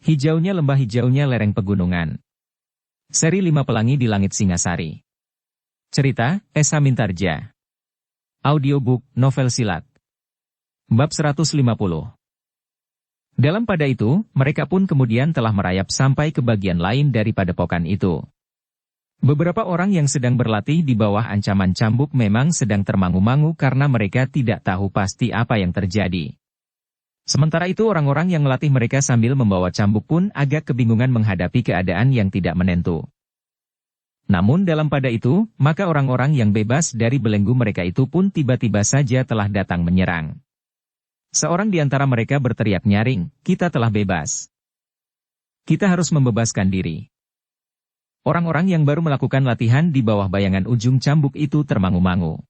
Hijaunya lembah, hijaunya lereng pegunungan. Seri 5 Pelangi di Langit Singasari. Cerita, Esa Mintarja. Audiobook, novel silat. Bab 150. Dalam pada itu, mereka pun kemudian telah merayap sampai ke bagian lain dari padepokan itu. Beberapa orang yang sedang berlatih di bawah ancaman cambuk memang sedang termangu-mangu karena mereka tidak tahu pasti apa yang terjadi. Sementara itu orang-orang yang melatih mereka sambil membawa cambuk pun agak kebingungan menghadapi keadaan yang tidak menentu. Namun dalam pada itu, maka orang-orang yang bebas dari belenggu mereka itu pun tiba-tiba saja telah datang menyerang. Seorang di antara mereka berteriak nyaring, "Kita telah bebas. Kita harus membebaskan diri." Orang-orang yang baru melakukan latihan di bawah bayangan ujung cambuk itu termangu-mangu.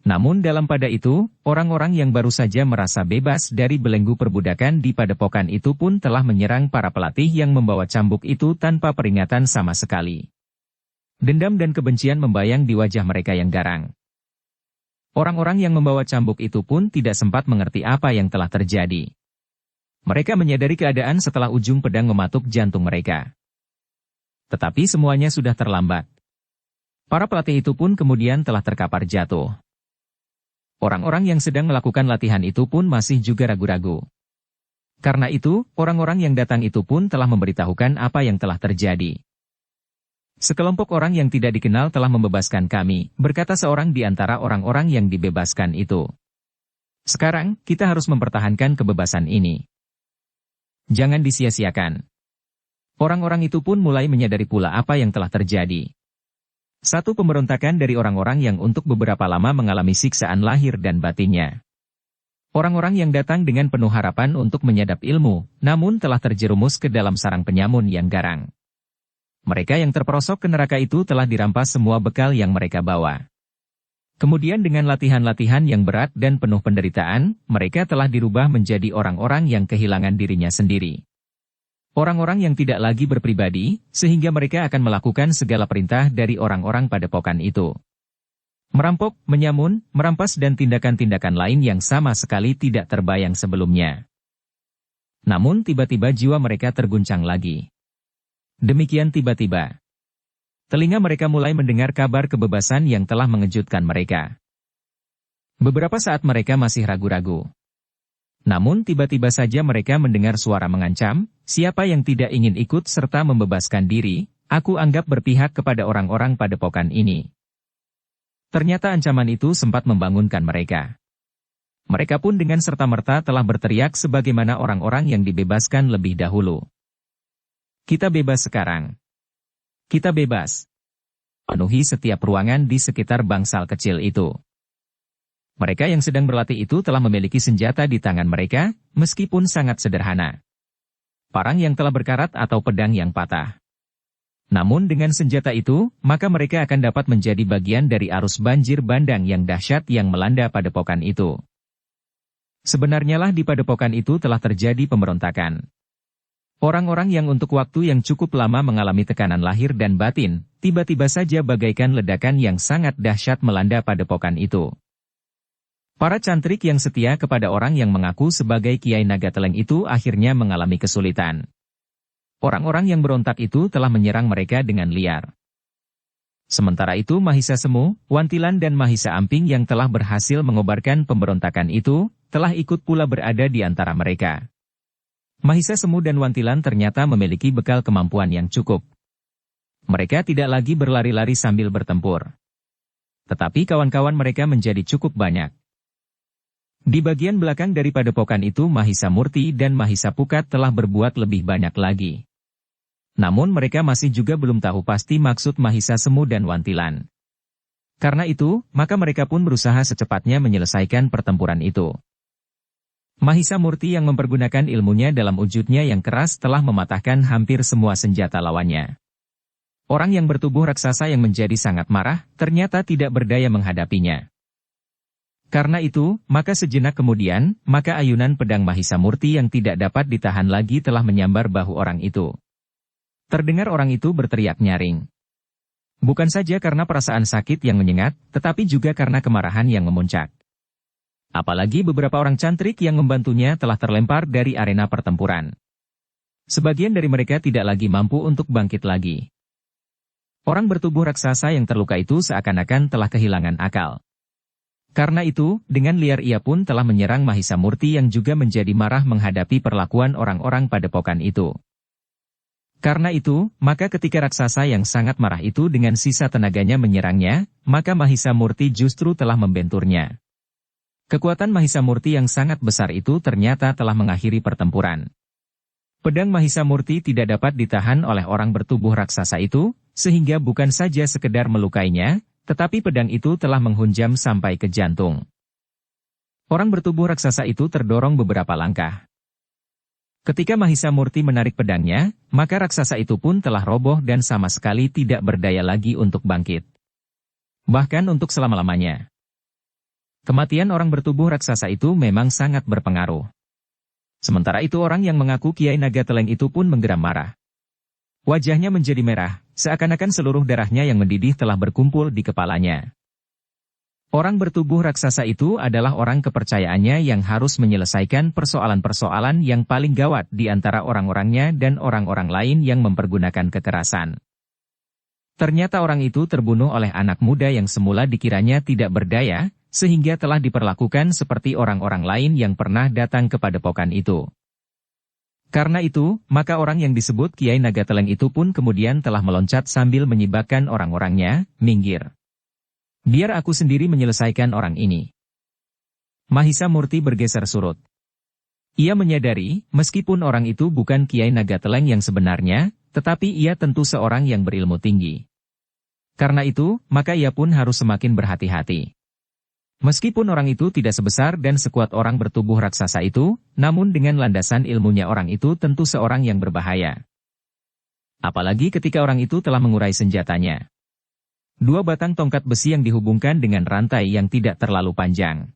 Namun dalam pada itu, orang-orang yang baru saja merasa bebas dari belenggu perbudakan di padepokan itu pun telah menyerang para pelatih yang membawa cambuk itu tanpa peringatan sama sekali. Dendam dan kebencian membayang di wajah mereka yang garang. Orang-orang yang membawa cambuk itu pun tidak sempat mengerti apa yang telah terjadi. Mereka menyadari keadaan setelah ujung pedang mematuk jantung mereka. Tetapi semuanya sudah terlambat. Para pelatih itu pun kemudian telah terkapar jatuh. Orang-orang yang sedang melakukan latihan itu pun masih juga ragu-ragu. Karena itu, orang-orang yang datang itu pun telah memberitahukan apa yang telah terjadi. "Sekelompok orang yang tidak dikenal telah membebaskan kami," berkata seorang di antara orang-orang yang dibebaskan itu. "Sekarang, kita harus mempertahankan kebebasan ini. Jangan disia-siakan." Orang-orang itu pun mulai menyadari pula apa yang telah terjadi. Satu pemberontakan dari orang-orang yang untuk beberapa lama mengalami siksaan lahir dan batinnya. Orang-orang yang datang dengan penuh harapan untuk menyadap ilmu, namun telah terjerumus ke dalam sarang penyamun yang garang. Mereka yang terperosok ke neraka itu telah dirampas semua bekal yang mereka bawa. Kemudian dengan latihan-latihan yang berat dan penuh penderitaan, mereka telah dirubah menjadi orang-orang yang kehilangan dirinya sendiri. Orang-orang yang tidak lagi berpribadi, sehingga mereka akan melakukan segala perintah dari orang-orang padepokan itu. Merampok, menyamun, merampas dan tindakan-tindakan lain yang sama sekali tidak terbayang sebelumnya. Namun tiba-tiba jiwa mereka terguncang lagi. Demikian tiba-tiba. Telinga mereka mulai mendengar kabar kebebasan yang telah mengejutkan mereka. Beberapa saat mereka masih ragu-ragu. Namun tiba-tiba saja mereka mendengar suara mengancam, "Siapa yang tidak ingin ikut serta membebaskan diri, aku anggap berpihak kepada orang-orang padepokan ini." Ternyata ancaman itu sempat membangunkan mereka. Mereka pun dengan serta-merta telah berteriak sebagaimana orang-orang yang dibebaskan lebih dahulu. "Kita bebas sekarang. Kita bebas." Penuhi setiap ruangan di sekitar bangsal kecil itu. Mereka yang sedang berlatih itu telah memiliki senjata di tangan mereka, meskipun sangat sederhana. Parang yang telah berkarat atau pedang yang patah. Namun dengan senjata itu, maka mereka akan dapat menjadi bagian dari arus banjir bandang yang dahsyat yang melanda padepokan itu. Sebenarnya lah di padepokan itu telah terjadi pemberontakan. Orang-orang yang untuk waktu yang cukup lama mengalami tekanan lahir dan batin, tiba-tiba saja bagaikan ledakan yang sangat dahsyat melanda padepokan itu. Para cantrik yang setia kepada orang yang mengaku sebagai Kiai Nagateleng itu akhirnya mengalami kesulitan. Orang-orang yang berontak itu telah menyerang mereka dengan liar. Sementara itu Mahisa Semu, Wantilan dan Mahisa Amping yang telah berhasil mengobarkan pemberontakan itu, telah ikut pula berada di antara mereka. Mahisa Semu dan Wantilan ternyata memiliki bekal kemampuan yang cukup. Mereka tidak lagi berlari-lari sambil bertempur. Tetapi kawan-kawan mereka menjadi cukup banyak. Di bagian belakang dari padepokan itu Mahisa Murti dan Mahisa Pukat telah berbuat lebih banyak lagi. Namun mereka masih juga belum tahu pasti maksud Mahisa Semu dan Wantilan. Karena itu, maka mereka pun berusaha secepatnya menyelesaikan pertempuran itu. Mahisa Murti yang mempergunakan ilmunya dalam wujudnya yang keras telah mematahkan hampir semua senjata lawannya. Orang yang bertubuh raksasa yang menjadi sangat marah, ternyata tidak berdaya menghadapinya. Karena itu, maka sejenak kemudian, maka ayunan pedang Mahisa Murti yang tidak dapat ditahan lagi telah menyambar bahu orang itu. Terdengar orang itu berteriak nyaring. Bukan saja karena perasaan sakit yang menyengat, tetapi juga karena kemarahan yang memuncak. Apalagi beberapa orang cantrik yang membantunya telah terlempar dari arena pertempuran. Sebagian dari mereka tidak lagi mampu untuk bangkit lagi. Orang bertubuh raksasa yang terluka itu seakan-akan telah kehilangan akal. Karena itu, dengan liar ia pun telah menyerang Mahisa Murti yang juga menjadi marah menghadapi perlakuan orang-orang padepokan itu. Karena itu, maka ketika raksasa yang sangat marah itu dengan sisa tenaganya menyerangnya, maka Mahisa Murti justru telah membenturnya. Kekuatan Mahisa Murti yang sangat besar itu ternyata telah mengakhiri pertempuran. Pedang Mahisa Murti tidak dapat ditahan oleh orang bertubuh raksasa itu, sehingga bukan saja sekedar melukainya, tetapi pedang itu telah menghunjam sampai ke jantung. Orang bertubuh raksasa itu terdorong beberapa langkah. Ketika Mahisa Murti menarik pedangnya, maka raksasa itu pun telah roboh dan sama sekali tidak berdaya lagi untuk bangkit. Bahkan untuk selama-lamanya. Kematian orang bertubuh raksasa itu memang sangat berpengaruh. Sementara itu orang yang mengaku Kiai Naga Teleng itu pun menggeram marah. Wajahnya menjadi merah, seakan-akan seluruh darahnya yang mendidih telah berkumpul di kepalanya. Orang bertubuh raksasa itu adalah orang kepercayaannya yang harus menyelesaikan persoalan-persoalan yang paling gawat di antara orang-orangnya dan orang-orang lain yang mempergunakan kekerasan. Ternyata orang itu terbunuh oleh anak muda yang semula dikiranya tidak berdaya, sehingga telah diperlakukan seperti orang-orang lain yang pernah datang ke padepokan itu. Karena itu, maka orang yang disebut Kiai Naga Teleng itu pun kemudian telah meloncat sambil menyibakkan orang-orangnya, minggir. Biar aku sendiri menyelesaikan orang ini. Mahisa Murti bergeser surut. Ia menyadari, meskipun orang itu bukan Kiai Naga Teleng yang sebenarnya, tetapi ia tentu seorang yang berilmu tinggi. Karena itu, maka ia pun harus semakin berhati-hati. Meskipun orang itu tidak sebesar dan sekuat orang bertubuh raksasa itu, namun dengan landasan ilmunya orang itu tentu seorang yang berbahaya. Apalagi ketika orang itu telah mengurai senjatanya. 2 batang tongkat besi yang dihubungkan dengan rantai yang tidak terlalu panjang.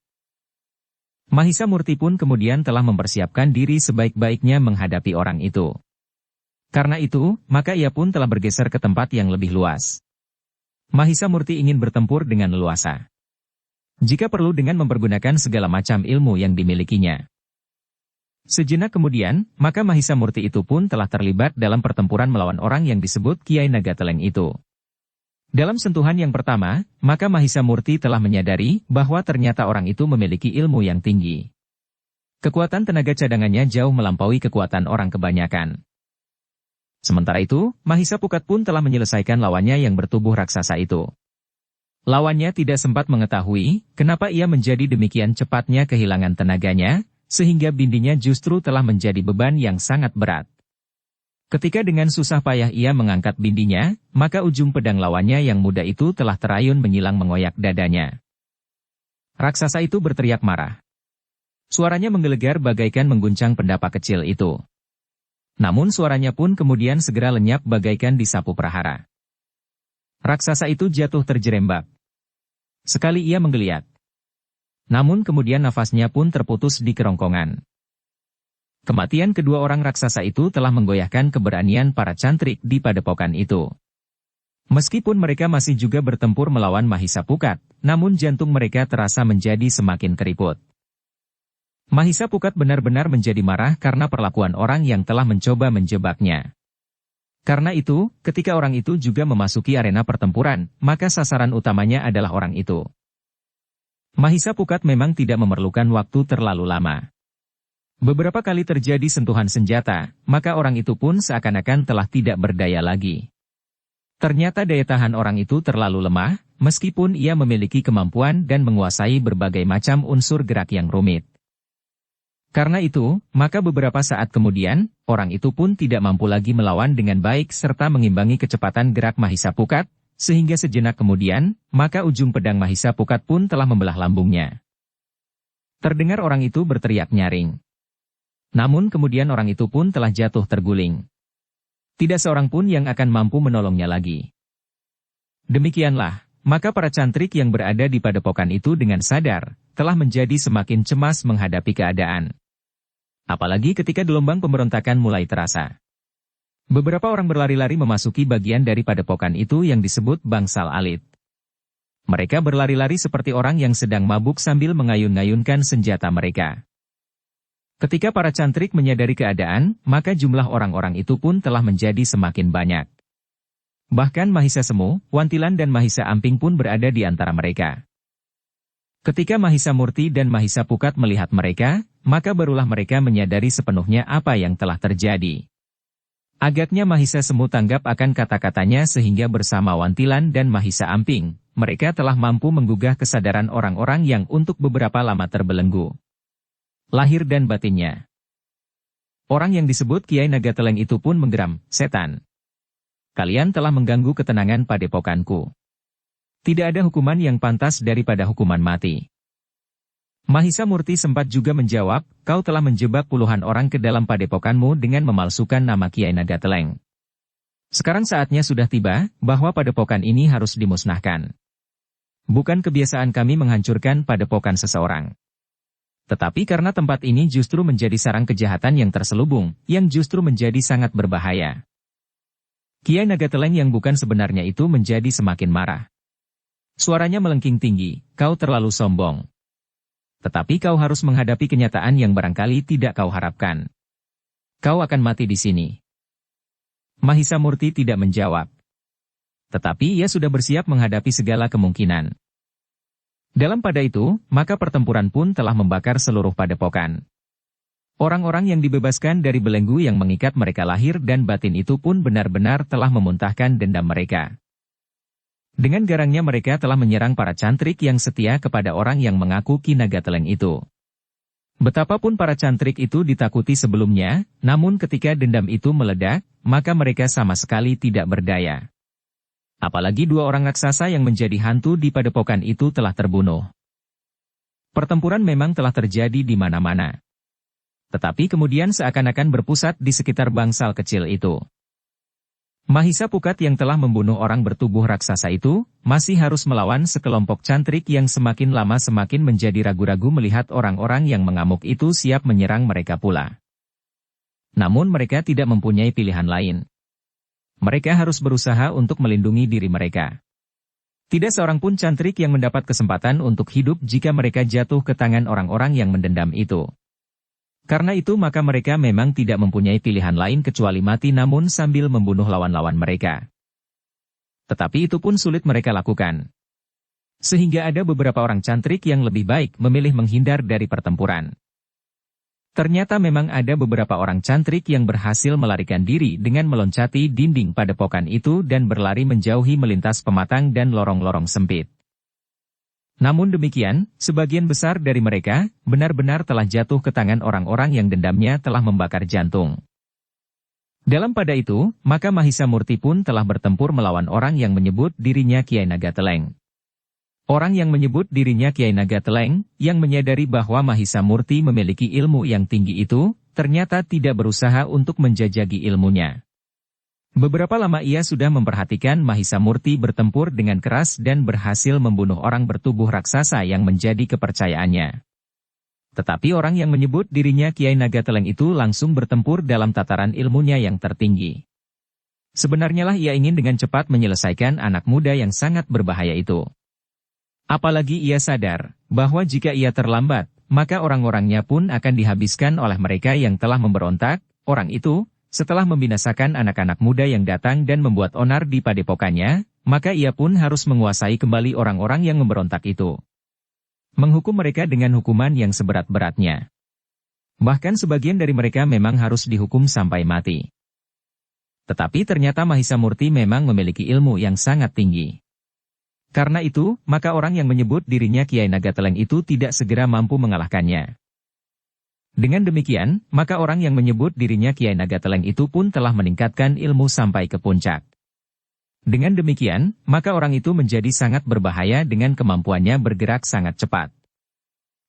Mahisa Murti pun kemudian telah mempersiapkan diri sebaik-baiknya menghadapi orang itu. Karena itu, maka ia pun telah bergeser ke tempat yang lebih luas. Mahisa Murti ingin bertempur dengan leluasa. Jika perlu dengan mempergunakan segala macam ilmu yang dimilikinya. Sejenak kemudian, maka Mahisa Murti itu pun telah terlibat dalam pertempuran melawan orang yang disebut Kiai Naga Teleng itu. Dalam sentuhan yang pertama, maka Mahisa Murti telah menyadari bahwa ternyata orang itu memiliki ilmu yang tinggi. Kekuatan tenaga cadangannya jauh melampaui kekuatan orang kebanyakan. Sementara itu, Mahisa Pukat pun telah menyelesaikan lawannya yang bertubuh raksasa itu. Lawannya tidak sempat mengetahui kenapa ia menjadi demikian cepatnya kehilangan tenaganya, sehingga bindinya justru telah menjadi beban yang sangat berat. Ketika dengan susah payah ia mengangkat bindinya, maka ujung pedang lawannya yang muda itu telah terayun menyilang mengoyak dadanya. Raksasa itu berteriak marah. Suaranya menggelegar bagaikan mengguncang pendapa kecil itu. Namun suaranya pun kemudian segera lenyap bagaikan disapu prahara. Raksasa itu jatuh terjerembab. Sekali ia menggeliat. Namun kemudian nafasnya pun terputus di kerongkongan. Kematian kedua orang raksasa itu telah menggoyahkan keberanian para cantrik di padepokan itu. Meskipun mereka masih juga bertempur melawan Mahisa Pukat, namun jantung mereka terasa menjadi semakin keriput. Mahisa Pukat benar-benar menjadi marah karena perlakuan orang yang telah mencoba menjebaknya. Karena itu, ketika orang itu juga memasuki arena pertempuran, maka sasaran utamanya adalah orang itu. Mahisa Pukat memang tidak memerlukan waktu terlalu lama. Beberapa kali terjadi sentuhan senjata, maka orang itu pun seakan-akan telah tidak berdaya lagi. Ternyata daya tahan orang itu terlalu lemah, meskipun ia memiliki kemampuan dan menguasai berbagai macam unsur gerak yang rumit. Karena itu, maka beberapa saat kemudian, orang itu pun tidak mampu lagi melawan dengan baik serta mengimbangi kecepatan gerak Mahisa Pukat, sehingga sejenak kemudian, maka ujung pedang Mahisa Pukat pun telah membelah lambungnya. Terdengar orang itu berteriak nyaring. Namun kemudian orang itu pun telah jatuh terguling. Tidak seorang pun yang akan mampu menolongnya lagi. Demikianlah, maka para cantrik yang berada di padepokan itu dengan sadar, telah menjadi semakin cemas menghadapi keadaan. Apalagi ketika gelombang pemberontakan mulai terasa. Beberapa orang berlari-lari memasuki bagian dari padepokan itu yang disebut bangsal alit. Mereka berlari-lari seperti orang yang sedang mabuk sambil mengayun-ngayunkan senjata mereka. Ketika para cantrik menyadari keadaan, maka jumlah orang-orang itu pun telah menjadi semakin banyak. Bahkan Mahisa Semu, Wantilan dan Mahisa Amping pun berada di antara mereka. Ketika Mahisa Murti dan Mahisa Pukat melihat mereka, maka barulah mereka menyadari sepenuhnya apa yang telah terjadi. Agaknya Mahisa Semu tanggap akan kata-katanya sehingga bersama Wantilan dan Mahisa Amping, mereka telah mampu menggugah kesadaran orang-orang yang untuk beberapa lama terbelenggu. Lahir dan batinnya. Orang yang disebut Kiai Nagateleng itu pun menggeram, "Setan! Kalian telah mengganggu ketenangan padepokanku. Tidak ada hukuman yang pantas daripada hukuman mati." Mahisa Murti sempat juga menjawab, "Kau telah menjebak puluhan orang ke dalam padepokanmu dengan memalsukan nama Kiai Nagateleng. Sekarang saatnya sudah tiba, bahwa padepokan ini harus dimusnahkan. Bukan kebiasaan kami menghancurkan padepokan seseorang. Tetapi karena tempat ini justru menjadi sarang kejahatan yang terselubung, yang justru menjadi sangat berbahaya." Kiai Nagateleng yang bukan sebenarnya itu menjadi semakin marah. Suaranya melengking tinggi, "Kau terlalu sombong. Tetapi kau harus menghadapi kenyataan yang barangkali tidak kau harapkan. Kau akan mati di sini." Mahisa Murti tidak menjawab. Tetapi ia sudah bersiap menghadapi segala kemungkinan. Dalam pada itu, maka pertempuran pun telah membakar seluruh padepokan. Orang-orang yang dibebaskan dari belenggu yang mengikat mereka lahir dan batin itu pun benar-benar telah memuntahkan dendam mereka. Dengan garangnya mereka telah menyerang para cantrik yang setia kepada orang yang mengaku Ki Nagateleng itu. Betapapun para cantrik itu ditakuti sebelumnya, namun ketika dendam itu meledak, maka mereka sama sekali tidak berdaya. Apalagi dua orang raksasa yang menjadi hantu di padepokan itu telah terbunuh. Pertempuran memang telah terjadi di mana-mana. Tetapi kemudian seakan-akan berpusat di sekitar bangsal kecil itu. Mahisa Pukat yang telah membunuh orang bertubuh raksasa itu, masih harus melawan sekelompok cantrik yang semakin lama semakin menjadi ragu-ragu melihat orang-orang yang mengamuk itu siap menyerang mereka pula. Namun mereka tidak mempunyai pilihan lain. Mereka harus berusaha untuk melindungi diri mereka. Tidak seorang pun cantrik yang mendapat kesempatan untuk hidup jika mereka jatuh ke tangan orang-orang yang mendendam itu. Karena itu maka mereka memang tidak mempunyai pilihan lain kecuali mati namun sambil membunuh lawan-lawan mereka. Tetapi itu pun sulit mereka lakukan. Sehingga ada beberapa orang cantrik yang lebih baik memilih menghindar dari pertempuran. Ternyata memang ada beberapa orang cantrik yang berhasil melarikan diri dengan meloncati dinding padepokan itu dan berlari menjauhi melintas pematang dan lorong-lorong sempit. Namun demikian, sebagian besar dari mereka, benar-benar telah jatuh ke tangan orang-orang yang dendamnya telah membakar jantung. Dalam pada itu, maka Mahisa Murti pun telah bertempur melawan orang yang menyebut dirinya Kiai Nagateleng. Orang yang menyebut dirinya Kiai Nagateleng, yang menyadari bahwa Mahisa Murti memiliki ilmu yang tinggi itu, ternyata tidak berusaha untuk menjajaki ilmunya. Beberapa lama ia sudah memperhatikan Mahisa Murti bertempur dengan keras dan berhasil membunuh orang bertubuh raksasa yang menjadi kepercayaannya. Tetapi orang yang menyebut dirinya Kiai Nagateleng itu langsung bertempur dalam tataran ilmunya yang tertinggi. Sebenarnya lah ia ingin dengan cepat menyelesaikan anak muda yang sangat berbahaya itu. Apalagi ia sadar, bahwa jika ia terlambat, maka orang-orangnya pun akan dihabiskan oleh mereka yang telah memberontak, orang itu, setelah membinasakan anak-anak muda yang datang dan membuat onar di padepokannya, maka ia pun harus menguasai kembali orang-orang yang memberontak itu. Menghukum mereka dengan hukuman yang seberat-beratnya. Bahkan sebagian dari mereka memang harus dihukum sampai mati. Tetapi ternyata Mahisa Murti memang memiliki ilmu yang sangat tinggi. Karena itu, maka orang yang menyebut dirinya Kiai Nagateleng itu tidak segera mampu mengalahkannya. Dengan demikian, maka orang yang menyebut dirinya Kiai Nagateleng itu pun telah meningkatkan ilmu sampai ke puncak. Dengan demikian, maka orang itu menjadi sangat berbahaya dengan kemampuannya bergerak sangat cepat.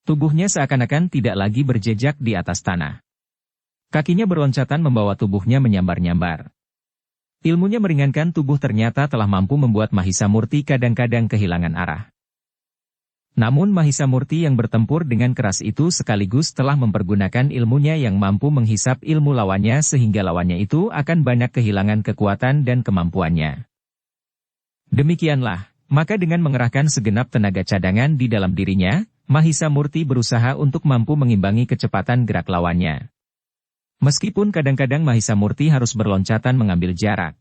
Tubuhnya seakan-akan tidak lagi berjejak di atas tanah. Kakinya berloncatan membawa tubuhnya menyambar-nyambar. Ilmunya meringankan tubuh ternyata telah mampu membuat Mahisa Murti kadang-kadang kehilangan arah. Namun Mahisa Murti yang bertempur dengan keras itu sekaligus telah mempergunakan ilmunya yang mampu menghisap ilmu lawannya sehingga lawannya itu akan banyak kehilangan kekuatan dan kemampuannya. Demikianlah, maka dengan mengerahkan segenap tenaga cadangan di dalam dirinya, Mahisa Murti berusaha untuk mampu mengimbangi kecepatan gerak lawannya. Meskipun kadang-kadang Mahisa Murti harus berloncatan mengambil jarak.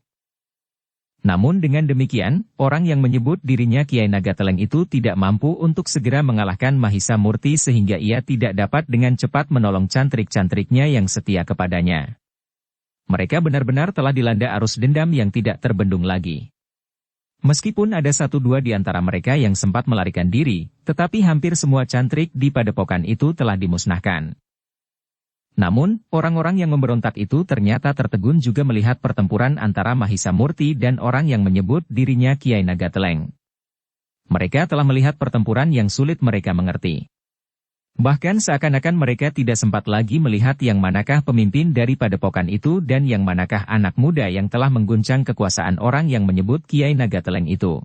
Namun dengan demikian, orang yang menyebut dirinya Kiai Nagateleng itu tidak mampu untuk segera mengalahkan Mahisa Murti sehingga ia tidak dapat dengan cepat menolong cantrik-cantriknya yang setia kepadanya. Mereka benar-benar telah dilanda arus dendam yang tidak terbendung lagi. Meskipun ada 1-2 di antara mereka yang sempat melarikan diri, tetapi hampir semua cantrik di padepokan itu telah dimusnahkan. Namun, orang-orang yang memberontak itu ternyata tertegun juga melihat pertempuran antara Mahisa Murti dan orang yang menyebut dirinya Kiai Nagateleng. Mereka telah melihat pertempuran yang sulit mereka mengerti. Bahkan seakan-akan mereka tidak sempat lagi melihat yang manakah pemimpin dari padepokan itu dan yang manakah anak muda yang telah mengguncang kekuasaan orang yang menyebut Kiai Nagateleng itu.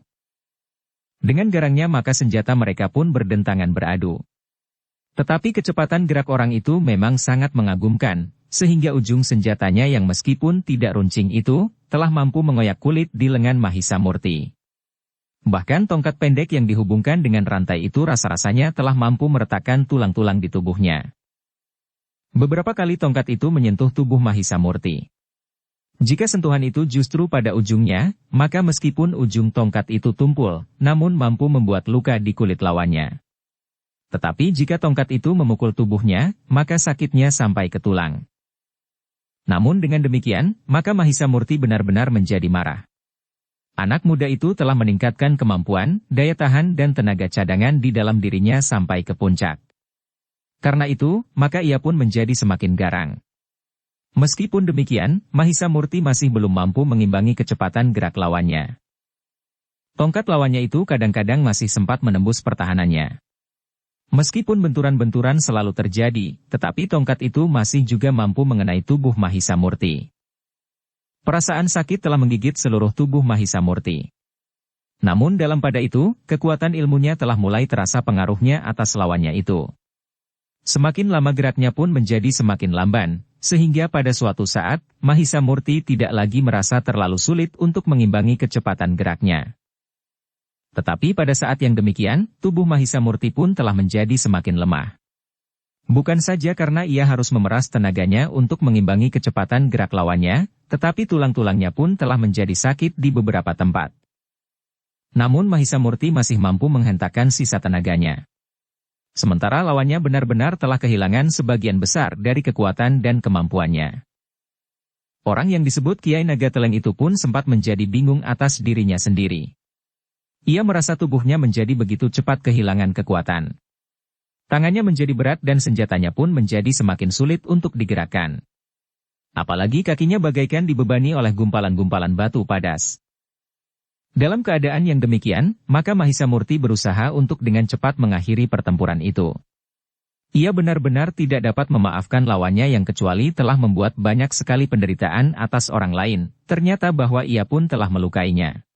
Dengan garangnya maka senjata mereka pun berdentangan beradu. Tetapi kecepatan gerak orang itu memang sangat mengagumkan, sehingga ujung senjatanya yang meskipun tidak runcing itu, telah mampu mengoyak kulit di lengan Mahisa Murti. Bahkan tongkat pendek yang dihubungkan dengan rantai itu rasa-rasanya telah mampu meretakkan tulang-tulang di tubuhnya. Beberapa kali tongkat itu menyentuh tubuh Mahisa Murti. Jika sentuhan itu justru pada ujungnya, maka meskipun ujung tongkat itu tumpul, namun mampu membuat luka di kulit lawannya. Tetapi jika tongkat itu memukul tubuhnya, maka sakitnya sampai ke tulang. Namun dengan demikian, maka Mahisa Murti benar-benar menjadi marah. Anak muda itu telah meningkatkan kemampuan, daya tahan dan tenaga cadangan di dalam dirinya sampai ke puncak. Karena itu, maka ia pun menjadi semakin garang. Meskipun demikian, Mahisa Murti masih belum mampu mengimbangi kecepatan gerak lawannya. Tongkat lawannya itu kadang-kadang masih sempat menembus pertahanannya. Meskipun benturan-benturan selalu terjadi, tetapi tongkat itu masih juga mampu mengenai tubuh Mahisa Murti. Perasaan sakit telah menggigit seluruh tubuh Mahisa Murti. Namun dalam pada itu, kekuatan ilmunya telah mulai terasa pengaruhnya atas lawannya itu. Semakin lama geraknya pun menjadi semakin lamban, sehingga pada suatu saat, Mahisa Murti tidak lagi merasa terlalu sulit untuk mengimbangi kecepatan geraknya. Tetapi pada saat yang demikian, tubuh Mahisa Murti pun telah menjadi semakin lemah. Bukan saja karena ia harus memeras tenaganya untuk mengimbangi kecepatan gerak lawannya, tetapi tulang-tulangnya pun telah menjadi sakit di beberapa tempat. Namun Mahisa Murti masih mampu menghentakkan sisa tenaganya. Sementara lawannya benar-benar telah kehilangan sebagian besar dari kekuatan dan kemampuannya. Orang yang disebut Kiai Nagateleng itu pun sempat menjadi bingung atas dirinya sendiri. Ia merasa tubuhnya menjadi begitu cepat kehilangan kekuatan. Tangannya menjadi berat dan senjatanya pun menjadi semakin sulit untuk digerakkan. Apalagi kakinya bagaikan dibebani oleh gumpalan-gumpalan batu padas. Dalam keadaan yang demikian, maka Mahisa Murti berusaha untuk dengan cepat mengakhiri pertempuran itu. Ia benar-benar tidak dapat memaafkan lawannya yang kecuali telah membuat banyak sekali penderitaan atas orang lain, ternyata bahwa ia pun telah melukainya.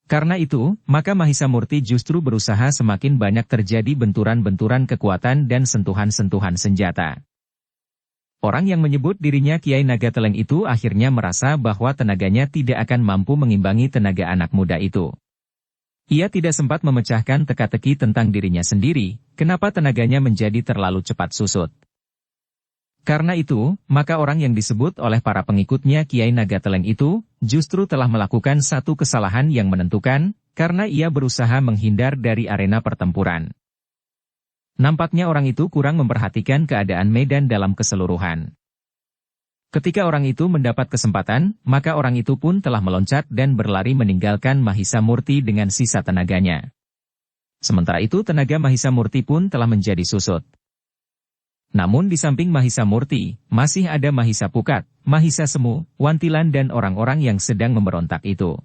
Karena itu, maka Mahisa Murti justru berusaha semakin banyak terjadi benturan-benturan kekuatan dan sentuhan-sentuhan senjata. Orang yang menyebut dirinya Kiai Nagateleng itu akhirnya merasa bahwa tenaganya tidak akan mampu mengimbangi tenaga anak muda itu. Ia tidak sempat memecahkan teka-teki tentang dirinya sendiri, kenapa tenaganya menjadi terlalu cepat susut. Karena itu, maka orang yang disebut oleh para pengikutnya Kiai Nagateleng itu, justru telah melakukan satu kesalahan yang menentukan, karena ia berusaha menghindar dari arena pertempuran. Nampaknya orang itu kurang memperhatikan keadaan medan dalam keseluruhan. Ketika orang itu mendapat kesempatan, maka orang itu pun telah meloncat dan berlari meninggalkan Mahisa Murti dengan sisa tenaganya. Sementara itu tenaga Mahisa Murti pun telah menjadi susut. Namun di samping Mahisa Murti, masih ada Mahisa Pukat, Mahisa Semu, Wantilan dan orang-orang yang sedang memberontak itu.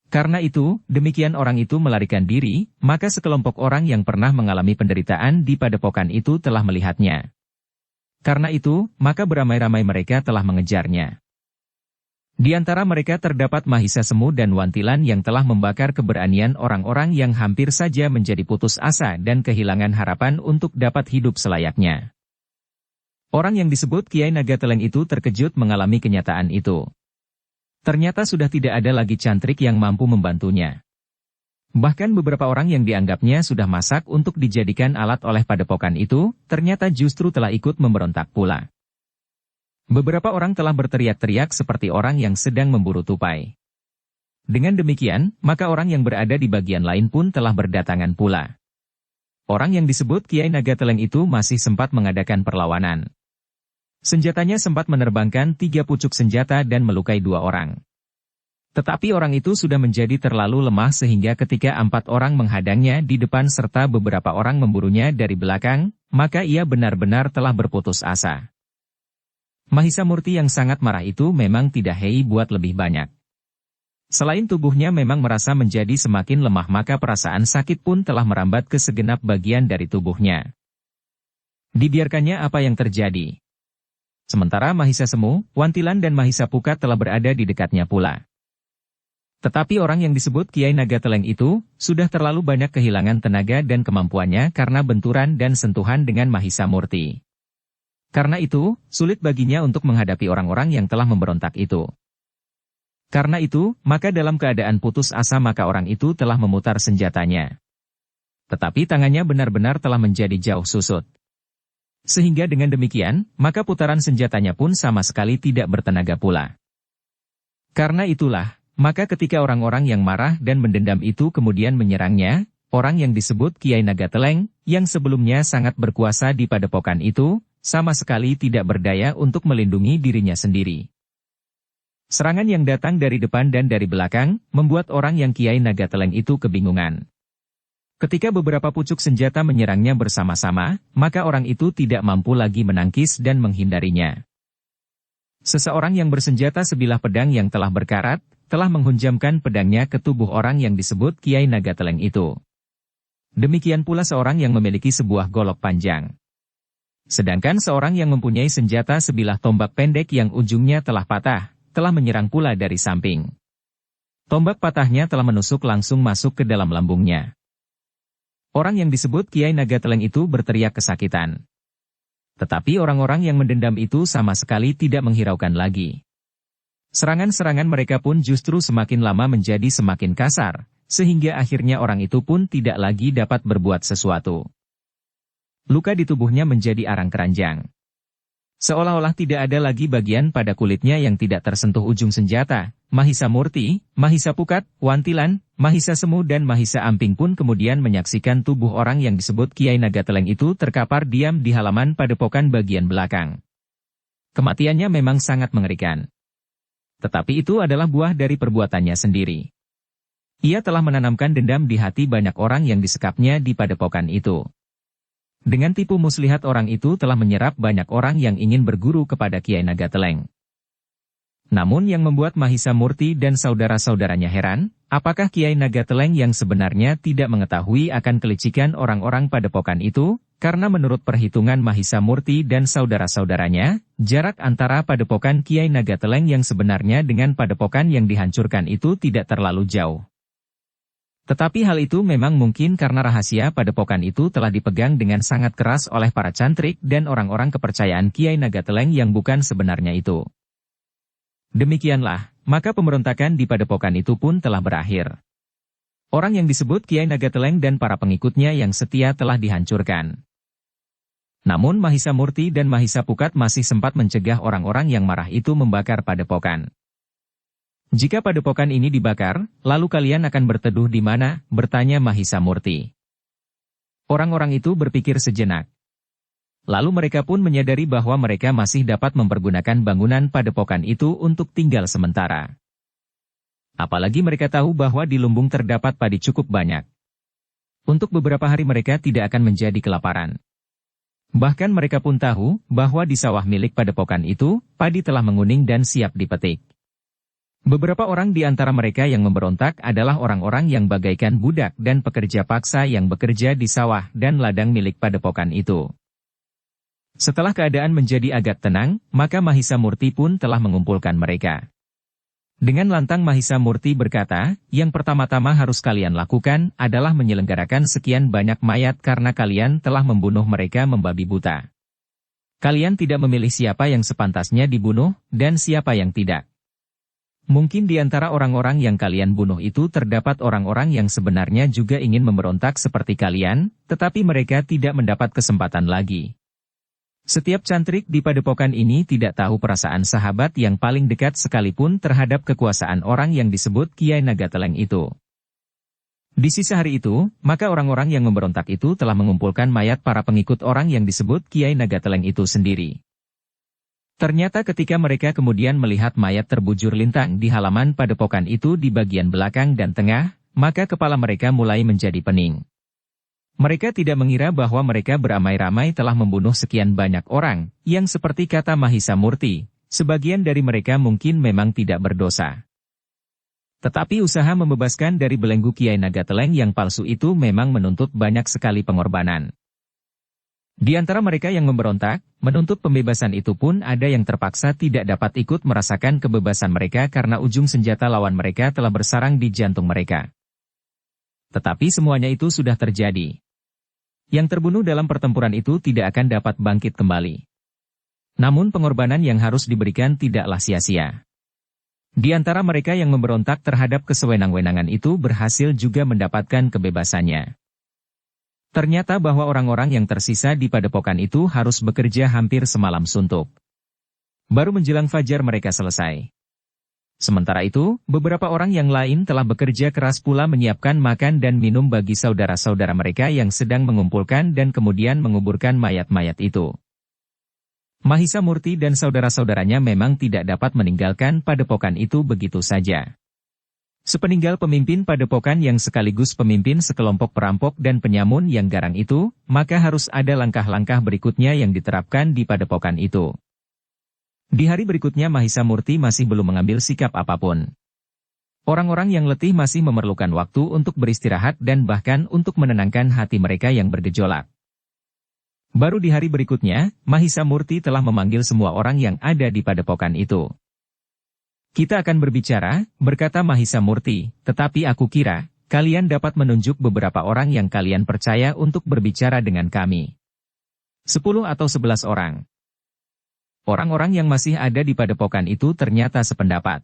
Karena itu, demikian orang itu melarikan diri, maka sekelompok orang yang pernah mengalami penderitaan di padepokan itu telah melihatnya. Karena itu, maka beramai-ramai mereka telah mengejarnya. Di antara mereka terdapat Mahisa Semu dan Wantilan yang telah membakar keberanian orang-orang yang hampir saja menjadi putus asa dan kehilangan harapan untuk dapat hidup selayaknya. Orang yang disebut Kiai Nagateleng itu terkejut mengalami kenyataan itu. Ternyata sudah tidak ada lagi cantrik yang mampu membantunya. Bahkan beberapa orang yang dianggapnya sudah masak untuk dijadikan alat oleh padepokan itu, ternyata justru telah ikut memberontak pula. Beberapa orang telah berteriak-teriak seperti orang yang sedang memburu tupai. Dengan demikian, maka orang yang berada di bagian lain pun telah berdatangan pula. Orang yang disebut Kiai Nagateleng itu masih sempat mengadakan perlawanan. Senjatanya sempat menerbangkan 3 pucuk senjata dan melukai 2 orang. Tetapi orang itu sudah menjadi terlalu lemah sehingga ketika 4 orang menghadangnya di depan serta beberapa orang memburunya dari belakang, maka ia benar-benar telah berputus asa. Mahisa Murti yang sangat marah itu memang tidak hei buat lebih banyak. Selain tubuhnya memang merasa menjadi semakin lemah maka perasaan sakit pun telah merambat ke segenap bagian dari tubuhnya. Dibiarkannya apa yang terjadi. Sementara Mahisa Semu, Wantilan dan Mahisa Pukat telah berada di dekatnya pula. Tetapi orang yang disebut Kiai Nagateleng itu, sudah terlalu banyak kehilangan tenaga dan kemampuannya karena benturan dan sentuhan dengan Mahisa Murti. Karena itu, sulit baginya untuk menghadapi orang-orang yang telah memberontak itu. Karena itu, maka dalam keadaan putus asa maka orang itu telah memutar senjatanya. Tetapi tangannya benar-benar telah menjadi jauh susut. Sehingga dengan demikian, maka putaran senjatanya pun sama sekali tidak bertenaga pula. Karena itulah, maka ketika orang-orang yang marah dan mendendam itu kemudian menyerangnya, orang yang disebut Kiai Nagateleng, yang sebelumnya sangat berkuasa di padepokan itu, sama sekali tidak berdaya untuk melindungi dirinya sendiri. Serangan yang datang dari depan dan dari belakang, membuat orang yang Kiai Nagateleng itu kebingungan. Ketika beberapa pucuk senjata menyerangnya bersama-sama, maka orang itu tidak mampu lagi menangkis dan menghindarinya. Seseorang yang bersenjata sebilah pedang yang telah berkarat, telah menghunjamkan pedangnya ke tubuh orang yang disebut Kiai Nagateleng itu. Demikian pula seorang yang memiliki sebuah golok panjang. Sedangkan seorang yang mempunyai senjata sebilah tombak pendek yang ujungnya telah patah, telah menyerang pula dari samping. Tombak patahnya telah menusuk langsung masuk ke dalam lambungnya. Orang yang disebut Kiai Nagateleng itu berteriak kesakitan. Tetapi orang-orang yang mendendam itu sama sekali tidak menghiraukan lagi. Serangan-serangan mereka pun justru semakin lama menjadi semakin kasar, sehingga akhirnya orang itu pun tidak lagi dapat berbuat sesuatu. Luka di tubuhnya menjadi arang keranjang. Seolah-olah tidak ada lagi bagian pada kulitnya yang tidak tersentuh ujung senjata. Mahisa Murti, Mahisa Pukat, Wantilan, Mahisa Semu dan Mahisa Amping pun kemudian menyaksikan tubuh orang yang disebut Kiai Nagateleng itu terkapar diam di halaman padepokan bagian belakang. Kematiannya memang sangat mengerikan. Tetapi itu adalah buah dari perbuatannya sendiri. Ia telah menanamkan dendam di hati banyak orang yang disekapnya di padepokan itu. Dengan tipu muslihat orang itu telah menyerap banyak orang yang ingin berguru kepada Kiai Nagateleng. Namun yang membuat Mahisa Murti dan saudara-saudaranya heran, apakah Kiai Nagateleng yang sebenarnya tidak mengetahui akan kelicikan orang-orang padepokan itu? Karena menurut perhitungan Mahisa Murti dan saudara-saudaranya, jarak antara padepokan Kiai Nagateleng yang sebenarnya dengan padepokan yang dihancurkan itu tidak terlalu jauh. Tetapi hal itu memang mungkin karena rahasia padepokan itu telah dipegang dengan sangat keras oleh para cantrik dan orang-orang kepercayaan Kiai Nagateleng yang bukan sebenarnya itu. Demikianlah, maka pemberontakan di padepokan itu pun telah berakhir. Orang yang disebut Kiai Nagateleng dan para pengikutnya yang setia telah dihancurkan. Namun Mahisa Murti dan Mahisa Pukat masih sempat mencegah orang-orang yang marah itu membakar padepokan. Jika padepokan ini dibakar, lalu kalian akan berteduh di mana? Bertanya Mahisa Murti. Orang-orang itu berpikir sejenak. Lalu mereka pun menyadari bahwa mereka masih dapat mempergunakan bangunan padepokan itu untuk tinggal sementara. Apalagi mereka tahu bahwa di lumbung terdapat padi cukup banyak. Untuk beberapa hari mereka tidak akan menjadi kelaparan. Bahkan mereka pun tahu bahwa di sawah milik padepokan itu, padi telah menguning dan siap dipetik. Beberapa orang di antara mereka yang memberontak adalah orang-orang yang bagaikan budak dan pekerja paksa yang bekerja di sawah dan ladang milik padepokan itu. Setelah keadaan menjadi agak tenang, maka Mahisa Murti pun telah mengumpulkan mereka. Dengan lantang Mahisa Murti berkata, yang pertama-tama harus kalian lakukan adalah menyelenggarakan sekian banyak mayat karena kalian telah membunuh mereka membabi buta. Kalian tidak memilih siapa yang sepantasnya dibunuh, dan siapa yang tidak. Mungkin di antara orang-orang yang kalian bunuh itu terdapat orang-orang yang sebenarnya juga ingin memberontak seperti kalian, tetapi mereka tidak mendapat kesempatan lagi. Setiap cantrik di padepokan ini tidak tahu perasaan sahabat yang paling dekat sekalipun terhadap kekuasaan orang yang disebut Kiai Nagateleng itu. Di sisa hari itu, maka orang-orang yang memberontak itu telah mengumpulkan mayat para pengikut orang yang disebut Kiai Nagateleng itu sendiri. Ternyata ketika mereka kemudian melihat mayat terbujur lintang di halaman padepokan itu di bagian belakang dan tengah, maka kepala mereka mulai menjadi pening. Mereka tidak mengira bahwa mereka beramai-ramai telah membunuh sekian banyak orang, yang seperti kata Mahisa Murti, sebagian dari mereka mungkin memang tidak berdosa. Tetapi usaha membebaskan dari belenggu Kiai Nagateleng yang palsu itu memang menuntut banyak sekali pengorbanan. Di antara mereka yang memberontak, menuntut pembebasan itu pun ada yang terpaksa tidak dapat ikut merasakan kebebasan mereka karena ujung senjata lawan mereka telah bersarang di jantung mereka. Tetapi semuanya itu sudah terjadi. Yang terbunuh dalam pertempuran itu tidak akan dapat bangkit kembali. Namun pengorbanan yang harus diberikan tidaklah sia-sia. Di antara mereka yang memberontak terhadap kesewenang-wenangan itu berhasil juga mendapatkan kebebasannya. Ternyata bahwa orang-orang yang tersisa di padepokan itu harus bekerja hampir semalam suntuk. Baru menjelang fajar mereka selesai. Sementara itu, beberapa orang yang lain telah bekerja keras pula menyiapkan makan dan minum bagi saudara-saudara mereka yang sedang mengumpulkan dan kemudian menguburkan mayat-mayat itu. Mahisa Murti dan saudara-saudaranya memang tidak dapat meninggalkan padepokan itu begitu saja. Sepeninggal pemimpin padepokan yang sekaligus pemimpin sekelompok perampok dan penyamun yang garang itu, maka harus ada langkah-langkah berikutnya yang diterapkan di padepokan itu. Di hari berikutnya Mahisa Murti masih belum mengambil sikap apapun. Orang-orang yang letih masih memerlukan waktu untuk beristirahat dan bahkan untuk menenangkan hati mereka yang bergejolak. Baru di hari berikutnya, Mahisa Murti telah memanggil semua orang yang ada di padepokan itu. Kita akan berbicara, berkata Mahisa Murti, tetapi aku kira, kalian dapat menunjuk beberapa orang yang kalian percaya untuk berbicara dengan kami. 10 atau 11 orang. Orang-orang yang masih ada di padepokan itu ternyata sependapat.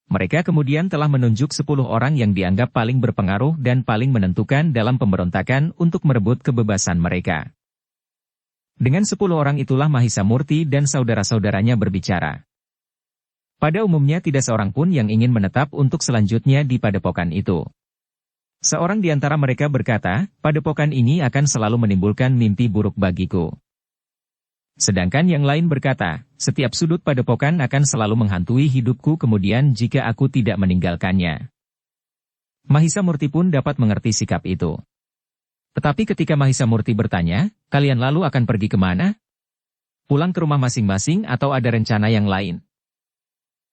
Mereka kemudian telah menunjuk 10 orang yang dianggap paling berpengaruh dan paling menentukan dalam pemberontakan untuk merebut kebebasan mereka. Dengan 10 orang itulah Mahisa Murti dan saudara-saudaranya berbicara. Pada umumnya tidak seorang pun yang ingin menetap untuk selanjutnya di padepokan itu. Seorang di antara mereka berkata, padepokan ini akan selalu menimbulkan mimpi buruk bagiku. Sedangkan yang lain berkata, setiap sudut padepokan akan selalu menghantui hidupku kemudian jika aku tidak meninggalkannya. Mahisa Murti pun dapat mengerti sikap itu. Tetapi ketika Mahisa Murti bertanya, kalian lalu akan pergi kemana? Pulang ke rumah masing-masing atau ada rencana yang lain?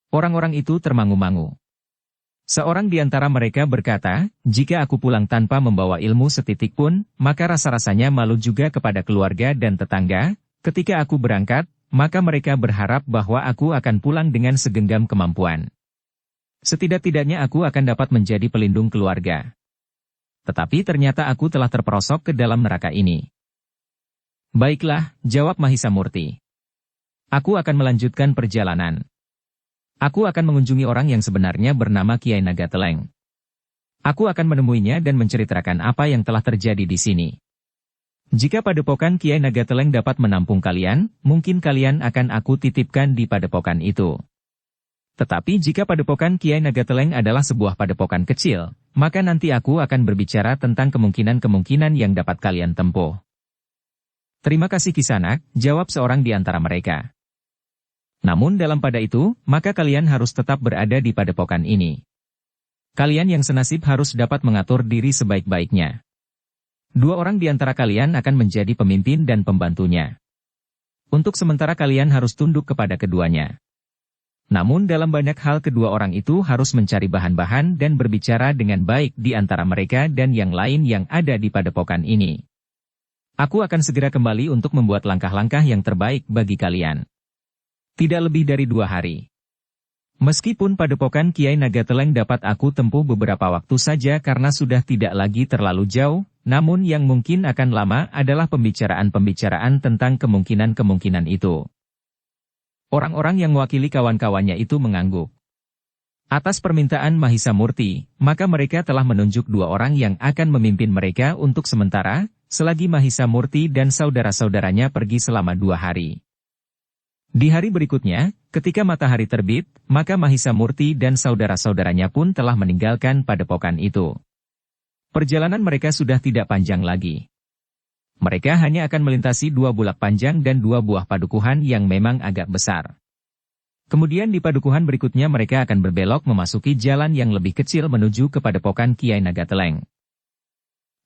Orang-orang itu termangu-mangu. Seorang di antara mereka berkata, jika aku pulang tanpa membawa ilmu setitik pun, maka rasa-rasanya malu juga kepada keluarga dan tetangga. Ketika aku berangkat, maka mereka berharap bahwa aku akan pulang dengan segenggam kemampuan. Setidak-tidaknya aku akan dapat menjadi pelindung keluarga. Tetapi ternyata aku telah terperosok ke dalam neraka ini. Baiklah, jawab Mahisa Murti. Aku akan melanjutkan perjalanan. Aku akan mengunjungi orang yang sebenarnya bernama Kiai Nagateleng. Aku akan menemuinya dan menceritakan apa yang telah terjadi di sini. Jika padepokan Kiai Nagateleng dapat menampung kalian, mungkin kalian akan aku titipkan di padepokan itu. Tetapi jika padepokan Kiai Nagateleng adalah sebuah padepokan kecil, maka nanti aku akan berbicara tentang kemungkinan-kemungkinan yang dapat kalian tempuh. Terima kasih Kisanak, jawab seorang di antara mereka. Namun dalam pada itu, maka kalian harus tetap berada di padepokan ini. Kalian yang senasib harus dapat mengatur diri sebaik-baiknya. 2 orang di antara kalian akan menjadi pemimpin dan pembantunya. Untuk sementara kalian harus tunduk kepada keduanya. Namun dalam banyak hal kedua orang itu harus mencari bahan-bahan dan berbicara dengan baik di antara mereka dan yang lain yang ada di padepokan ini. Aku akan segera kembali untuk membuat langkah-langkah yang terbaik bagi kalian. Tidak lebih dari 2 hari. Meskipun padepokan Kiai Nagateleng dapat aku tempuh beberapa waktu saja karena sudah tidak lagi terlalu jauh, namun yang mungkin akan lama adalah pembicaraan-pembicaraan tentang kemungkinan-kemungkinan itu. Orang-orang yang mewakili kawan-kawannya itu mengangguk. Atas permintaan Mahisa Murti, maka mereka telah menunjuk 2 orang yang akan memimpin mereka untuk sementara, selagi Mahisa Murti dan saudara-saudaranya pergi selama 2 hari. Di hari berikutnya, ketika matahari terbit, maka Mahisa Murti dan saudara-saudaranya pun telah meninggalkan padepokan itu. Perjalanan mereka sudah tidak panjang lagi. Mereka hanya akan melintasi 2 bulak panjang dan 2 buah padukuhan yang memang agak besar. Kemudian di padukuhan berikutnya mereka akan berbelok memasuki jalan yang lebih kecil menuju ke padepokan Kiai Nagateleng.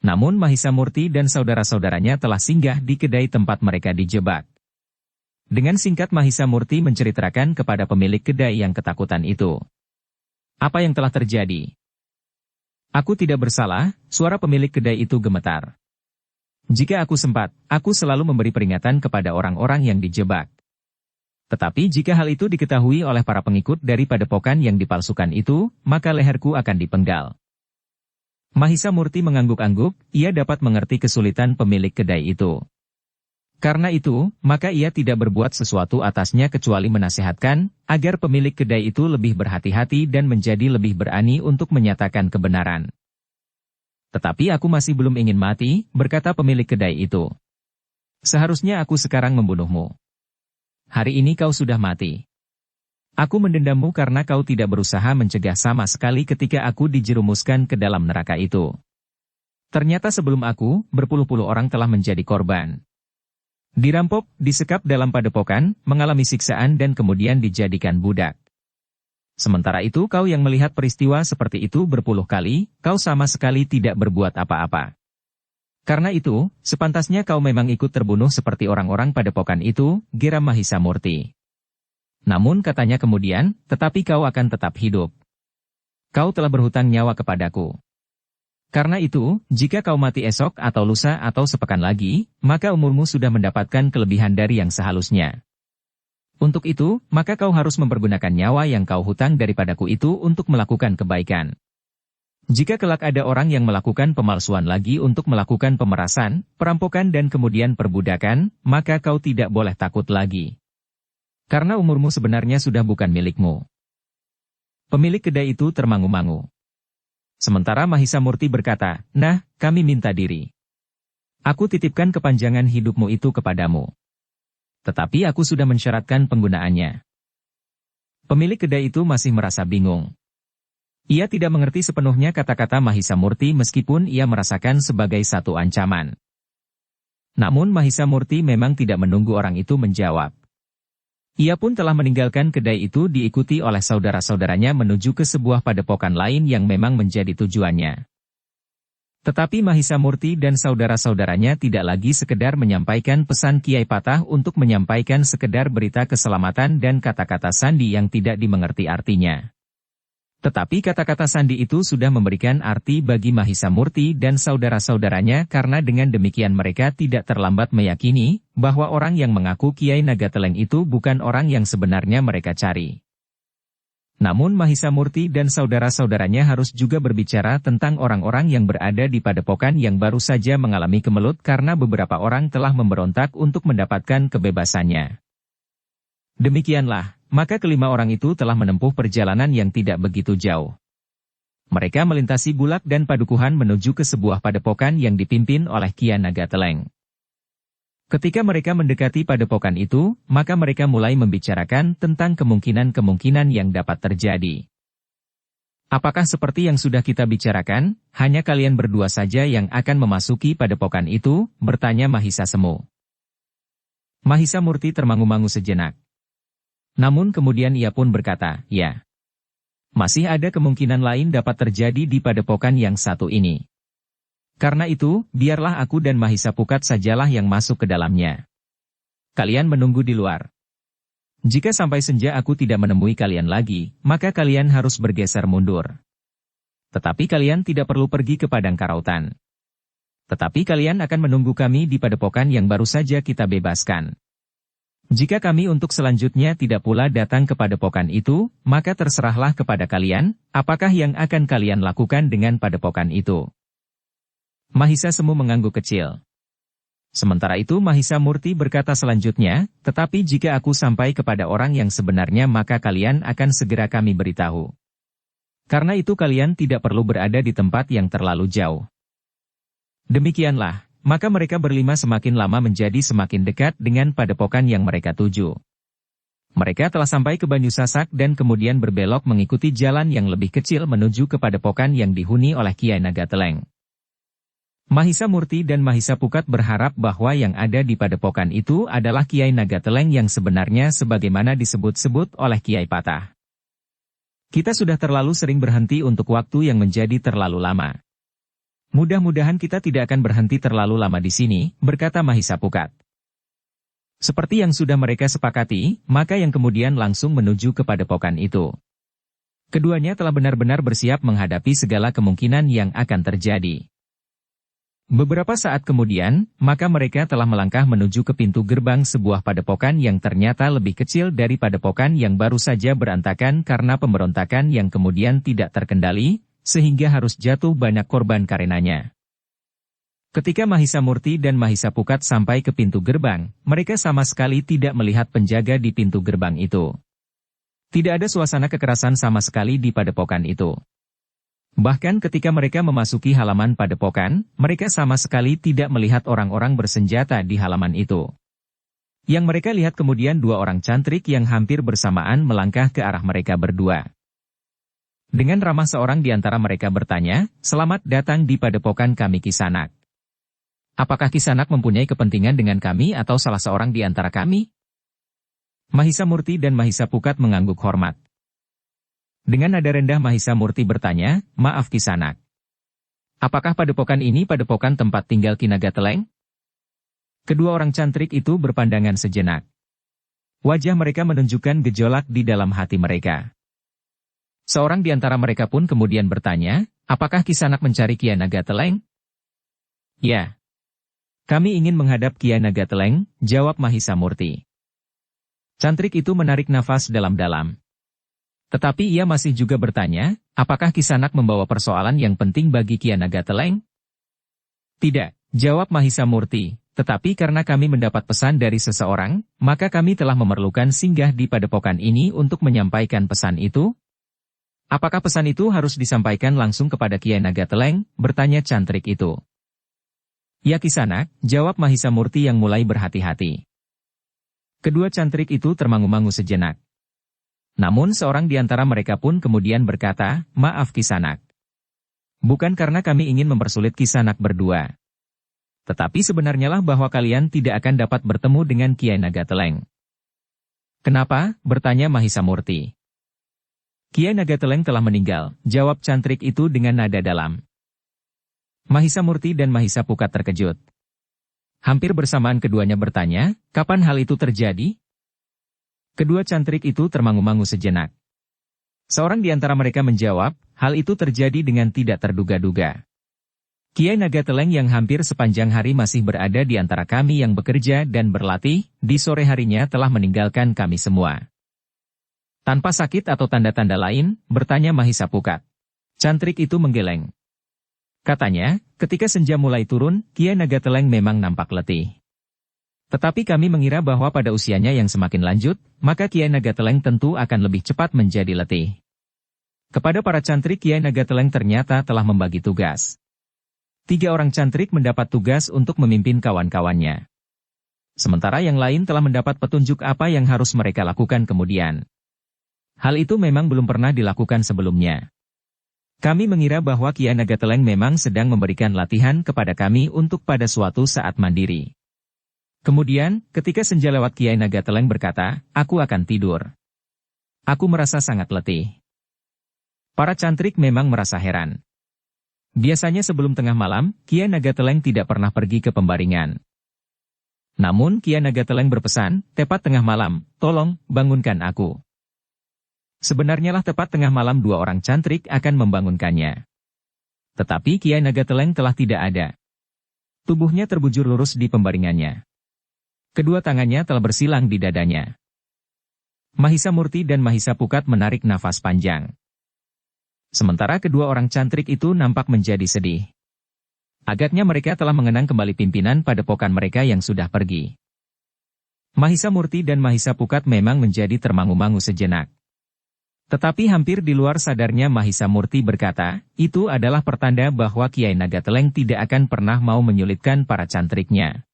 Namun Mahisa Murti dan saudara-saudaranya telah singgah di kedai tempat mereka dijebak. Dengan singkat Mahisa Murti menceritakan kepada pemilik kedai yang ketakutan itu. Apa yang telah terjadi? Aku tidak bersalah, suara pemilik kedai itu gemetar. Jika aku sempat, aku selalu memberi peringatan kepada orang-orang yang dijebak. Tetapi jika hal itu diketahui oleh para pengikut dari padepokan yang dipalsukan itu, maka leherku akan dipenggal. Mahisa Murti mengangguk-angguk, ia dapat mengerti kesulitan pemilik kedai itu. Karena itu, maka ia tidak berbuat sesuatu atasnya kecuali menasihatkan, agar pemilik kedai itu lebih berhati-hati dan menjadi lebih berani untuk menyatakan kebenaran. Tetapi aku masih belum ingin mati, berkata pemilik kedai itu. Seharusnya aku sekarang membunuhmu. Hari ini kau sudah mati. Aku mendendammu karena kau tidak berusaha mencegah sama sekali ketika aku dijerumuskan ke dalam neraka itu. Ternyata sebelum aku, berpuluh-puluh orang telah menjadi korban. Dirampok, disekap dalam padepokan, mengalami siksaan dan kemudian dijadikan budak. Sementara itu kau yang melihat peristiwa seperti itu berpuluh kali, kau sama sekali tidak berbuat apa-apa. Karena itu, sepantasnya kau memang ikut terbunuh seperti orang-orang padepokan itu, geram Mahisa Murti. Namun katanya kemudian, tetapi kau akan tetap hidup. Kau telah berhutang nyawa kepadaku. Karena itu, jika kau mati esok atau lusa atau sepekan lagi, maka umurmu sudah mendapatkan kelebihan dari yang sehalusnya. Untuk itu, maka kau harus mempergunakan nyawa yang kau hutang daripadaku itu untuk melakukan kebaikan. Jika kelak ada orang yang melakukan pemalsuan lagi untuk melakukan pemerasan, perampokan dan kemudian perbudakan, maka kau tidak boleh takut lagi. Karena umurmu sebenarnya sudah bukan milikmu. Pemilik kedai itu termangu-mangu. Sementara Mahisa Murti berkata, nah, kami minta diri. Aku titipkan kepanjangan hidupmu itu kepadamu. Tetapi aku sudah mensyaratkan penggunaannya. Pemilik kedai itu masih merasa bingung. Ia tidak mengerti sepenuhnya kata-kata Mahisa Murti meskipun ia merasakan sebagai satu ancaman. Namun Mahisa Murti memang tidak menunggu orang itu menjawab. Ia pun telah meninggalkan kedai itu diikuti oleh saudara-saudaranya menuju ke sebuah padepokan lain yang memang menjadi tujuannya. Tetapi Mahisa Murti dan saudara-saudaranya tidak lagi sekedar menyampaikan pesan Kiai Patah untuk menyampaikan sekedar berita keselamatan dan kata-kata sandi yang tidak dimengerti artinya. Tetapi kata-kata sandi itu sudah memberikan arti bagi Mahisa Murti dan saudara-saudaranya karena dengan demikian mereka tidak terlambat meyakini bahwa orang yang mengaku Kiai Nagateleng itu bukan orang yang sebenarnya mereka cari. Namun Mahisa Murti dan saudara-saudaranya harus juga berbicara tentang orang-orang yang berada di padepokan yang baru saja mengalami kemelut karena beberapa orang telah memberontak untuk mendapatkan kebebasannya. Demikianlah, maka kelima orang itu telah menempuh perjalanan yang tidak begitu jauh. Mereka melintasi bulak dan padukuhan menuju ke sebuah padepokan yang dipimpin oleh Kiai Nagateleng. Ketika mereka mendekati padepokan itu, maka mereka mulai membicarakan tentang kemungkinan-kemungkinan yang dapat terjadi. Apakah seperti yang sudah kita bicarakan, hanya kalian berdua saja yang akan memasuki padepokan itu, bertanya Mahisa Semu. Mahisa Murti termangu-mangu sejenak. Namun kemudian ia pun berkata, ya. Masih ada kemungkinan lain dapat terjadi di padepokan yang satu ini. Karena itu, biarlah aku dan Mahisa Pukat sajalah yang masuk ke dalamnya. Kalian menunggu di luar. Jika sampai senja aku tidak menemui kalian lagi, maka kalian harus bergeser mundur. Tetapi kalian tidak perlu pergi ke Padang Karautan. Tetapi kalian akan menunggu kami di padepokan yang baru saja kita bebaskan. Jika kami untuk selanjutnya tidak pula datang ke padepokan itu, maka terserahlah kepada kalian, apakah yang akan kalian lakukan dengan padepokan itu. Mahisa Semu mengangguk kecil. Sementara itu Mahisa Murti berkata selanjutnya, tetapi jika aku sampai kepada orang yang sebenarnya maka kalian akan segera kami beritahu. Karena itu kalian tidak perlu berada di tempat yang terlalu jauh. Demikianlah, maka mereka berlima semakin lama menjadi semakin dekat dengan padepokan yang mereka tuju. Mereka telah sampai ke Banyu Sasak dan kemudian berbelok mengikuti jalan yang lebih kecil menuju ke padepokan yang dihuni oleh Kiai Nagateleng. Mahisa Murti dan Mahisa Pukat berharap bahwa yang ada di padepokan itu adalah Kiai Nagateleng yang sebenarnya sebagaimana disebut-sebut oleh Kiai Patah. Kita sudah terlalu sering berhenti untuk waktu yang menjadi terlalu lama. Mudah-mudahan kita tidak akan berhenti terlalu lama di sini, berkata Mahisa Pukat. Seperti yang sudah mereka sepakati, maka yang kemudian langsung menuju ke padepokan itu. Keduanya telah benar-benar bersiap menghadapi segala kemungkinan yang akan terjadi. Beberapa saat kemudian, maka mereka telah melangkah menuju ke pintu gerbang sebuah padepokan yang ternyata lebih kecil dari padepokan yang baru saja berantakan karena pemberontakan yang kemudian tidak terkendali, sehingga harus jatuh banyak korban karenanya. Ketika Mahisa Murti dan Mahisa Pukat sampai ke pintu gerbang, mereka sama sekali tidak melihat penjaga di pintu gerbang itu. Tidak ada suasana kekerasan sama sekali di padepokan itu. Bahkan ketika mereka memasuki halaman padepokan, mereka sama sekali tidak melihat orang-orang bersenjata di halaman itu. Yang mereka lihat kemudian dua orang cantrik yang hampir bersamaan melangkah ke arah mereka berdua. Dengan ramah seorang di antara mereka bertanya, "Selamat datang di padepokan kami Kisanak. Apakah Kisanak mempunyai kepentingan dengan kami atau salah seorang di antara kami?" Mahisa Murti dan Mahisa Pukat mengangguk hormat. Dengan nada rendah Mahisa Murti bertanya, "Maaf Kisanak. Apakah padepokan ini padepokan tempat tinggal Ki Nagateleng?" Kedua orang cantrik itu berpandangan sejenak. Wajah mereka menunjukkan gejolak di dalam hati mereka. Seorang di antara mereka pun kemudian bertanya, "Apakah Kisanak mencari Kiai Nagateleng?" "Ya. Kami ingin menghadap Kiai Nagateleng," jawab Mahisa Murti. Cantrik itu menarik nafas dalam-dalam. Tetapi ia masih juga bertanya, "Apakah Kisanak membawa persoalan yang penting bagi Kiai Nagateleng?" "Tidak," jawab Mahisa Murti, "tetapi karena kami mendapat pesan dari seseorang, maka kami telah memerlukan singgah di padepokan ini untuk menyampaikan pesan itu." "Apakah pesan itu harus disampaikan langsung kepada Kiai Nagateleng?" bertanya cantrik itu. "Ya Kisanak," jawab Mahisa Murti yang mulai berhati-hati. Kedua cantrik itu termangu-mangu sejenak. Namun seorang di antara mereka pun kemudian berkata, "Maaf Kisanak. Bukan karena kami ingin mempersulit Kisanak berdua. Tetapi sebenarnya lah bahwa kalian tidak akan dapat bertemu dengan Kiai Nagateleng." "Kenapa?" bertanya Mahisa Murti. "Kiai Nagateleng telah meninggal," jawab cantrik itu dengan nada dalam. Mahisa Murti dan Mahisa Pukat terkejut. Hampir bersamaan keduanya bertanya, "Kapan hal itu terjadi?" Kedua cantrik itu termangu-mangu sejenak. Seorang di antara mereka menjawab, "Hal itu terjadi dengan tidak terduga-duga. Kiai Nagateleng yang hampir sepanjang hari masih berada di antara kami yang bekerja dan berlatih, di sore harinya telah meninggalkan kami semua." "Tanpa sakit atau tanda-tanda lain?" bertanya Mahisa Pukat. Cantrik itu menggeleng. Katanya, "Ketika senja mulai turun, Kiai Nagateleng memang nampak letih. Tetapi kami mengira bahwa pada usianya yang semakin lanjut, maka Kiai Nagateleng tentu akan lebih cepat menjadi letih." Kepada para cantrik Kiai Nagateleng ternyata telah membagi tugas. 3 orang cantrik mendapat tugas untuk memimpin kawan-kawannya. Sementara yang lain telah mendapat petunjuk apa yang harus mereka lakukan kemudian. Hal itu memang belum pernah dilakukan sebelumnya. Kami mengira bahwa Kiai Nagateleng memang sedang memberikan latihan kepada kami untuk pada suatu saat mandiri. Kemudian, ketika senja lewat Kiai Nagateleng berkata, "Aku akan tidur. Aku merasa sangat letih." Para cantrik memang merasa heran. Biasanya sebelum tengah malam, Kiai Nagateleng tidak pernah pergi ke pembaringan. Namun Kiai Nagateleng berpesan, "Tepat tengah malam, tolong, bangunkan aku." Sebenarnya lah tepat tengah malam 2 orang cantrik akan membangunkannya. Tetapi Kiai Nagateleng telah tidak ada. Tubuhnya terbujur lurus di pembaringannya. Kedua tangannya telah bersilang di dadanya. Mahisa Murti dan Mahisa Pukat menarik nafas panjang. Sementara kedua orang cantrik itu nampak menjadi sedih. Agaknya mereka telah mengenang kembali pimpinan padepokan mereka yang sudah pergi. Mahisa Murti dan Mahisa Pukat memang menjadi termangu-mangu sejenak. Tetapi hampir di luar sadarnya Mahisa Murti berkata, itu adalah pertanda bahwa Kiai Nagateleng tidak akan pernah mau menyulitkan para cantriknya.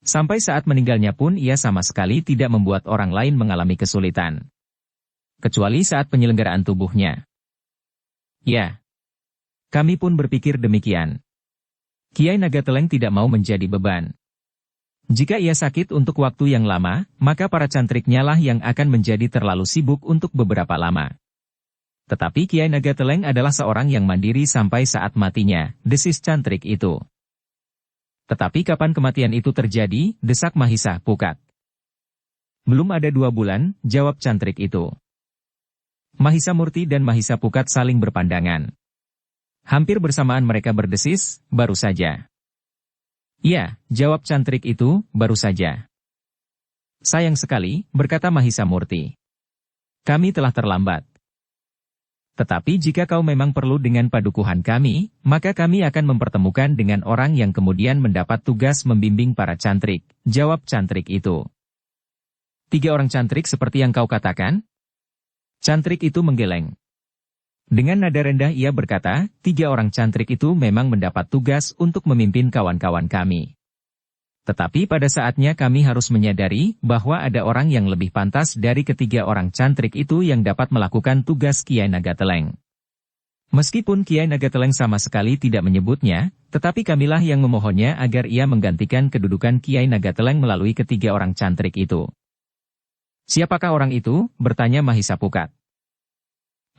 Sampai saat meninggalnya pun ia sama sekali tidak membuat orang lain mengalami kesulitan. Kecuali saat penyelenggaraan tubuhnya. Ya. Kami pun berpikir demikian. Kiai Nagateleng tidak mau menjadi beban. Jika ia sakit untuk waktu yang lama, maka para cantriknya lah yang akan menjadi terlalu sibuk untuk beberapa lama. Tetapi Kiai Nagateleng adalah seorang yang mandiri sampai saat matinya, desis cantrik itu. Tetapi kapan kematian itu terjadi, desak Mahisa Pukat. Belum ada 2 bulan, jawab cantrik itu. Mahisa Murti dan Mahisa Pukat saling berpandangan. Hampir bersamaan mereka berdesis, baru saja. Ya, jawab cantrik itu, baru saja. Sayang sekali, berkata Mahisa Murti. Kami telah terlambat. Tetapi jika kau memang perlu dengan padukuhan kami, maka kami akan mempertemukan dengan orang yang kemudian mendapat tugas membimbing para cantrik, jawab cantrik itu. 3 orang cantrik seperti yang kau katakan? Cantrik itu menggeleng. Dengan nada rendah ia berkata, 3 orang cantrik itu memang mendapat tugas untuk memimpin kawan-kawan kami. Tetapi pada saatnya kami harus menyadari bahwa ada orang yang lebih pantas dari ketiga orang cantrik itu yang dapat melakukan tugas Kiai Nagateleng. Meskipun Kiai Nagateleng sama sekali tidak menyebutnya, tetapi kamilah yang memohonnya agar ia menggantikan kedudukan Kiai Nagateleng melalui ketiga orang cantrik itu. Siapakah orang itu? Bertanya Mahisa Pukat.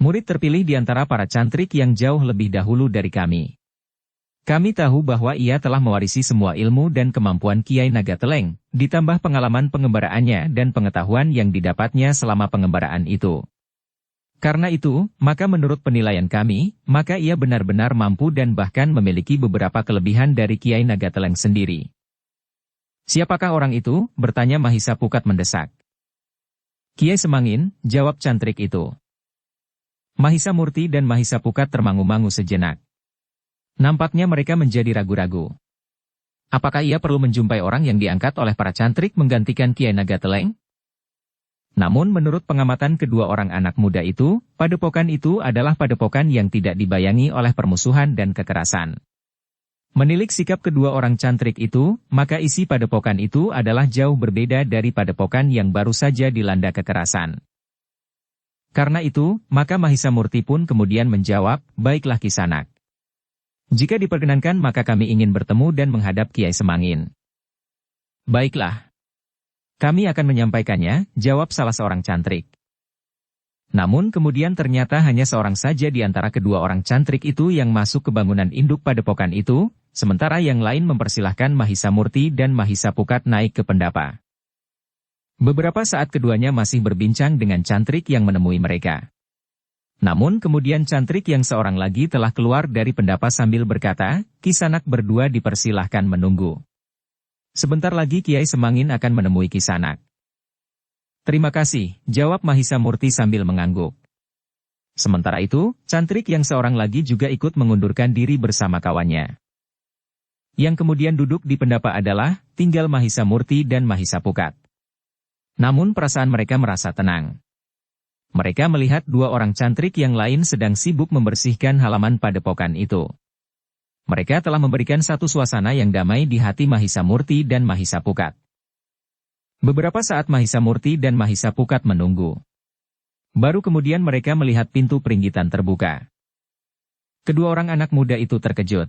Murid terpilih di antara para cantrik yang jauh lebih dahulu dari kami. Kami tahu bahwa ia telah mewarisi semua ilmu dan kemampuan Kiai Nagateleng, ditambah pengalaman pengembaraannya dan pengetahuan yang didapatnya selama pengembaraan itu. Karena itu, maka menurut penilaian kami, maka ia benar-benar mampu dan bahkan memiliki beberapa kelebihan dari Kiai Nagateleng sendiri. Siapakah orang itu? Bertanya Mahisa Pukat mendesak. Kiai Semangin, jawab cantrik itu. Mahisa Murti dan Mahisa Pukat termangu-mangu sejenak. Nampaknya mereka menjadi ragu-ragu. Apakah ia perlu menjumpai orang yang diangkat oleh para cantrik menggantikan Kiai Nagateleng? Namun menurut pengamatan kedua orang anak muda itu, padepokan itu adalah padepokan yang tidak dibayangi oleh permusuhan dan kekerasan. Menilik sikap kedua orang cantrik itu, maka isi padepokan itu adalah jauh berbeda dari padepokan yang baru saja dilanda kekerasan. Karena itu, maka Mahisa Murti pun kemudian menjawab, baiklah Kisanak. Jika diperkenankan maka kami ingin bertemu dan menghadap Kiai Semangin. Baiklah. Kami akan menyampaikannya, jawab salah seorang cantrik. Namun kemudian ternyata hanya seorang saja di antara kedua orang cantrik itu yang masuk ke bangunan induk padepokan itu, sementara yang lain mempersilahkan Mahisa Murti dan Mahisa Pukat naik ke pendapa. Beberapa saat keduanya masih berbincang dengan cantrik yang menemui mereka. Namun kemudian cantrik yang seorang lagi telah keluar dari pendapa sambil berkata, Kisanak berdua dipersilahkan menunggu. Sebentar lagi Kiai Semangin akan menemui Kisanak. Terima kasih, jawab Mahisa Murti sambil mengangguk. Sementara itu, cantrik yang seorang lagi juga ikut mengundurkan diri bersama kawannya. Yang kemudian duduk di pendapa adalah, tinggal Mahisa Murti dan Mahisa Pukat. Namun perasaan mereka merasa tenang. Mereka melihat dua orang cantrik yang lain sedang sibuk membersihkan halaman padepokan itu. Mereka telah memberikan satu suasana yang damai di hati Mahisa Murti dan Mahisa Pukat. Beberapa saat Mahisa Murti dan Mahisa Pukat menunggu. Baru kemudian mereka melihat pintu peringgitan terbuka. Kedua orang anak muda itu terkejut.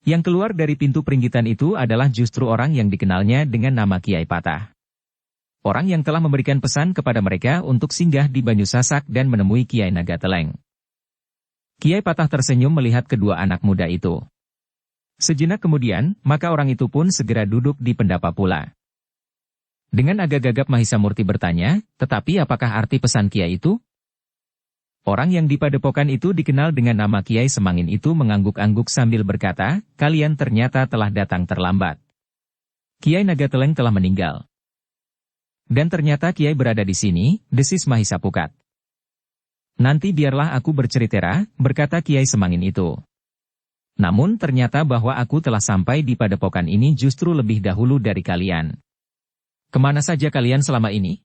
Yang keluar dari pintu peringgitan itu adalah justru orang yang dikenalnya dengan nama Kiai Patah. Orang yang telah memberikan pesan kepada mereka untuk singgah di Banyusasak dan menemui Kiai Nagateleng. Kiai Patah tersenyum melihat kedua anak muda itu. Sejenak kemudian, maka orang itu pun segera duduk di pendapa pula. Dengan agak gagap Mahisa Murti bertanya, tetapi apakah arti pesan Kiai itu? Orang yang di padepokan itu dikenal dengan nama Kiai Semangin itu mengangguk-angguk sambil berkata, kalian ternyata telah datang terlambat. Kiai Nagateleng telah meninggal. Dan ternyata Kiai berada di sini, desis Mahisa Pukat. Nanti biarlah aku bercerita, berkata Kiai Semangin itu. Namun ternyata bahwa aku telah sampai di padepokan ini justru lebih dahulu dari kalian. Kemana saja kalian selama ini?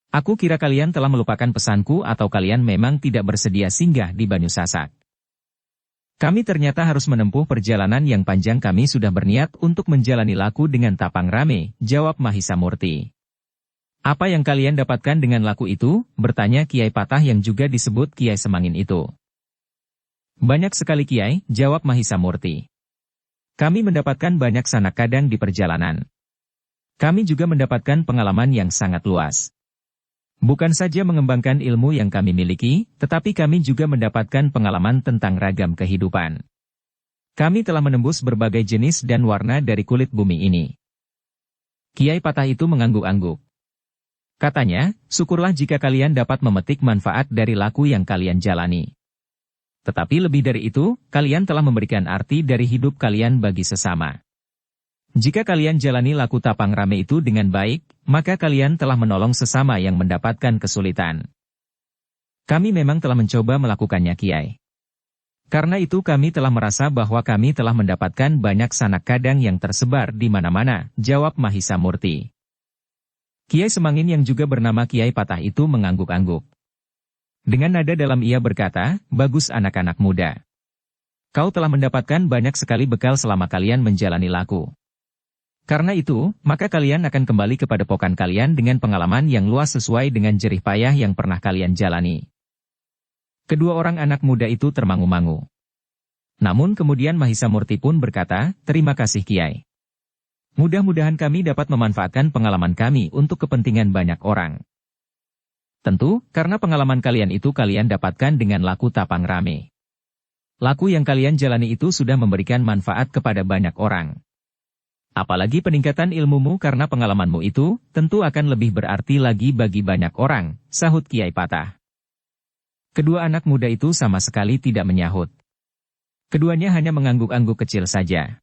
Aku kira kalian telah melupakan pesanku atau kalian memang tidak bersedia singgah di Banyu Sasak. Kami ternyata harus menempuh perjalanan yang panjang. Kami sudah berniat untuk menjalani laku dengan tapang rame, jawab Mahisa Murti. Apa yang kalian dapatkan dengan laku itu? Bertanya Kiai Patah yang juga disebut Kiai Semangin itu. Banyak sekali Kiai, jawab Mahisa Murti. Kami mendapatkan banyak sanak kadang di perjalanan. Kami juga mendapatkan pengalaman yang sangat luas. Bukan saja mengembangkan ilmu yang kami miliki, tetapi kami juga mendapatkan pengalaman tentang ragam kehidupan. Kami telah menembus berbagai jenis dan warna dari kulit bumi ini. Kiai Patah itu mengangguk-angguk. Katanya, syukurlah jika kalian dapat memetik manfaat dari laku yang kalian jalani. Tetapi lebih dari itu, kalian telah memberikan arti dari hidup kalian bagi sesama. Jika kalian jalani laku tapang rame itu dengan baik, maka kalian telah menolong sesama yang mendapatkan kesulitan. Kami memang telah mencoba melakukannya Kiai. Karena itu kami telah merasa bahwa kami telah mendapatkan banyak sanak kadang yang tersebar di mana-mana, jawab Mahisa Murti. Kiai Semangin yang juga bernama Kiai Patah itu mengangguk-angguk. Dengan nada dalam ia berkata, bagus anak-anak muda. Kau telah mendapatkan banyak sekali bekal selama kalian menjalani laku. Karena itu, maka kalian akan kembali kepada padepokan kalian dengan pengalaman yang luas sesuai dengan jerih payah yang pernah kalian jalani. Kedua orang anak muda itu termangu-mangu. Namun kemudian Mahisa Murti pun berkata, terima kasih Kiai. Mudah-mudahan kami dapat memanfaatkan pengalaman kami untuk kepentingan banyak orang. Tentu, karena pengalaman kalian itu kalian dapatkan dengan laku tapang rame. Laku yang kalian jalani itu sudah memberikan manfaat kepada banyak orang. Apalagi peningkatan ilmumu karena pengalamanmu itu, tentu akan lebih berarti lagi bagi banyak orang, sahut Kiai Patah. Kedua anak muda itu sama sekali tidak menyahut. Keduanya hanya mengangguk-angguk kecil saja.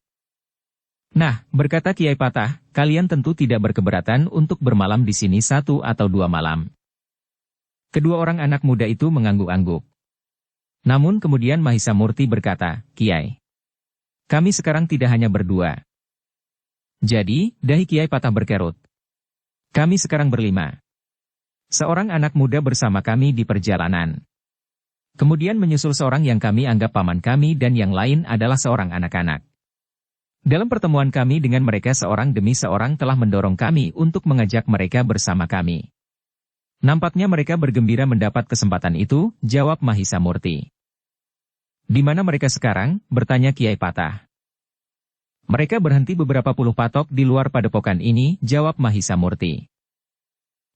Nah, berkata Kiai Patah, kalian tentu tidak berkeberatan untuk bermalam di sini 1 atau 2 malam. Kedua orang anak muda itu mengangguk-angguk. Namun kemudian Mahisa Murti berkata, Kiai, kami sekarang tidak hanya berdua. Jadi, dahi Kiai Patah berkerut. Kami sekarang berlima. Seorang anak muda bersama kami di perjalanan. Kemudian menyusul seorang yang kami anggap paman kami dan yang lain adalah seorang anak-anak. Dalam pertemuan kami dengan mereka seorang demi seorang telah mendorong kami untuk mengajak mereka bersama kami. Nampaknya mereka bergembira mendapat kesempatan itu, jawab Mahisa Murti. Di mana mereka sekarang? Bertanya Kiai Patah. Mereka berhenti beberapa puluh patok di luar padepokan ini, jawab Mahisa Murti.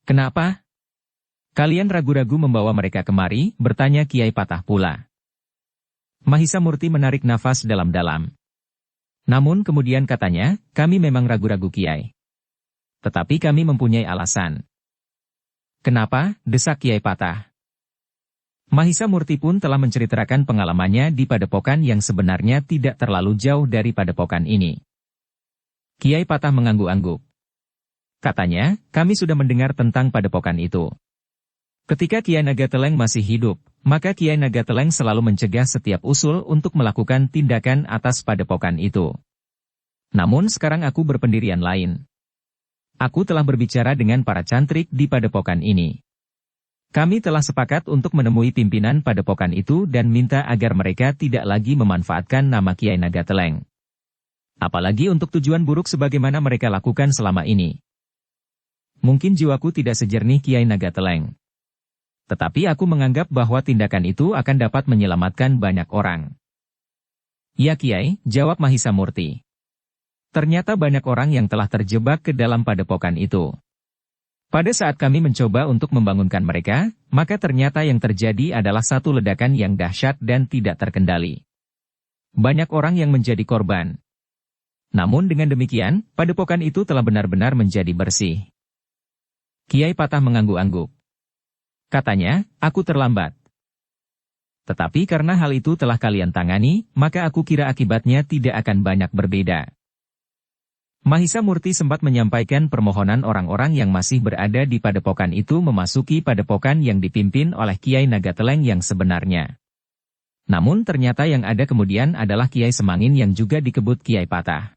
Kenapa? Kalian ragu-ragu membawa mereka kemari, bertanya Kiai Patah pula. Mahisa Murti menarik nafas dalam-dalam. Namun kemudian katanya, kami memang ragu-ragu Kiai. Tetapi kami mempunyai alasan. Kenapa? Desak Kiai Patah. Mahisa Murti pun telah menceritakan pengalamannya di padepokan yang sebenarnya tidak terlalu jauh dari padepokan ini. Kiai Patah mengangguk-angguk. Katanya, kami sudah mendengar tentang padepokan itu. Ketika Kiai Nagateleng masih hidup, maka Kiai Nagateleng selalu mencegah setiap usul untuk melakukan tindakan atas padepokan itu. Namun sekarang aku berpendirian lain. Aku telah berbicara dengan para cantrik di padepokan ini. Kami telah sepakat untuk menemui pimpinan padepokan itu dan minta agar mereka tidak lagi memanfaatkan nama Kiai Nagateleng. Apalagi untuk tujuan buruk sebagaimana mereka lakukan selama ini. Mungkin jiwaku tidak sejernih Kiai Nagateleng. Tetapi aku menganggap bahwa tindakan itu akan dapat menyelamatkan banyak orang. Ya Kiai, jawab Mahisa Murti. Ternyata banyak orang yang telah terjebak ke dalam padepokan itu. Pada saat kami mencoba untuk membangunkan mereka, maka ternyata yang terjadi adalah satu ledakan yang dahsyat dan tidak terkendali. Banyak orang yang menjadi korban. Namun dengan demikian, padepokan itu telah benar-benar menjadi bersih. Kiai Patah mengangguk-angguk. Katanya, aku terlambat. Tetapi karena hal itu telah kalian tangani, maka aku kira akibatnya tidak akan banyak berbeda. Mahisa Murti sempat menyampaikan permohonan orang-orang yang masih berada di padepokan itu memasuki padepokan yang dipimpin oleh Kiai Nagateleng yang sebenarnya. Namun ternyata yang ada kemudian adalah Kiai Semangin yang juga dikebut Kiai Patah.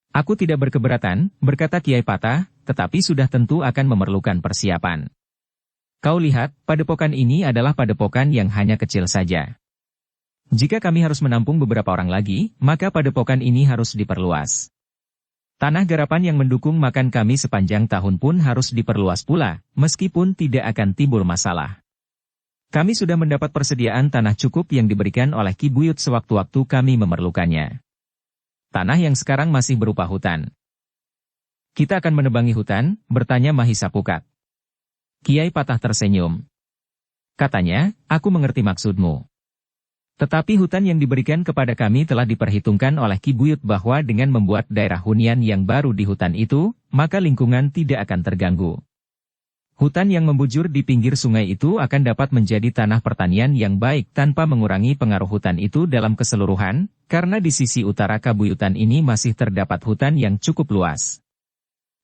Aku tidak berkeberatan, berkata Kiai Patah, tetapi sudah tentu akan memerlukan persiapan. Kau lihat, padepokan ini adalah padepokan yang hanya kecil saja. Jika kami harus menampung beberapa orang lagi, maka padepokan ini harus diperluas. Tanah garapan yang mendukung makan kami sepanjang tahun pun harus diperluas pula, meskipun tidak akan timbul masalah. Kami sudah mendapat persediaan tanah cukup yang diberikan oleh Ki Buyut sewaktu-waktu kami memerlukannya. Tanah yang sekarang masih berupa hutan. Kita akan menebangi hutan, bertanya Mahisa Pukat. Kiai Patah tersenyum. Katanya, aku mengerti maksudmu. Tetapi hutan yang diberikan kepada kami telah diperhitungkan oleh Ki Buyut bahwa dengan membuat daerah hunian yang baru di hutan itu, maka lingkungan tidak akan terganggu. Hutan yang membujur di pinggir sungai itu akan dapat menjadi tanah pertanian yang baik tanpa mengurangi pengaruh hutan itu dalam keseluruhan, karena di sisi utara Kabuyutan ini masih terdapat hutan yang cukup luas.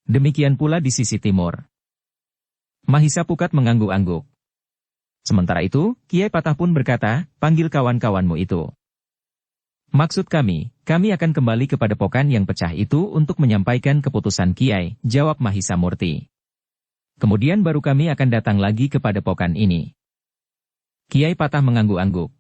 Demikian pula di sisi timur. Mahisa Pukat mengangguk-angguk. Sementara itu, Kiai Patah pun berkata, panggil kawan-kawanmu itu. Maksud kami akan kembali ke padepokan yang pecah itu untuk menyampaikan keputusan Kiai, jawab Mahisa Murti. Kemudian baru kami akan datang lagi ke padepokan ini. Kiai Patah mengangguk-angguk.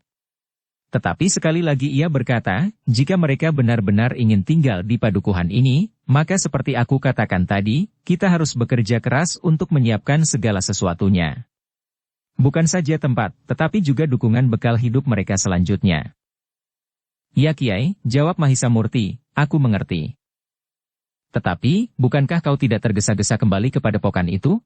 Tetapi sekali lagi ia berkata, jika mereka benar-benar ingin tinggal di padukuhan ini, maka seperti aku katakan tadi, kita harus bekerja keras untuk menyiapkan segala sesuatunya. Bukan saja tempat, tetapi juga dukungan bekal hidup mereka selanjutnya. Ya Kiai, jawab Mahisa Murti, aku mengerti. Tetapi, bukankah kau tidak tergesa-gesa kembali ke padepokan itu?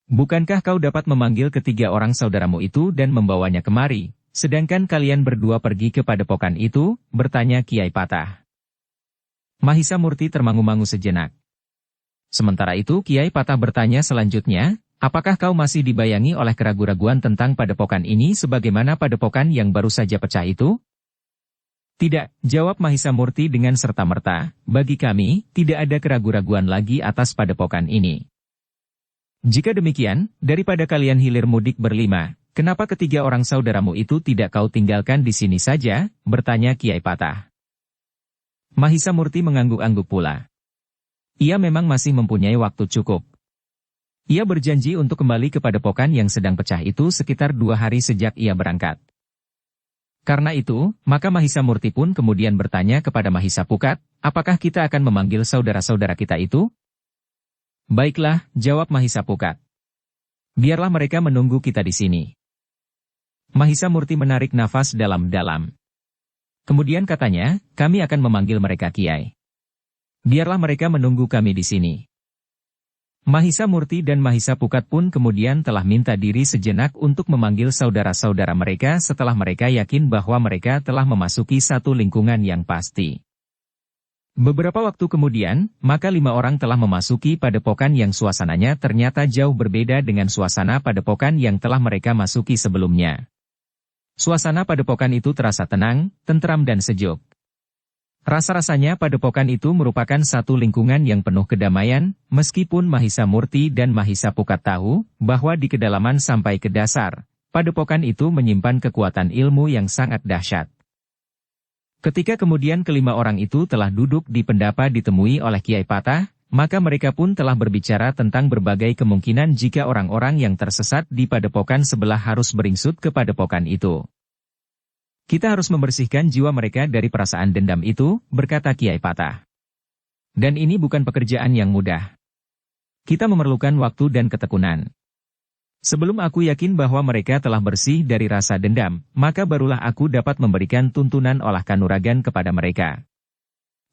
Bukankah kau dapat memanggil ketiga orang saudaramu itu dan membawanya kemari, sedangkan kalian berdua pergi ke padepokan itu, bertanya Kiai Patah. Mahisa Murti termangu-mangu sejenak. Sementara itu Kiai Patah bertanya selanjutnya, apakah kau masih dibayangi oleh keraguan-raguan tentang padepokan ini sebagaimana padepokan yang baru saja pecah itu? Tidak, jawab Mahisa Murti dengan serta-merta, bagi kami, tidak ada keraguan-raguan lagi atas padepokan ini. Jika demikian, daripada kalian hilir mudik berlima, kenapa ketiga orang saudaramu itu tidak kau tinggalkan di sini saja, bertanya Kiai Patah. Mahisa Murti mengangguk-angguk pula. Ia memang masih mempunyai waktu cukup. Ia berjanji untuk kembali ke padepokan yang sedang pecah itu sekitar 2 hari sejak ia berangkat. Karena itu, maka Mahisa Murti pun kemudian bertanya kepada Mahisa Pukat, apakah kita akan memanggil saudara-saudara kita itu? Baiklah, jawab Mahisa Pukat. Biarlah mereka menunggu kita di sini. Mahisa Murti menarik nafas dalam-dalam. Kemudian katanya, kami akan memanggil mereka Kiai. Biarlah mereka menunggu kami di sini. Mahisa Murti dan Mahisa Pukat pun kemudian telah minta diri sejenak untuk memanggil saudara-saudara mereka setelah mereka yakin bahwa mereka telah memasuki satu lingkungan yang pasti. Beberapa waktu kemudian, maka 5 orang telah memasuki padepokan yang suasananya ternyata jauh berbeda dengan suasana padepokan yang telah mereka masuki sebelumnya. Suasana padepokan itu terasa tenang, tentram dan sejuk. Rasa-rasanya padepokan itu merupakan satu lingkungan yang penuh kedamaian, meskipun Mahisa Murti dan Mahisa Pukat tahu bahwa di kedalaman sampai ke dasar, padepokan itu menyimpan kekuatan ilmu yang sangat dahsyat. Ketika kemudian kelima orang itu telah duduk di pendapa ditemui oleh Kiai Patah, maka mereka pun telah berbicara tentang berbagai kemungkinan jika orang-orang yang tersesat di padepokan sebelah harus beringsut ke padepokan itu. Kita harus membersihkan jiwa mereka dari perasaan dendam itu, berkata Kiai Patah. Dan ini bukan pekerjaan yang mudah. Kita memerlukan waktu dan ketekunan. Sebelum aku yakin bahwa mereka telah bersih dari rasa dendam, maka barulah aku dapat memberikan tuntunan olah kanuragan kepada mereka.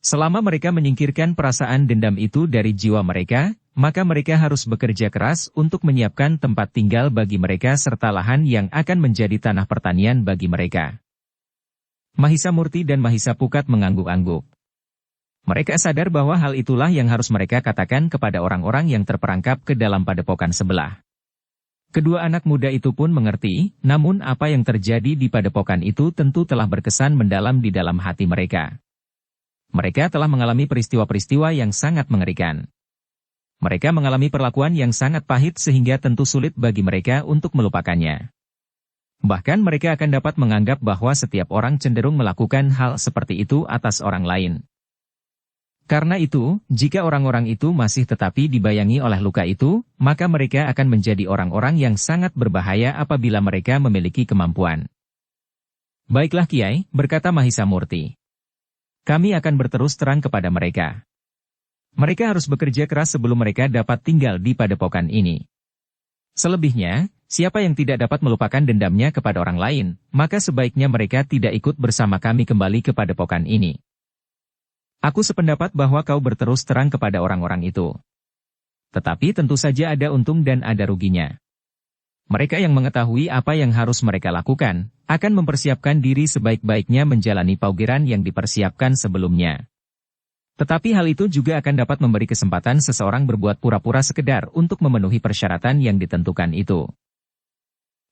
Selama mereka menyingkirkan perasaan dendam itu dari jiwa mereka, maka mereka harus bekerja keras untuk menyiapkan tempat tinggal bagi mereka serta lahan yang akan menjadi tanah pertanian bagi mereka. Mahisa Murti dan Mahisa Pukat mengangguk-angguk. Mereka sadar bahwa hal itulah yang harus mereka katakan kepada orang-orang yang terperangkap ke dalam padepokan sebelah. Kedua anak muda itu pun mengerti, namun apa yang terjadi di padepokan itu tentu telah berkesan mendalam di dalam hati mereka. Mereka telah mengalami peristiwa-peristiwa yang sangat mengerikan. Mereka mengalami perlakuan yang sangat pahit sehingga tentu sulit bagi mereka untuk melupakannya. Bahkan mereka akan dapat menganggap bahwa setiap orang cenderung melakukan hal seperti itu atas orang lain. Karena itu, jika orang-orang itu masih tetapi dibayangi oleh luka itu, maka mereka akan menjadi orang-orang yang sangat berbahaya apabila mereka memiliki kemampuan. Baiklah Kiai, berkata Mahisa Murti. Kami akan berterus terang kepada mereka. Mereka harus bekerja keras sebelum mereka dapat tinggal di padepokan ini. Selebihnya, siapa yang tidak dapat melupakan dendamnya kepada orang lain, maka sebaiknya mereka tidak ikut bersama kami kembali ke padepokan ini. Aku sependapat bahwa kau berterus terang kepada orang-orang itu. Tetapi tentu saja ada untung dan ada ruginya. Mereka yang mengetahui apa yang harus mereka lakukan, akan mempersiapkan diri sebaik-baiknya menjalani paugeran yang dipersiapkan sebelumnya. Tetapi hal itu juga akan dapat memberi kesempatan seseorang berbuat pura-pura sekedar untuk memenuhi persyaratan yang ditentukan itu.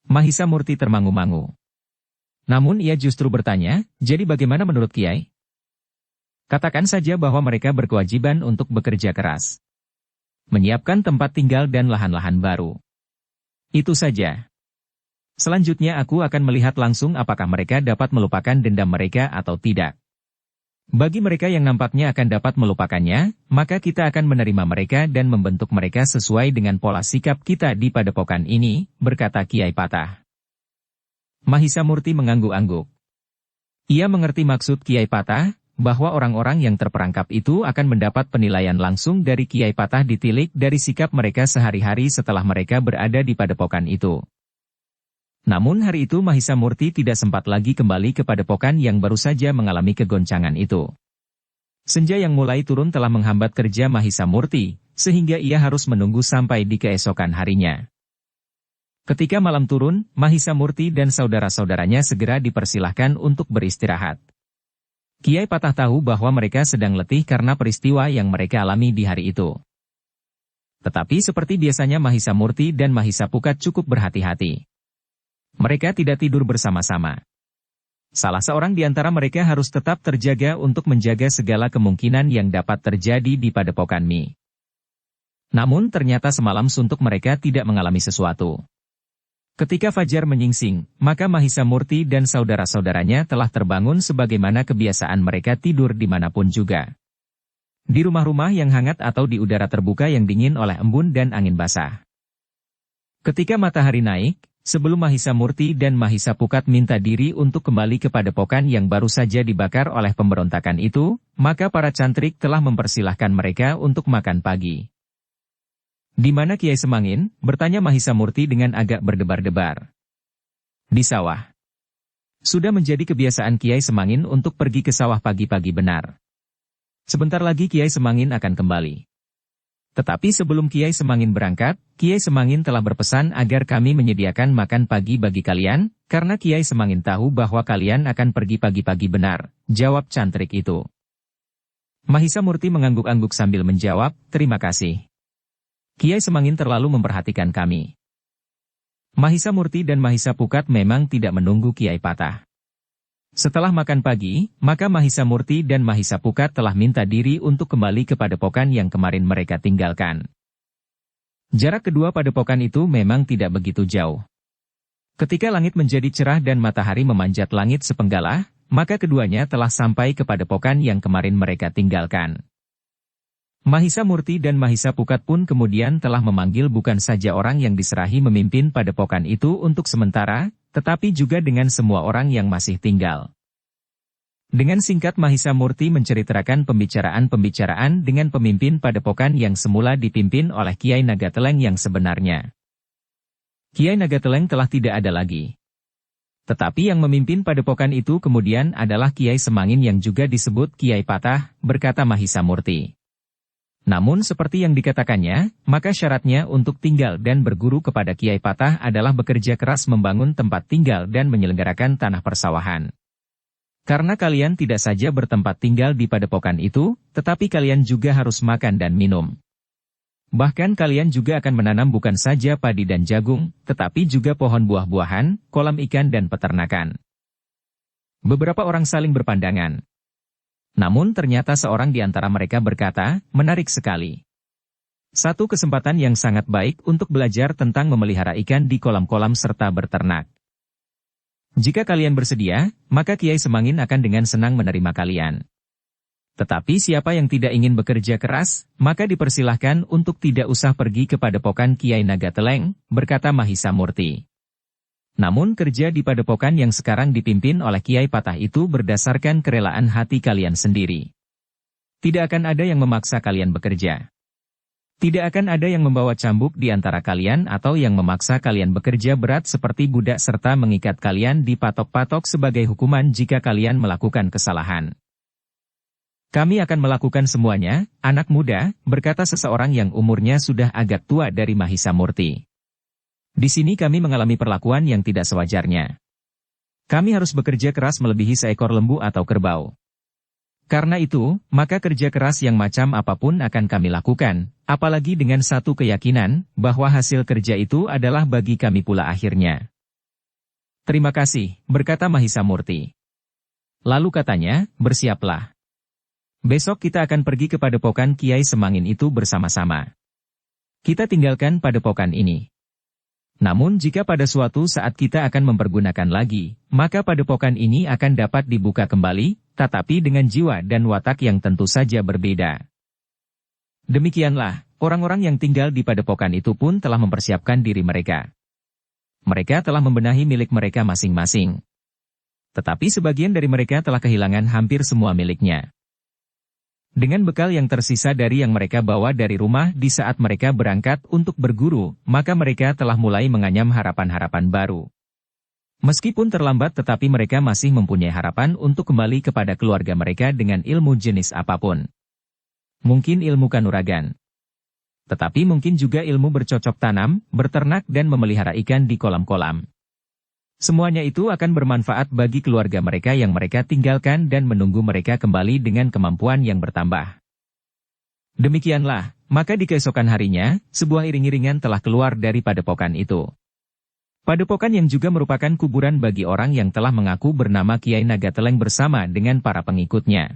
Mahisa Murti termangu-mangu. Namun ia justru bertanya, jadi bagaimana menurut Kiai? Katakan saja bahwa mereka berkewajiban untuk bekerja keras. Menyiapkan tempat tinggal dan lahan-lahan baru. Itu saja. Selanjutnya aku akan melihat langsung apakah mereka dapat melupakan dendam mereka atau tidak. Bagi mereka yang nampaknya akan dapat melupakannya, maka kita akan menerima mereka dan membentuk mereka sesuai dengan pola sikap kita di padepokan ini, berkata Kiai Patah. Mahisa Murti mengangguk-angguk. Ia mengerti maksud Kiai Patah, bahwa orang-orang yang terperangkap itu akan mendapat penilaian langsung dari Kiai Patah ditilik dari sikap mereka sehari-hari setelah mereka berada di padepokan itu. Namun hari itu Mahisa Murti tidak sempat lagi kembali ke padepokan yang baru saja mengalami kegoncangan itu. Senja yang mulai turun telah menghambat kerja Mahisa Murti, sehingga ia harus menunggu sampai di keesokan harinya. Ketika malam turun, Mahisa Murti dan saudara-saudaranya segera dipersilahkan untuk beristirahat. Kiai Patah tahu bahwa mereka sedang letih karena peristiwa yang mereka alami di hari itu. Tetapi seperti biasanya Mahisa Murti dan Mahisa Pukat cukup berhati-hati. Mereka tidak tidur bersama-sama. Salah seorang di antara mereka harus tetap terjaga untuk menjaga segala kemungkinan yang dapat terjadi di padepokan Mi. Namun ternyata semalam suntuk mereka tidak mengalami sesuatu. Ketika fajar menyingsing, maka Mahisa Murti dan saudara-saudaranya telah terbangun sebagaimana kebiasaan mereka tidur dimanapun juga. Di rumah-rumah yang hangat atau di udara terbuka yang dingin oleh embun dan angin basah. Ketika matahari naik, sebelum Mahisa Murti dan Mahisa Pukat minta diri untuk kembali ke padepokan yang baru saja dibakar oleh pemberontakan itu, maka para cantrik telah mempersilahkan mereka untuk makan pagi. Di mana Kiai Semangin? Bertanya Mahisa Murti dengan agak berdebar-debar. Di sawah. Sudah menjadi kebiasaan Kiai Semangin untuk pergi ke sawah pagi-pagi benar. Sebentar lagi Kiai Semangin akan kembali. Tetapi sebelum Kiai Semangin berangkat, Kiai Semangin telah berpesan agar kami menyediakan makan pagi bagi kalian, karena Kiai Semangin tahu bahwa kalian akan pergi pagi-pagi benar, jawab cantrik itu. Mahisa Murti mengangguk-angguk sambil menjawab, terima kasih. Kiai Semangin terlalu memperhatikan kami. Mahisa Murti dan Mahisa Pukat memang tidak menunggu Kiai Patah. Setelah makan pagi, maka Mahisa Murti dan Mahisa Pukat telah minta diri untuk kembali ke padepokan yang kemarin mereka tinggalkan. Jarak kedua padepokan itu memang tidak begitu jauh. Ketika langit menjadi cerah dan matahari memanjat langit sepenggalah, maka keduanya telah sampai ke padepokan yang kemarin mereka tinggalkan. Mahisa Murti dan Mahisa Pukat pun kemudian telah memanggil bukan saja orang yang diserahi memimpin padepokan itu untuk sementara, tetapi juga dengan semua orang yang masih tinggal. Dengan singkat Mahisa Murti menceritakan pembicaraan-pembicaraan dengan pemimpin padepokan yang semula dipimpin oleh Kiai Nagateleng yang sebenarnya. Kiai Nagateleng telah tidak ada lagi. Tetapi yang memimpin padepokan itu kemudian adalah Kiai Semangin yang juga disebut Kiai Patah, berkata Mahisa Murti. Namun seperti yang dikatakannya, maka syaratnya untuk tinggal dan berguru kepada Kiai Patah adalah bekerja keras membangun tempat tinggal dan menyelenggarakan tanah persawahan. Karena kalian tidak saja bertempat tinggal di padepokan itu, tetapi kalian juga harus makan dan minum. Bahkan kalian juga akan menanam bukan saja padi dan jagung, tetapi juga pohon buah-buahan, kolam ikan dan peternakan. Beberapa orang saling berpandangan. Namun ternyata seorang di antara mereka berkata, menarik sekali. Satu kesempatan yang sangat baik untuk belajar tentang memelihara ikan di kolam-kolam serta berternak. Jika kalian bersedia, maka Kiai Semangin akan dengan senang menerima kalian. Tetapi siapa yang tidak ingin bekerja keras, maka dipersilahkan untuk tidak usah pergi ke padepokan Kiai Nagateleng, berkata Mahisa Murti. Namun kerja di padepokan yang sekarang dipimpin oleh Kiai Patah itu berdasarkan kerelaan hati kalian sendiri. Tidak akan ada yang memaksa kalian bekerja. Tidak akan ada yang membawa cambuk di antara kalian atau yang memaksa kalian bekerja berat seperti budak serta mengikat kalian di patok-patok sebagai hukuman jika kalian melakukan kesalahan. Kami akan melakukan semuanya, anak muda, berkata seseorang yang umurnya sudah agak tua dari Mahisa Murti. Di sini kami mengalami perlakuan yang tidak sewajarnya. Kami harus bekerja keras melebihi seekor lembu atau kerbau. Karena itu, maka kerja keras yang macam apapun akan kami lakukan, apalagi dengan satu keyakinan, bahwa hasil kerja itu adalah bagi kami pula akhirnya. Terima kasih, berkata Mahisa Murti. Lalu katanya, bersiaplah. Besok kita akan pergi ke padepokan Kiai Semangin itu bersama-sama. Kita tinggalkan padepokan ini. Namun jika pada suatu saat kita akan mempergunakan lagi, maka padepokan ini akan dapat dibuka kembali, tetapi dengan jiwa dan watak yang tentu saja berbeda. Demikianlah, orang-orang yang tinggal di padepokan itu pun telah mempersiapkan diri mereka. Mereka telah membenahi milik mereka masing-masing. Tetapi sebagian dari mereka telah kehilangan hampir semua miliknya. Dengan bekal yang tersisa dari yang mereka bawa dari rumah di saat mereka berangkat untuk berguru, maka mereka telah mulai menganyam harapan-harapan baru. Meskipun terlambat tetapi mereka masih mempunyai harapan untuk kembali kepada keluarga mereka dengan ilmu jenis apapun. Mungkin ilmu kanuragan. Tetapi mungkin juga ilmu bercocok tanam, berternak dan memelihara ikan di kolam-kolam. Semuanya itu akan bermanfaat bagi keluarga mereka yang mereka tinggalkan dan menunggu mereka kembali dengan kemampuan yang bertambah. Demikianlah, maka di keesokan harinya, sebuah iring-iringan telah keluar dari padepokan itu. Padepokan yang juga merupakan kuburan bagi orang yang telah mengaku bernama Kiai Nagateleng bersama dengan para pengikutnya.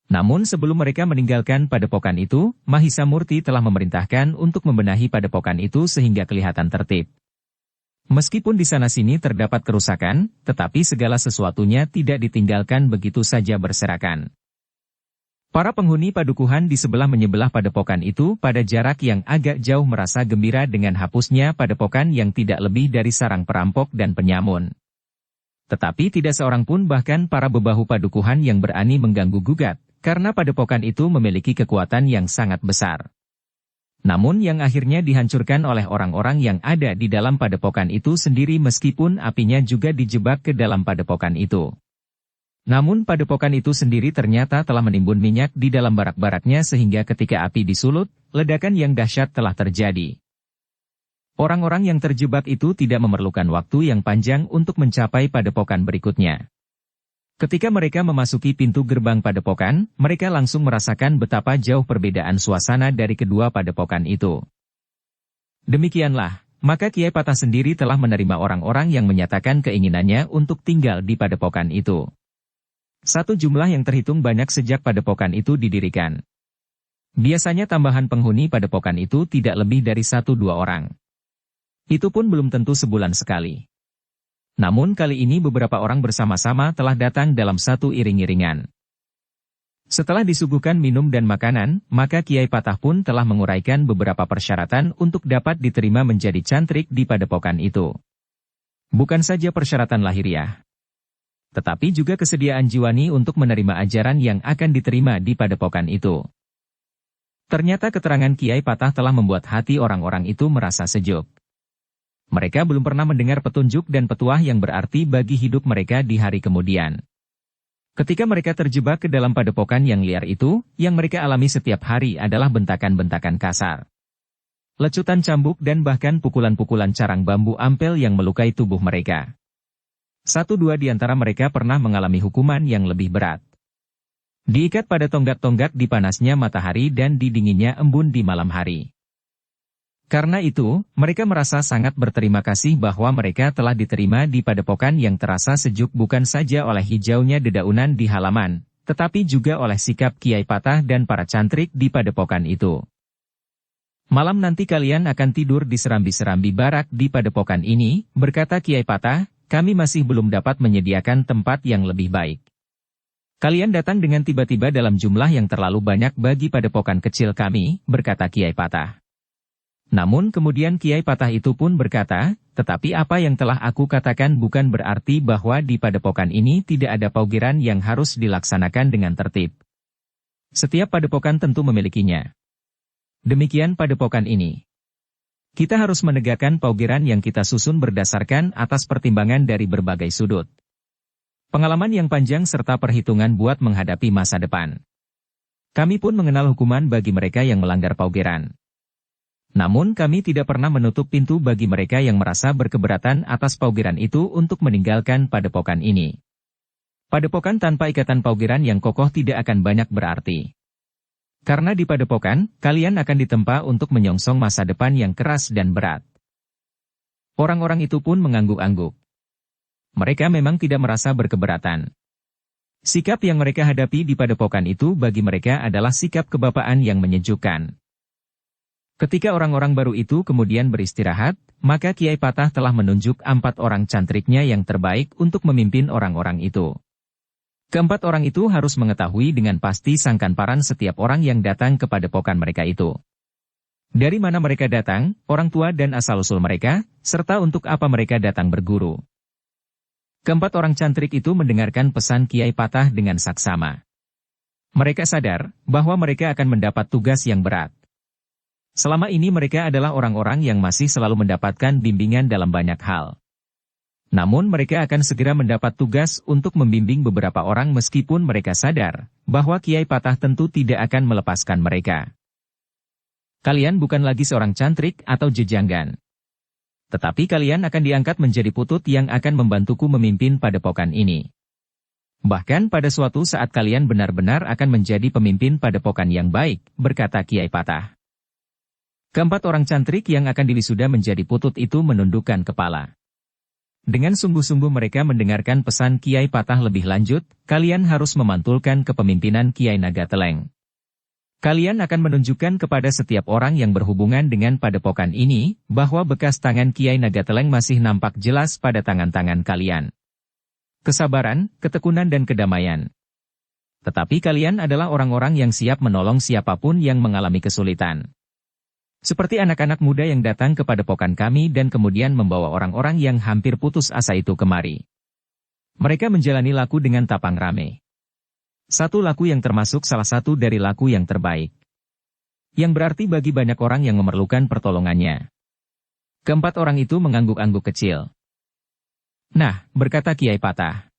Namun sebelum mereka meninggalkan padepokan itu, Mahisa Murti telah memerintahkan untuk membenahi padepokan itu sehingga kelihatan tertib. Meskipun di sana-sini terdapat kerusakan, tetapi segala sesuatunya tidak ditinggalkan begitu saja berserakan. Para penghuni padukuhan di sebelah-menyebelah padepokan itu pada jarak yang agak jauh merasa gembira dengan hapusnya padepokan yang tidak lebih dari sarang perampok dan penyamun. Tetapi tidak seorang pun bahkan para bebahu padukuhan yang berani mengganggu-gugat, karena padepokan itu memiliki kekuatan yang sangat besar. Namun yang akhirnya dihancurkan oleh orang-orang yang ada di dalam padepokan itu sendiri meskipun apinya juga dijebak ke dalam padepokan itu. Namun padepokan itu sendiri ternyata telah menimbun minyak di dalam barak-baraknya sehingga ketika api disulut, ledakan yang dahsyat telah terjadi. Orang-orang yang terjebak itu tidak memerlukan waktu yang panjang untuk mencapai padepokan berikutnya. Ketika mereka memasuki pintu gerbang padepokan, mereka langsung merasakan betapa jauh perbedaan suasana dari kedua padepokan itu. Demikianlah, maka Kiai Patah sendiri telah menerima orang-orang yang menyatakan keinginannya untuk tinggal di padepokan itu. Satu jumlah yang terhitung banyak sejak padepokan itu didirikan. Biasanya tambahan penghuni padepokan itu tidak lebih dari 1-2 orang. Itu pun belum tentu sebulan sekali. Namun kali ini beberapa orang bersama-sama telah datang dalam satu iring-iringan. Setelah disuguhkan minum dan makanan, maka Kiai Patah pun telah menguraikan beberapa persyaratan untuk dapat diterima menjadi cantrik di padepokan itu. Bukan saja persyaratan lahiriah, tetapi juga kesediaan jiwani untuk menerima ajaran yang akan diterima di padepokan itu. Ternyata keterangan Kiai Patah telah membuat hati orang-orang itu merasa sejuk. Mereka belum pernah mendengar petunjuk dan petuah yang berarti bagi hidup mereka di hari kemudian. Ketika mereka terjebak ke dalam padepokan yang liar itu, yang mereka alami setiap hari adalah bentakan-bentakan kasar, lecutan cambuk dan bahkan pukulan-pukulan carang bambu ampel yang melukai tubuh mereka. 1-2 di antara mereka pernah mengalami hukuman yang lebih berat. Diikat pada tonggak-tonggak di panasnya matahari dan di dinginnya embun di malam hari. Karena itu, mereka merasa sangat berterima kasih bahwa mereka telah diterima di padepokan yang terasa sejuk bukan saja oleh hijaunya dedaunan di halaman, tetapi juga oleh sikap Kiai Patah dan para cantrik di padepokan itu. Malam nanti kalian akan tidur di serambi-serambi barak di padepokan ini, berkata Kiai Patah, kami masih belum dapat menyediakan tempat yang lebih baik. Kalian datang dengan tiba-tiba dalam jumlah yang terlalu banyak bagi padepokan kecil kami, berkata Kiai Patah. Namun kemudian Kiai Patah itu pun berkata, tetapi apa yang telah aku katakan bukan berarti bahwa di padepokan ini tidak ada paugeran yang harus dilaksanakan dengan tertib. Setiap padepokan tentu memilikinya. Demikian padepokan ini. Kita harus menegakkan paugeran yang kita susun berdasarkan atas pertimbangan dari berbagai sudut. Pengalaman yang panjang serta perhitungan buat menghadapi masa depan. Kami pun mengenal hukuman bagi mereka yang melanggar paugeran. Namun kami tidak pernah menutup pintu bagi mereka yang merasa berkeberatan atas paugeran itu untuk meninggalkan padepokan ini. Padepokan tanpa ikatan paugeran yang kokoh tidak akan banyak berarti. Karena di padepokan, kalian akan ditempa untuk menyongsong masa depan yang keras dan berat. Orang-orang itu pun mengangguk-angguk. Mereka memang tidak merasa berkeberatan. Sikap yang mereka hadapi di padepokan itu bagi mereka adalah sikap kebapaan yang menyejukkan. Ketika orang-orang baru itu kemudian beristirahat, maka Kiai Patah telah menunjuk 4 orang cantriknya yang terbaik untuk memimpin orang-orang itu. Keempat orang itu harus mengetahui dengan pasti sangkan paran setiap orang yang datang ke padepokan mereka itu. Dari mana mereka datang, orang tua dan asal-usul mereka, serta untuk apa mereka datang berguru. Keempat orang cantrik itu mendengarkan pesan Kiai Patah dengan saksama. Mereka sadar bahwa mereka akan mendapat tugas yang berat. Selama ini mereka adalah orang-orang yang masih selalu mendapatkan bimbingan dalam banyak hal. Namun mereka akan segera mendapat tugas untuk membimbing beberapa orang meskipun mereka sadar bahwa Kiai Patah tentu tidak akan melepaskan mereka. Kalian bukan lagi seorang cantrik atau jejanggan. Tetapi kalian akan diangkat menjadi putut yang akan membantuku memimpin padepokan ini. Bahkan pada suatu saat kalian benar-benar akan menjadi pemimpin padepokan yang baik, berkata Kiai Patah. Keempat orang cantrik yang akan diwisuda menjadi putut itu menundukkan kepala. Dengan sungguh-sungguh mereka mendengarkan pesan Kiai Patah lebih lanjut, kalian harus memantulkan kepemimpinan Kiai Nagateleng. Kalian akan menunjukkan kepada setiap orang yang berhubungan dengan padepokan ini, bahwa bekas tangan Kiai Nagateleng masih nampak jelas pada tangan-tangan kalian. Kesabaran, ketekunan dan kedamaian. Tetapi kalian adalah orang-orang yang siap menolong siapapun yang mengalami kesulitan. Seperti anak-anak muda yang datang ke padepokan kami dan kemudian membawa orang-orang yang hampir putus asa itu kemari. Mereka menjalani laku dengan tapang rame. Satu laku yang termasuk salah satu dari laku yang terbaik. Yang berarti bagi banyak orang yang memerlukan pertolongannya. Keempat orang itu mengangguk-angguk kecil. Nah, berkata Kiai Patah.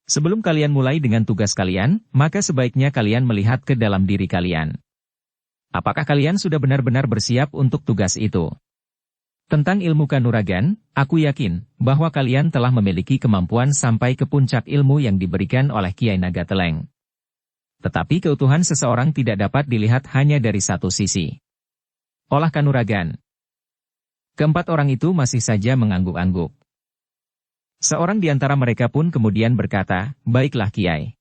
Sebelum kalian mulai dengan tugas kalian, maka sebaiknya kalian melihat ke dalam diri kalian. Apakah kalian sudah benar-benar bersiap untuk tugas itu? Tentang ilmu kanuragan, aku yakin bahwa kalian telah memiliki kemampuan sampai ke puncak ilmu yang diberikan oleh Kiai Nagateleng. Tetapi keutuhan seseorang tidak dapat dilihat hanya dari satu sisi. Olah kanuragan. Keempat orang itu masih saja mengangguk-angguk. Seorang di antara mereka pun kemudian berkata, "Baiklah Kiai.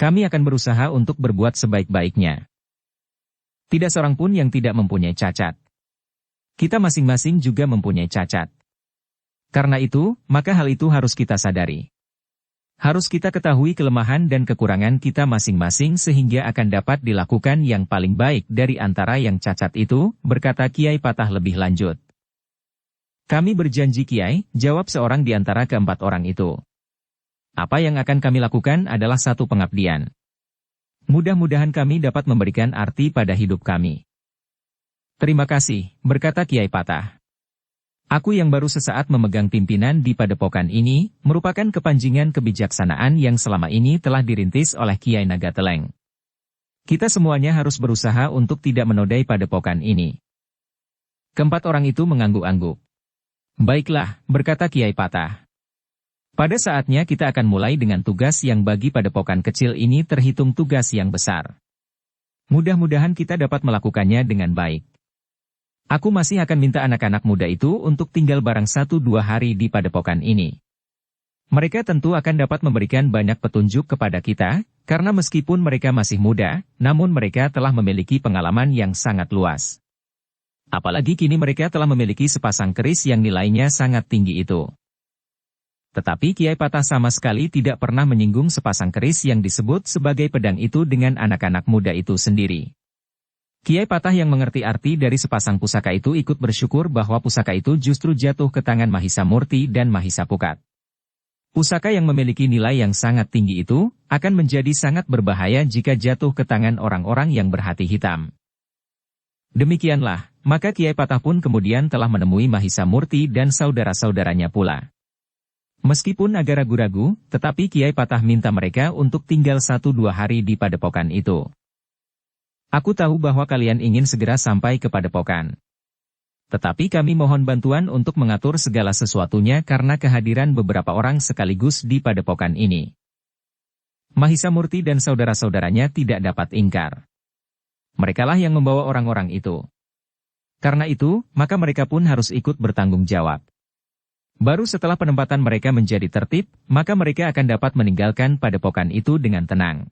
Kami akan berusaha untuk berbuat sebaik-baiknya." Tidak seorang pun yang tidak mempunyai cacat. Kita masing-masing juga mempunyai cacat. Karena itu, maka hal itu harus kita sadari. Harus kita ketahui kelemahan dan kekurangan kita masing-masing sehingga akan dapat dilakukan yang paling baik dari antara yang cacat itu, berkata Kiai Patah lebih lanjut. Kami berjanji Kiai, jawab seorang di antara keempat orang itu. Apa yang akan kami lakukan adalah satu pengabdian. Mudah-mudahan kami dapat memberikan arti pada hidup kami. Terima kasih, berkata Kiai Patah. Aku yang baru sesaat memegang pimpinan di padepokan ini, merupakan kepanjingan kebijaksanaan yang selama ini telah dirintis oleh Kiai Nagateleng. Kita semuanya harus berusaha untuk tidak menodai padepokan ini. Keempat orang itu mengangguk-angguk. Baiklah, berkata Kiai Patah. Pada saatnya kita akan mulai dengan tugas yang bagi padepokan kecil ini terhitung tugas yang besar. Mudah-mudahan kita dapat melakukannya dengan baik. Aku masih akan minta anak-anak muda itu untuk tinggal barang 1-2 hari di padepokan ini. Mereka tentu akan dapat memberikan banyak petunjuk kepada kita, karena meskipun mereka masih muda, namun mereka telah memiliki pengalaman yang sangat luas. Apalagi kini mereka telah memiliki sepasang keris yang nilainya sangat tinggi itu. Tetapi Kiai Patah sama sekali tidak pernah menyinggung sepasang keris yang disebut sebagai pedang itu dengan anak-anak muda itu sendiri. Kiai Patah yang mengerti arti dari sepasang pusaka itu ikut bersyukur bahwa pusaka itu justru jatuh ke tangan Mahisa Murti dan Mahisa Pukat. Pusaka yang memiliki nilai yang sangat tinggi itu akan menjadi sangat berbahaya jika jatuh ke tangan orang-orang yang berhati hitam. Demikianlah, maka Kiai Patah pun kemudian telah menemui Mahisa Murti dan saudara-saudaranya pula. Meskipun agak ragu-ragu, tetapi Kiai Patah minta mereka untuk tinggal 1-2 hari di padepokan itu. Aku tahu bahwa kalian ingin segera sampai ke padepokan. Tetapi kami mohon bantuan untuk mengatur segala sesuatunya karena kehadiran beberapa orang sekaligus di padepokan ini. Mahisa Murti dan saudara-saudaranya tidak dapat ingkar. Merekalah yang membawa orang-orang itu. Karena itu, maka mereka pun harus ikut bertanggung jawab. Baru setelah penempatan mereka menjadi tertib, maka mereka akan dapat meninggalkan padepokan itu dengan tenang.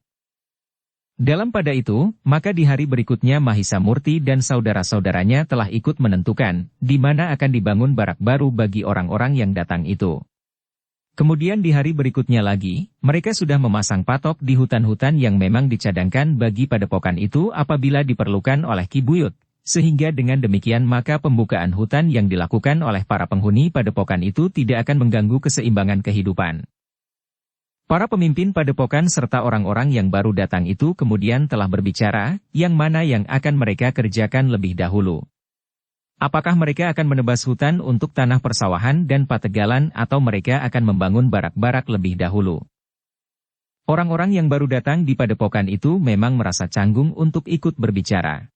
Dalam pada itu, maka di hari berikutnya Mahisa Murti dan saudara-saudaranya telah ikut menentukan di mana akan dibangun barak baru bagi orang-orang yang datang itu. Kemudian di hari berikutnya lagi, mereka sudah memasang patok di hutan-hutan yang memang dicadangkan bagi padepokan itu apabila diperlukan oleh Ki Buyut. Sehingga dengan demikian maka pembukaan hutan yang dilakukan oleh para penghuni padepokan itu tidak akan mengganggu keseimbangan kehidupan. Para pemimpin padepokan serta orang-orang yang baru datang itu kemudian telah berbicara, yang mana yang akan mereka kerjakan lebih dahulu. Apakah mereka akan menebas hutan untuk tanah persawahan dan pategalan atau mereka akan membangun barak-barak lebih dahulu? Orang-orang yang baru datang di padepokan itu memang merasa canggung untuk ikut berbicara.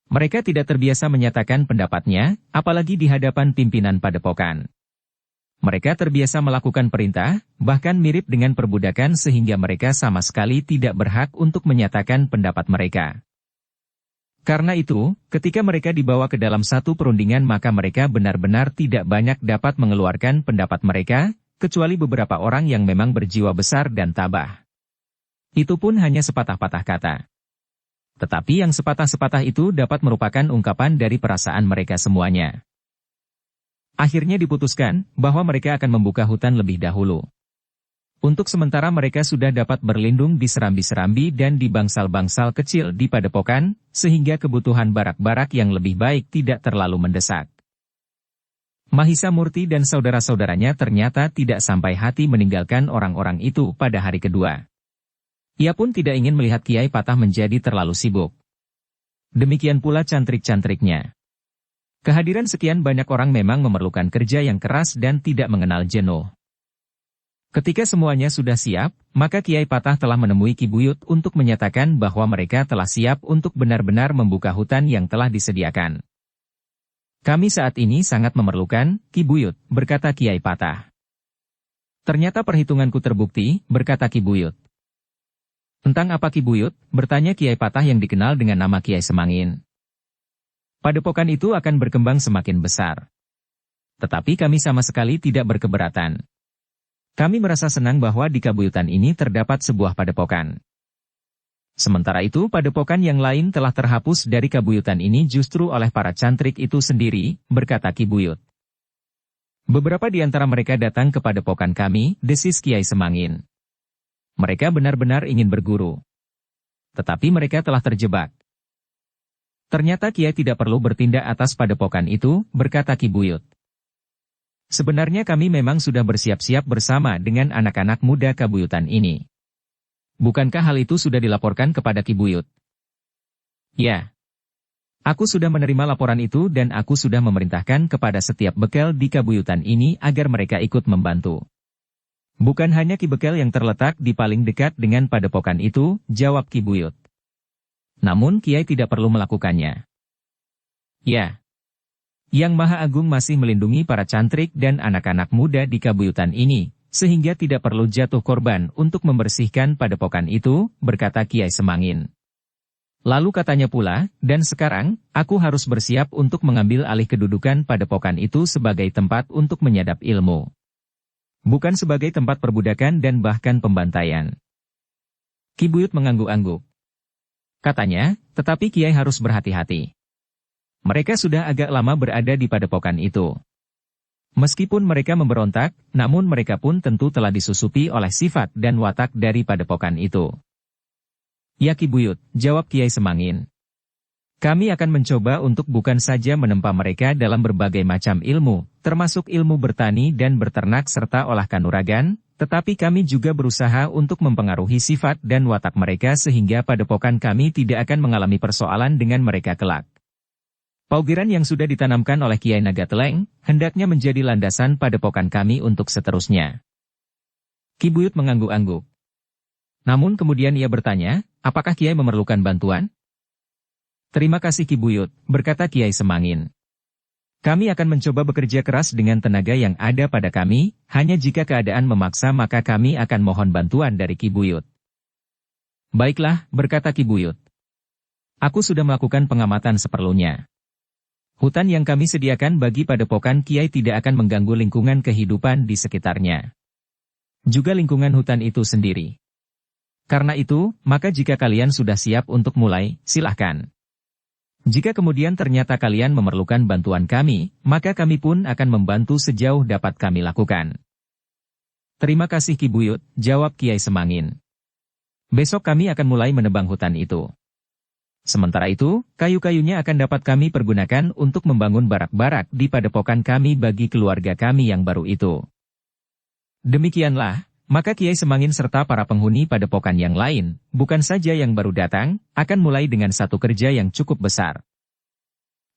Mereka tidak terbiasa menyatakan pendapatnya, apalagi di hadapan pimpinan padepokan. Mereka terbiasa melakukan perintah, bahkan mirip dengan perbudakan sehingga mereka sama sekali tidak berhak untuk menyatakan pendapat mereka. Karena itu, ketika mereka dibawa ke dalam satu perundingan maka mereka benar-benar tidak banyak dapat mengeluarkan pendapat mereka, kecuali beberapa orang yang memang berjiwa besar dan tabah. Itu pun hanya sepatah-patah kata. Tetapi yang sepatah-sepatah itu dapat merupakan ungkapan dari perasaan mereka semuanya. Akhirnya diputuskan bahwa mereka akan membuka hutan lebih dahulu. Untuk sementara mereka sudah dapat berlindung di serambi-serambi dan di bangsal-bangsal kecil di padepokan, sehingga kebutuhan barak-barak yang lebih baik tidak terlalu mendesak. Mahisa Murti dan saudara-saudaranya ternyata tidak sampai hati meninggalkan orang-orang itu pada hari kedua. Ia pun tidak ingin melihat Kiai Patah menjadi terlalu sibuk. Demikian pula cantrik-cantriknya. Kehadiran sekian banyak orang memang memerlukan kerja yang keras dan tidak mengenal jenuh. Ketika semuanya sudah siap, maka Kiai Patah telah menemui Ki Buyut untuk menyatakan bahwa mereka telah siap untuk benar-benar membuka hutan yang telah disediakan. Kami saat ini sangat memerlukan, Ki Buyut, berkata Kiai Patah. Ternyata perhitunganku terbukti, berkata Ki Buyut. Tentang apa Ki Buyut? Bertanya Kiai Patah yang dikenal dengan nama Kiai Semangin. Padepokan itu akan berkembang semakin besar. Tetapi kami sama sekali tidak berkeberatan. Kami merasa senang bahwa di Kabuyutan ini terdapat sebuah padepokan. Sementara itu padepokan yang lain telah terhapus dari Kabuyutan ini justru oleh para cantrik itu sendiri, berkata Ki Buyut. Beberapa di antara mereka datang ke padepokan kami, desis Kiai Semangin. Mereka benar-benar ingin berguru. Tetapi mereka telah terjebak. Ternyata Kiai tidak perlu bertindak atas padepokan itu, berkata Ki Buyut. Sebenarnya kami memang sudah bersiap-siap bersama dengan anak-anak muda Kabuyutan ini. Bukankah hal itu sudah dilaporkan kepada Ki Buyut? Ya. Aku sudah menerima laporan itu dan aku sudah memerintahkan kepada setiap bekel di Kabuyutan ini agar mereka ikut membantu. Bukan hanya Ki Bekel yang terletak di paling dekat dengan padepokan itu, jawab Ki Buyut. Namun Kiai tidak perlu melakukannya. Ya. Yang Maha Agung masih melindungi para cantrik dan anak-anak muda di Kabuyutan ini, sehingga tidak perlu jatuh korban untuk membersihkan padepokan itu, berkata Kiai Semangin. Lalu katanya pula, dan sekarang, aku harus bersiap untuk mengambil alih kedudukan padepokan itu sebagai tempat untuk menyadap ilmu. Bukan sebagai tempat perbudakan dan bahkan pembantaian. Ki Buyut mengangguk-angguk. Katanya, tetapi Kiai harus berhati-hati. Mereka sudah agak lama berada di padepokan itu. Meskipun mereka memberontak, namun mereka pun tentu telah disusupi oleh sifat dan watak dari padepokan itu. Ya Ki Buyut, jawab Kiai Semangin. Kami akan mencoba untuk bukan saja menempa mereka dalam berbagai macam ilmu, termasuk ilmu bertani dan berternak serta olah kanuragan, tetapi kami juga berusaha untuk mempengaruhi sifat dan watak mereka sehingga padepokan kami tidak akan mengalami persoalan dengan mereka kelak. Paugeran yang sudah ditanamkan oleh Kiai Nagateleng, hendaknya menjadi landasan padepokan kami untuk seterusnya. Ki Buyut mengangguk-angguk. Namun kemudian ia bertanya, apakah Kiai memerlukan bantuan? Terima kasih Ki Buyut, berkata Kiai Semangin. Kami akan mencoba bekerja keras dengan tenaga yang ada pada kami, hanya jika keadaan memaksa maka kami akan mohon bantuan dari Ki Buyut. Baiklah, berkata Ki Buyut. Aku sudah melakukan pengamatan seperlunya. Hutan yang kami sediakan bagi padepokan Kiai tidak akan mengganggu lingkungan kehidupan di sekitarnya. Juga lingkungan hutan itu sendiri. Karena itu, maka jika kalian sudah siap untuk mulai, silahkan. Jika kemudian ternyata kalian memerlukan bantuan kami, maka kami pun akan membantu sejauh dapat kami lakukan. Terima kasih Ki Buyut, jawab Kiai Semangin. Besok kami akan mulai menebang hutan itu. Sementara itu, kayu-kayunya akan dapat kami pergunakan untuk membangun barak-barak di padepokan kami bagi keluarga kami yang baru itu. Demikianlah, maka Kiai Semangin serta para penghuni padepokan yang lain, bukan saja yang baru datang, akan mulai dengan satu kerja yang cukup besar.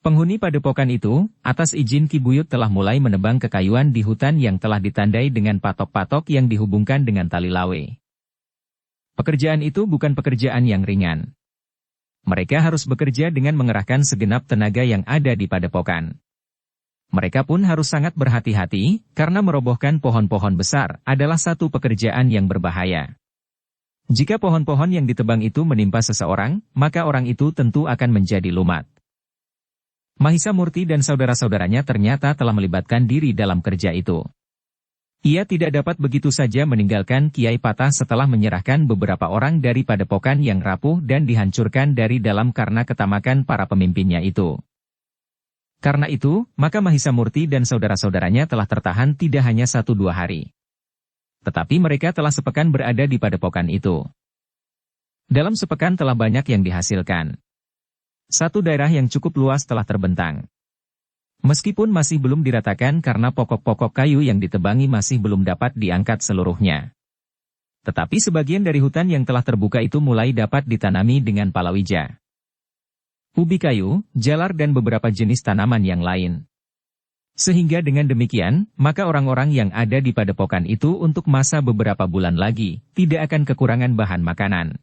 Penghuni padepokan itu, atas izin Ki Buyut telah mulai menebang kekayuan di hutan yang telah ditandai dengan patok-patok yang dihubungkan dengan tali lawe. Pekerjaan itu bukan pekerjaan yang ringan. Mereka harus bekerja dengan mengerahkan segenap tenaga yang ada di padepokan. Mereka pun harus sangat berhati-hati, karena merobohkan pohon-pohon besar adalah satu pekerjaan yang berbahaya. Jika pohon-pohon yang ditebang itu menimpa seseorang, maka orang itu tentu akan menjadi lumat. Mahisa Murti dan saudara-saudaranya ternyata telah melibatkan diri dalam kerja itu. Ia tidak dapat begitu saja meninggalkan Kiai Patah setelah menyerahkan beberapa orang dari padepokan yang rapuh dan dihancurkan dari dalam karena ketamakan para pemimpinnya itu. Karena itu, maka Mahisa Murti dan saudara-saudaranya telah tertahan tidak hanya 1-2 hari. Tetapi mereka telah sepekan berada di padepokan itu. Dalam sepekan telah banyak yang dihasilkan. Satu daerah yang cukup luas telah terbentang. Meskipun masih belum diratakan karena pokok-pokok kayu yang ditebangi masih belum dapat diangkat seluruhnya. Tetapi sebagian dari hutan yang telah terbuka itu mulai dapat ditanami dengan palawija, ubi kayu, jalar dan beberapa jenis tanaman yang lain. Sehingga dengan demikian, maka orang-orang yang ada di padepokan itu untuk masa beberapa bulan lagi, tidak akan kekurangan bahan makanan.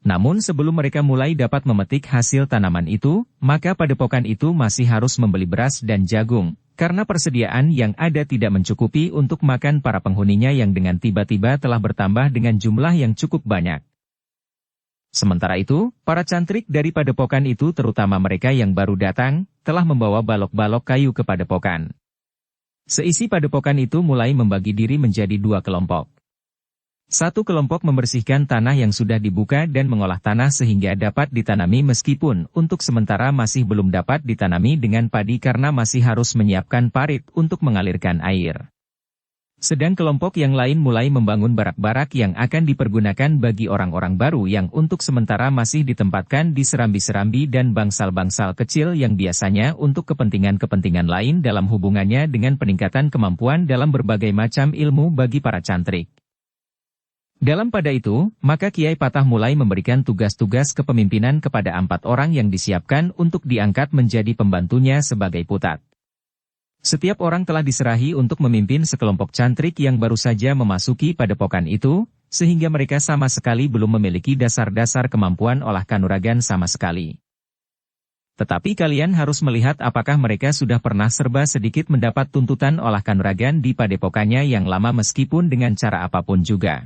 Namun sebelum mereka mulai dapat memetik hasil tanaman itu, maka padepokan itu masih harus membeli beras dan jagung, karena persediaan yang ada tidak mencukupi untuk makan para penghuninya yang dengan tiba-tiba telah bertambah dengan jumlah yang cukup banyak. Sementara itu, para cantrik dari padepokan itu terutama mereka yang baru datang, telah membawa balok-balok kayu ke padepokan. Seisi padepokan itu mulai membagi diri menjadi 2 kelompok. Satu kelompok membersihkan tanah yang sudah dibuka dan mengolah tanah sehingga dapat ditanami meskipun untuk sementara masih belum dapat ditanami dengan padi karena masih harus menyiapkan parit untuk mengalirkan air. Sedang kelompok yang lain mulai membangun barak-barak yang akan dipergunakan bagi orang-orang baru yang untuk sementara masih ditempatkan di serambi-serambi dan bangsal-bangsal kecil yang biasanya untuk kepentingan-kepentingan lain dalam hubungannya dengan peningkatan kemampuan dalam berbagai macam ilmu bagi para cantrik. Dalam pada itu, maka Kiai Patah mulai memberikan tugas-tugas kepemimpinan kepada 4 orang yang disiapkan untuk diangkat menjadi pembantunya sebagai putat. Setiap orang telah diserahi untuk memimpin sekelompok cantrik yang baru saja memasuki padepokan itu, sehingga mereka sama sekali belum memiliki dasar-dasar kemampuan olah kanuragan sama sekali. Tetapi kalian harus melihat apakah mereka sudah pernah serba sedikit mendapat tuntutan olah kanuragan di padepokannya yang lama meskipun dengan cara apapun juga.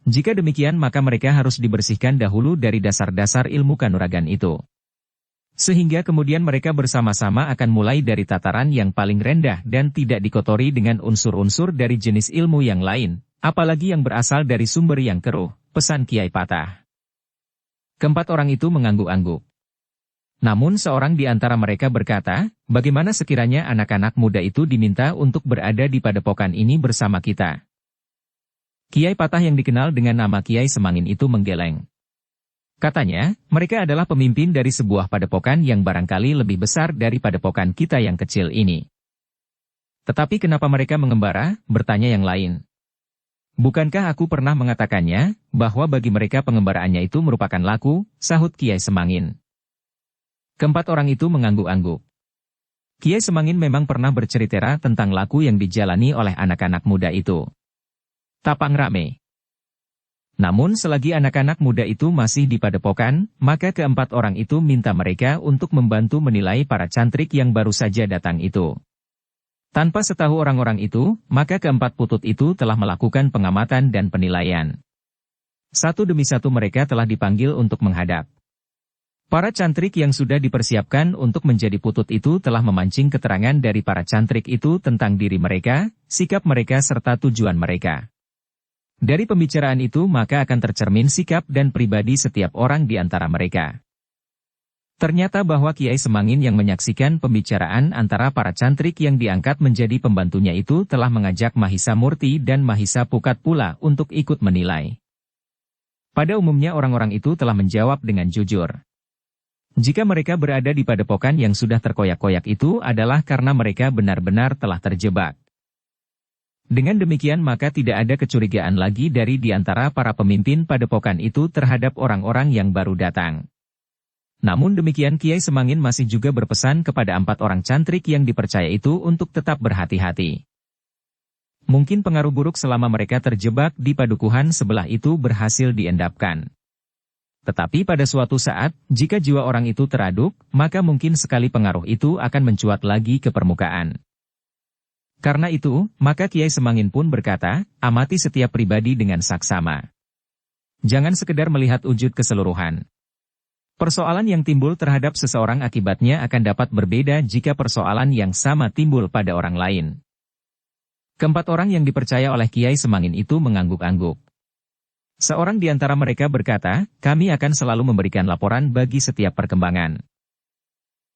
Jika demikian maka mereka harus dibersihkan dahulu dari dasar-dasar ilmu kanuragan itu. Sehingga kemudian mereka bersama-sama akan mulai dari tataran yang paling rendah dan tidak dikotori dengan unsur-unsur dari jenis ilmu yang lain, apalagi yang berasal dari sumber yang keruh, pesan Kiai Patah. Keempat orang itu mengangguk-angguk. Namun seorang di antara mereka berkata, bagaimana sekiranya anak-anak muda itu diminta untuk berada di padepokan ini bersama kita? Kiai Patah yang dikenal dengan nama Kiai Semangin itu menggeleng. Katanya, mereka adalah pemimpin dari sebuah padepokan yang barangkali lebih besar dari padepokan kita yang kecil ini. Tetapi kenapa mereka mengembara? Bertanya yang lain. Bukankah aku pernah mengatakannya, bahwa bagi mereka pengembaraannya itu merupakan laku, sahut Kiai Semangin. Keempat orang itu mengangguk-angguk. Kiai Semangin memang pernah bercerita tentang laku yang dijalani oleh anak-anak muda itu. Tapang rame. Namun selagi anak-anak muda itu masih di padepokan, maka keempat orang itu minta mereka untuk membantu menilai para cantrik yang baru saja datang itu. Tanpa setahu orang-orang itu, maka keempat putut itu telah melakukan pengamatan dan penilaian. Satu demi satu mereka telah dipanggil untuk menghadap. Para cantrik yang sudah dipersiapkan untuk menjadi putut itu telah memancing keterangan dari para cantrik itu tentang diri mereka, sikap mereka serta tujuan mereka. Dari pembicaraan itu maka akan tercermin sikap dan pribadi setiap orang di antara mereka. Ternyata bahwa Kiai Semangin yang menyaksikan pembicaraan antara para cantrik yang diangkat menjadi pembantunya itu telah mengajak Mahisa Murti dan Mahisa Pukat pula untuk ikut menilai. Pada umumnya orang-orang itu telah menjawab dengan jujur. Jika mereka berada di padepokan yang sudah terkoyak-koyak itu adalah karena mereka benar-benar telah terjebak. Dengan demikian maka tidak ada kecurigaan lagi dari di antara para pemimpin padepokan itu terhadap orang-orang yang baru datang. Namun demikian Kiai Semangin masih juga berpesan kepada 4 orang cantrik yang dipercaya itu untuk tetap berhati-hati. Mungkin pengaruh buruk selama mereka terjebak di padukuhan sebelah itu berhasil diendapkan. Tetapi pada suatu saat, jika jiwa orang itu teraduk, maka mungkin sekali pengaruh itu akan mencuat lagi ke permukaan. Karena itu, maka Kiai Semangin pun berkata, amati setiap pribadi dengan saksama. Jangan sekedar melihat wujud keseluruhan. Persoalan yang timbul terhadap seseorang akibatnya akan dapat berbeda jika persoalan yang sama timbul pada orang lain. Keempat orang yang dipercaya oleh Kiai Semangin itu mengangguk-angguk. Seorang di antara mereka berkata, kami akan selalu memberikan laporan bagi setiap perkembangan.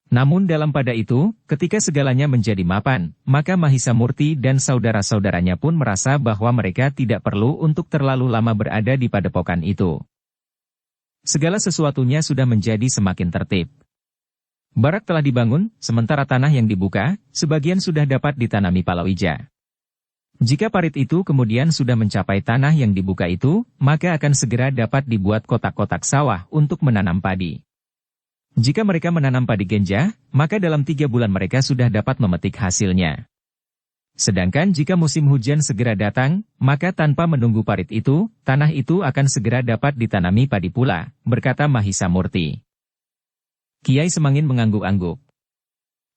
Namun dalam pada itu, ketika segalanya menjadi mapan, maka Mahisa Murti dan saudara-saudaranya pun merasa bahwa mereka tidak perlu untuk terlalu lama berada di padepokan itu. Segala sesuatunya sudah menjadi semakin tertib. Barak telah dibangun, sementara tanah yang dibuka, sebagian sudah dapat ditanami palawija. Jika parit itu kemudian sudah mencapai tanah yang dibuka itu, maka akan segera dapat dibuat kotak-kotak sawah untuk menanam padi. Jika mereka menanam padi genjah, maka dalam 3 bulan mereka sudah dapat memetik hasilnya. Sedangkan jika musim hujan segera datang, maka tanpa menunggu parit itu, tanah itu akan segera dapat ditanami padi pula, berkata Mahisa Murti. Kiai Semangin mengangguk-angguk.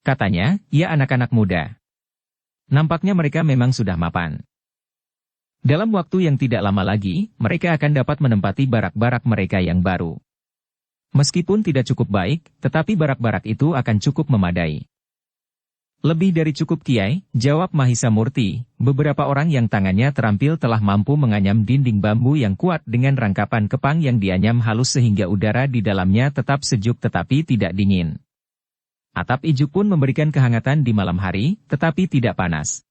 Katanya, ya anak-anak muda. Nampaknya mereka memang sudah mapan. Dalam waktu yang tidak lama lagi, mereka akan dapat menempati barak-barak mereka yang baru. Meskipun tidak cukup baik, tetapi barak-barak itu akan cukup memadai. Lebih dari cukup Kiai, jawab Mahisa Murti, beberapa orang yang tangannya terampil telah mampu menganyam dinding bambu yang kuat dengan rangkapan kepang yang dianyam halus sehingga udara di dalamnya tetap sejuk tetapi tidak dingin. Atap ijuk pun memberikan kehangatan di malam hari, tetapi tidak panas.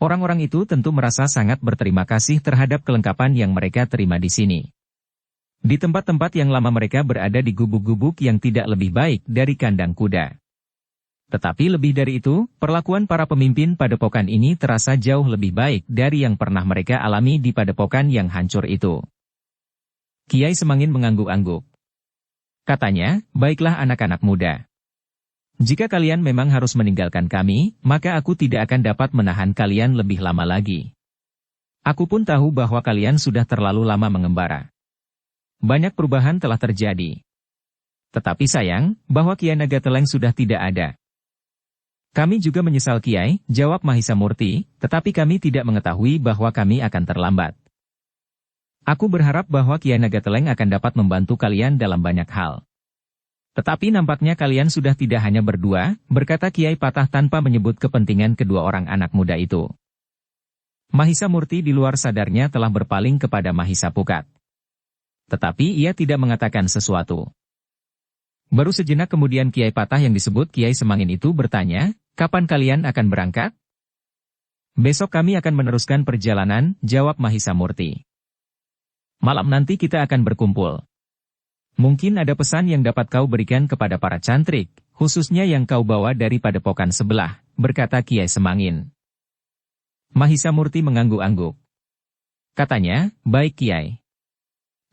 Orang-orang itu tentu merasa sangat berterima kasih terhadap kelengkapan yang mereka terima di sini. Di tempat-tempat yang lama mereka berada di gubuk-gubuk yang tidak lebih baik dari kandang kuda. Tetapi lebih dari itu, perlakuan para pemimpin padepokan ini terasa jauh lebih baik dari yang pernah mereka alami di padepokan yang hancur itu. Kiai Semangin mengangguk-angguk. Katanya, baiklah anak-anak muda. Jika kalian memang harus meninggalkan kami, maka aku tidak akan dapat menahan kalian lebih lama lagi. Aku pun tahu bahwa kalian sudah terlalu lama mengembara. Banyak perubahan telah terjadi. Tetapi sayang, bahwa Kiai Nagateleng sudah tidak ada. Kami juga menyesal Kiai, jawab Mahisa Murti, tetapi kami tidak mengetahui bahwa kami akan terlambat. Aku berharap bahwa Kiai Nagateleng akan dapat membantu kalian dalam banyak hal. Tetapi nampaknya kalian sudah tidak hanya berdua, berkata Kiai Patah tanpa menyebut kepentingan kedua orang anak muda itu. Mahisa Murti di luar sadarnya telah berpaling kepada Mahisa Pukat. Tetapi ia tidak mengatakan sesuatu. Baru sejenak kemudian Kiai Patah yang disebut Kiai Semangin itu bertanya, "Kapan kalian akan berangkat?" "Besok kami akan meneruskan perjalanan," jawab Mahisa Murti. "Malam nanti kita akan berkumpul. Mungkin ada pesan yang dapat kau berikan kepada para cantrik, khususnya yang kau bawa dari padepokan sebelah," berkata Kiai Semangin. Mahisa Murti mengangguk-angguk. Katanya, "Baik Kiai.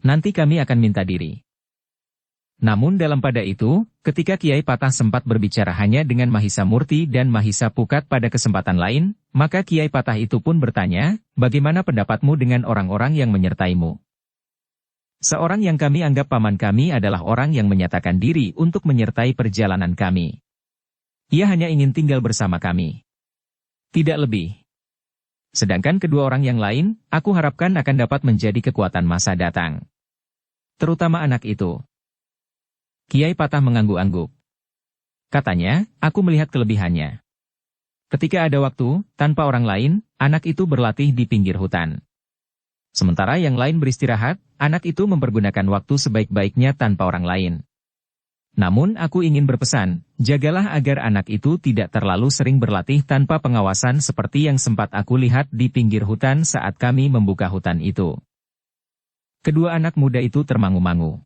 Nanti kami akan minta diri." Namun dalam pada itu, ketika Kiai Patah sempat berbicara hanya dengan Mahisa Murti dan Mahisa Pukat pada kesempatan lain, maka Kiai Patah itu pun bertanya, "Bagaimana pendapatmu dengan orang-orang yang menyertaimu?" "Seorang yang kami anggap paman kami adalah orang yang menyatakan diri untuk menyertai perjalanan kami. Ia hanya ingin tinggal bersama kami. Tidak lebih. Sedangkan kedua orang yang lain, aku harapkan akan dapat menjadi kekuatan masa datang. Terutama anak itu." Kiai Patah mengangguk-angguk. Katanya, "Aku melihat kelebihannya. Ketika ada waktu, tanpa orang lain, anak itu berlatih di pinggir hutan. Sementara yang lain beristirahat, anak itu mempergunakan waktu sebaik-baiknya tanpa orang lain. Namun aku ingin berpesan, jagalah agar anak itu tidak terlalu sering berlatih tanpa pengawasan seperti yang sempat aku lihat di pinggir hutan saat kami membuka hutan itu." Kedua anak muda itu termangu-mangu.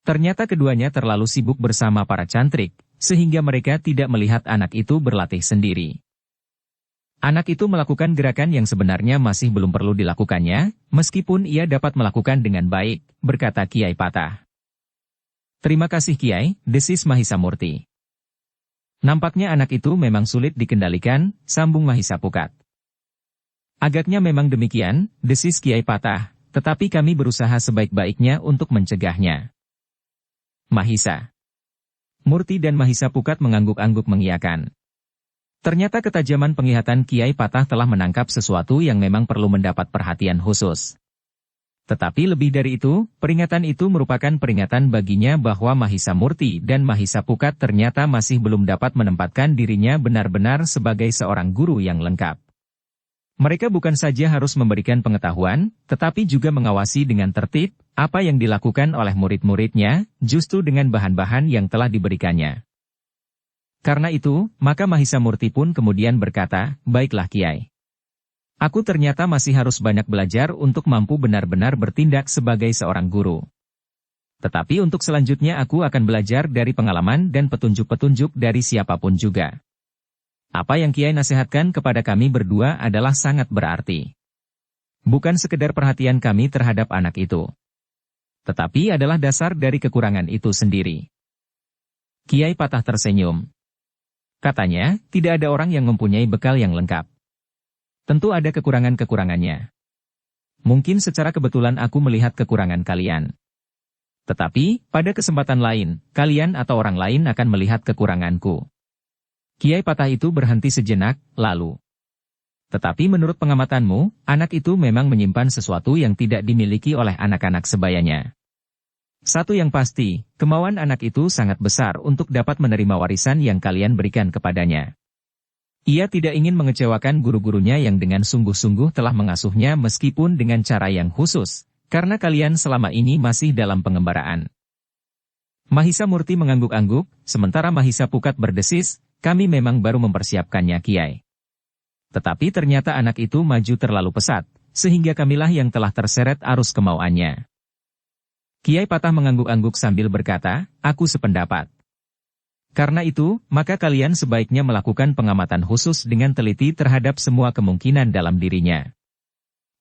Ternyata keduanya terlalu sibuk bersama para cantrik, sehingga mereka tidak melihat anak itu berlatih sendiri. Anak itu melakukan gerakan yang sebenarnya masih belum perlu dilakukannya, meskipun ia dapat melakukan dengan baik, berkata Kiai Patah. "Terima kasih Kiai," desis Mahisa Murti. "Nampaknya anak itu memang sulit dikendalikan," sambung Mahisa Pukat. "Agaknya memang demikian," desis Kiai Patah, "tetapi kami berusaha sebaik-baiknya untuk mencegahnya." Mahisa Murti dan Mahisa Pukat mengangguk-angguk mengiyakan. Ternyata ketajaman penglihatan Kiai Patah telah menangkap sesuatu yang memang perlu mendapat perhatian khusus. Tetapi lebih dari itu, peringatan itu merupakan peringatan baginya bahwa Mahisa Murti dan Mahisa Pukat ternyata masih belum dapat menempatkan dirinya benar-benar sebagai seorang guru yang lengkap. Mereka bukan saja harus memberikan pengetahuan, tetapi juga mengawasi dengan tertib apa yang dilakukan oleh murid-muridnya, justru dengan bahan-bahan yang telah diberikannya. Karena itu, maka Mahisa Murti pun kemudian berkata, "Baiklah Kiai. Aku ternyata masih harus banyak belajar untuk mampu benar-benar bertindak sebagai seorang guru. Tetapi untuk selanjutnya aku akan belajar dari pengalaman dan petunjuk-petunjuk dari siapapun juga. Apa yang Kiai nasihatkan kepada kami berdua adalah sangat berarti. Bukan sekedar perhatian kami terhadap anak itu, tetapi adalah dasar dari kekurangan itu sendiri." Kiai Patah tersenyum. Katanya, tidak ada orang yang mempunyai bekal yang lengkap. Tentu ada kekurangan-kekurangannya. Mungkin secara kebetulan aku melihat kekurangan kalian. Tetapi, pada kesempatan lain, kalian atau orang lain akan melihat kekuranganku. Kiai Patah itu berhenti sejenak, lalu. "Tetapi menurut pengamatanmu, anak itu memang menyimpan sesuatu yang tidak dimiliki oleh anak-anak sebayanya. Satu yang pasti, kemauan anak itu sangat besar untuk dapat menerima warisan yang kalian berikan kepadanya. Ia tidak ingin mengecewakan guru-gurunya yang dengan sungguh-sungguh telah mengasuhnya meskipun dengan cara yang khusus, karena kalian selama ini masih dalam pengembaraan." Mahisa Murti mengangguk-angguk, sementara Mahisa Pukat berdesis, "Kami memang baru mempersiapkannya Kiai. Tetapi ternyata anak itu maju terlalu pesat, sehingga kamilah yang telah terseret arus kemauannya." Kiai Patah mengangguk-angguk sambil berkata, "Aku sependapat. Karena itu, maka kalian sebaiknya melakukan pengamatan khusus dengan teliti terhadap semua kemungkinan dalam dirinya.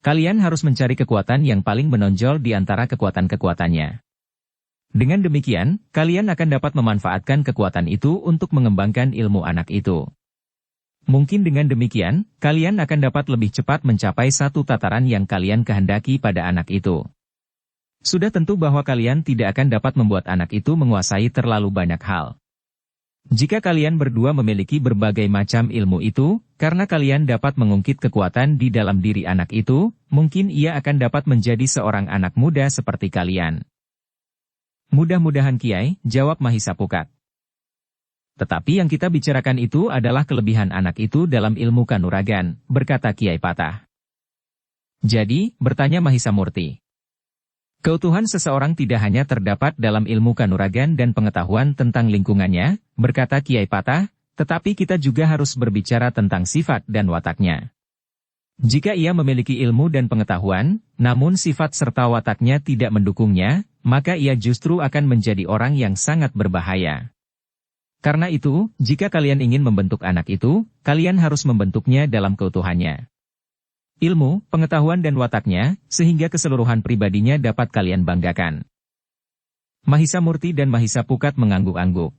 Kalian harus mencari kekuatan yang paling menonjol di antara kekuatan-kekuatannya. Dengan demikian, kalian akan dapat memanfaatkan kekuatan itu untuk mengembangkan ilmu anak itu. Mungkin dengan demikian, kalian akan dapat lebih cepat mencapai satu tataran yang kalian kehendaki pada anak itu. Sudah tentu bahwa kalian tidak akan dapat membuat anak itu menguasai terlalu banyak hal. Jika kalian berdua memiliki berbagai macam ilmu itu, karena kalian dapat mengungkit kekuatan di dalam diri anak itu, mungkin ia akan dapat menjadi seorang anak muda seperti kalian." "Mudah-mudahan Kiai," jawab Mahisa Pukat. "Tetapi yang kita bicarakan itu adalah kelebihan anak itu dalam ilmu kanuragan," berkata Kiai Patah. "Jadi," bertanya Mahisa Murti, Keutuhan seseorang tidak hanya terdapat dalam ilmu kanuragan dan pengetahuan tentang lingkungannya, berkata Kiai Patah, tetapi kita juga harus berbicara tentang sifat dan wataknya. Jika ia memiliki ilmu dan pengetahuan, namun sifat serta wataknya tidak mendukungnya, maka ia justru akan menjadi orang yang sangat berbahaya. Karena itu, jika kalian ingin membentuk anak itu, kalian harus membentuknya dalam keutuhannya. Ilmu, pengetahuan dan wataknya, sehingga keseluruhan pribadinya dapat kalian banggakan. Mahisa Murti dan Mahisa Pukat mengangguk-angguk.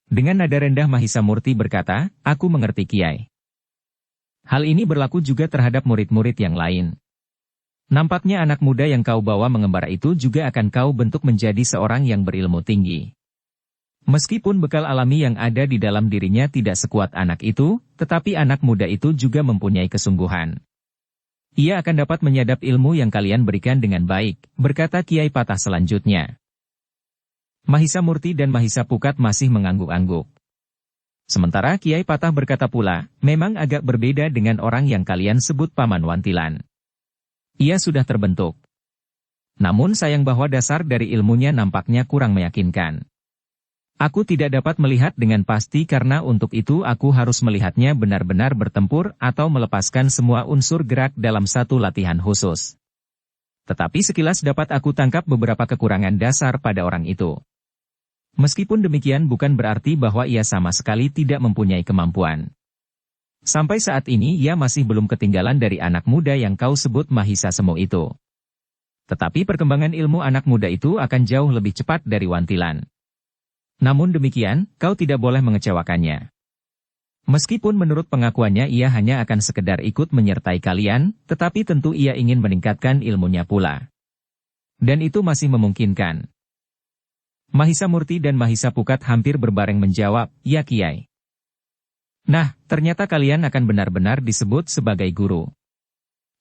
Dengan nada rendah Mahisa Murti berkata, aku mengerti Kiai. Hal ini berlaku juga terhadap murid-murid yang lain. Nampaknya anak muda yang kau bawa mengembara itu juga akan kau bentuk menjadi seorang yang berilmu tinggi. Meskipun bekal alami yang ada di dalam dirinya tidak sekuat anak itu, tetapi anak muda itu juga mempunyai kesungguhan. Ia akan dapat menyadap ilmu yang kalian berikan dengan baik, berkata Kiai Patah selanjutnya. Mahisa Murti dan Mahisa Pukat masih mengangguk-angguk. Sementara Kiai Patah berkata pula, memang agak berbeda dengan orang yang kalian sebut Paman Wantilan. Ia sudah terbentuk. Namun sayang bahwa dasar dari ilmunya nampaknya kurang meyakinkan. Aku tidak dapat melihat dengan pasti karena untuk itu aku harus melihatnya benar-benar bertempur atau melepaskan semua unsur gerak dalam satu latihan khusus. Tetapi sekilas dapat aku tangkap beberapa kekurangan dasar pada orang itu. Meskipun demikian bukan berarti bahwa ia sama sekali tidak mempunyai kemampuan. Sampai saat ini ia masih belum ketinggalan dari anak muda yang kau sebut Mahisa Semo itu. Tetapi perkembangan ilmu anak muda itu akan jauh lebih cepat dari Wantilan. Namun demikian, kau tidak boleh mengecewakannya. Meskipun menurut pengakuannya ia hanya akan sekedar ikut menyertai kalian, tetapi tentu ia ingin meningkatkan ilmunya pula. Dan itu masih memungkinkan. Mahisa Murti dan Mahisa Pukat hampir berbareng menjawab, ya Kiai. Nah, ternyata kalian akan benar-benar disebut sebagai guru.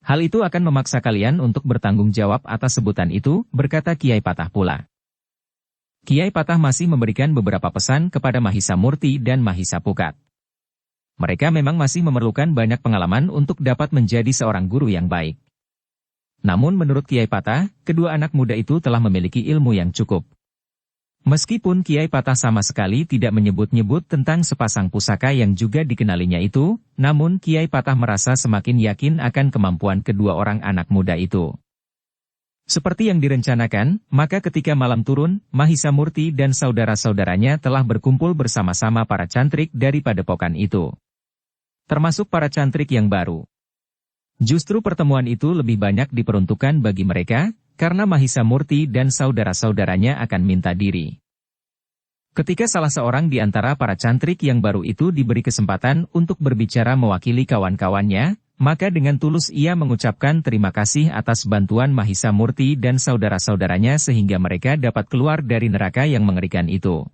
Hal itu akan memaksa kalian untuk bertanggung jawab atas sebutan itu, berkata Kiai Patah pula. Kiai Patah masih memberikan beberapa pesan kepada Mahisa Murti dan Mahisa Pukat. Mereka memang masih memerlukan banyak pengalaman untuk dapat menjadi seorang guru yang baik. Namun menurut Kiai Patah, kedua anak muda itu telah memiliki ilmu yang cukup. Meskipun Kiai Patah sama sekali tidak menyebut-nyebut tentang sepasang pusaka yang juga dikenalinya itu, namun Kiai Patah merasa semakin yakin akan kemampuan kedua orang anak muda itu. Seperti yang direncanakan, maka ketika malam turun, Mahisa Murti dan saudara-saudaranya telah berkumpul bersama-sama para cantrik dari padepokan itu. Termasuk para cantrik yang baru. Justru pertemuan itu lebih banyak diperuntukkan bagi mereka, karena Mahisa Murti dan saudara-saudaranya akan minta diri. Ketika salah seorang di antara para cantrik yang baru itu diberi kesempatan untuk berbicara mewakili kawan-kawannya, maka dengan tulus ia mengucapkan terima kasih atas bantuan Mahisa Murti dan saudara-saudaranya sehingga mereka dapat keluar dari neraka yang mengerikan itu.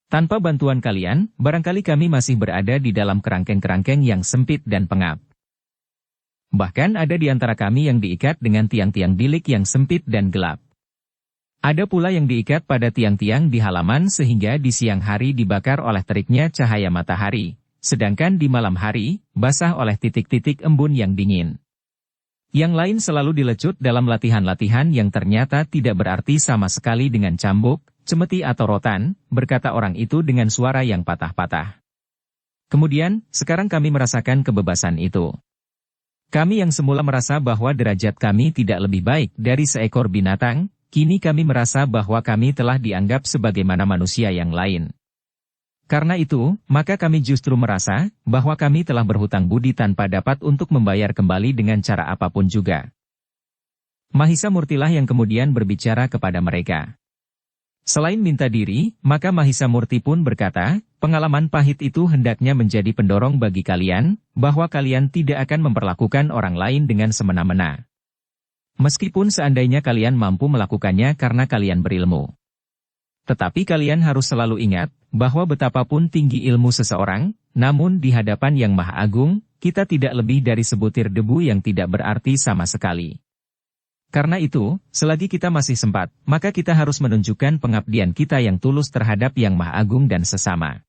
Tanpa bantuan kalian, barangkali kami masih berada di dalam kerangkeng-kerangkeng yang sempit dan pengap. Bahkan ada di antara kami yang diikat dengan tiang-tiang bilik yang sempit dan gelap. Ada pula yang diikat pada tiang-tiang di halaman sehingga di siang hari dibakar oleh teriknya cahaya matahari. Sedangkan di malam hari, basah oleh titik-titik embun yang dingin. Yang lain selalu dilecut dalam latihan-latihan yang ternyata tidak berarti sama sekali dengan cambuk, cemeti atau rotan, berkata orang itu dengan suara yang patah-patah. Kemudian, sekarang kami merasakan kebebasan itu. Kami yang semula merasa bahwa derajat kami tidak lebih baik dari seekor binatang, kini kami merasa bahwa kami telah dianggap sebagaimana manusia yang lain. Karena itu, maka kami justru merasa bahwa kami telah berhutang budi tanpa dapat untuk membayar kembali dengan cara apapun juga. Mahisa Murtilah yang kemudian berbicara kepada mereka. Selain minta diri, maka Mahisa Murti pun berkata, pengalaman pahit itu hendaknya menjadi pendorong bagi kalian, bahwa kalian tidak akan memperlakukan orang lain dengan semena-mena. Meskipun seandainya kalian mampu melakukannya karena kalian berilmu. Tetapi kalian harus selalu ingat, bahwa betapapun tinggi ilmu seseorang, namun di hadapan Yang Maha Agung, kita tidak lebih dari sebutir debu yang tidak berarti sama sekali. Karena itu, selagi kita masih sempat, maka kita harus menunjukkan pengabdian kita yang tulus terhadap Yang Maha Agung dan sesama.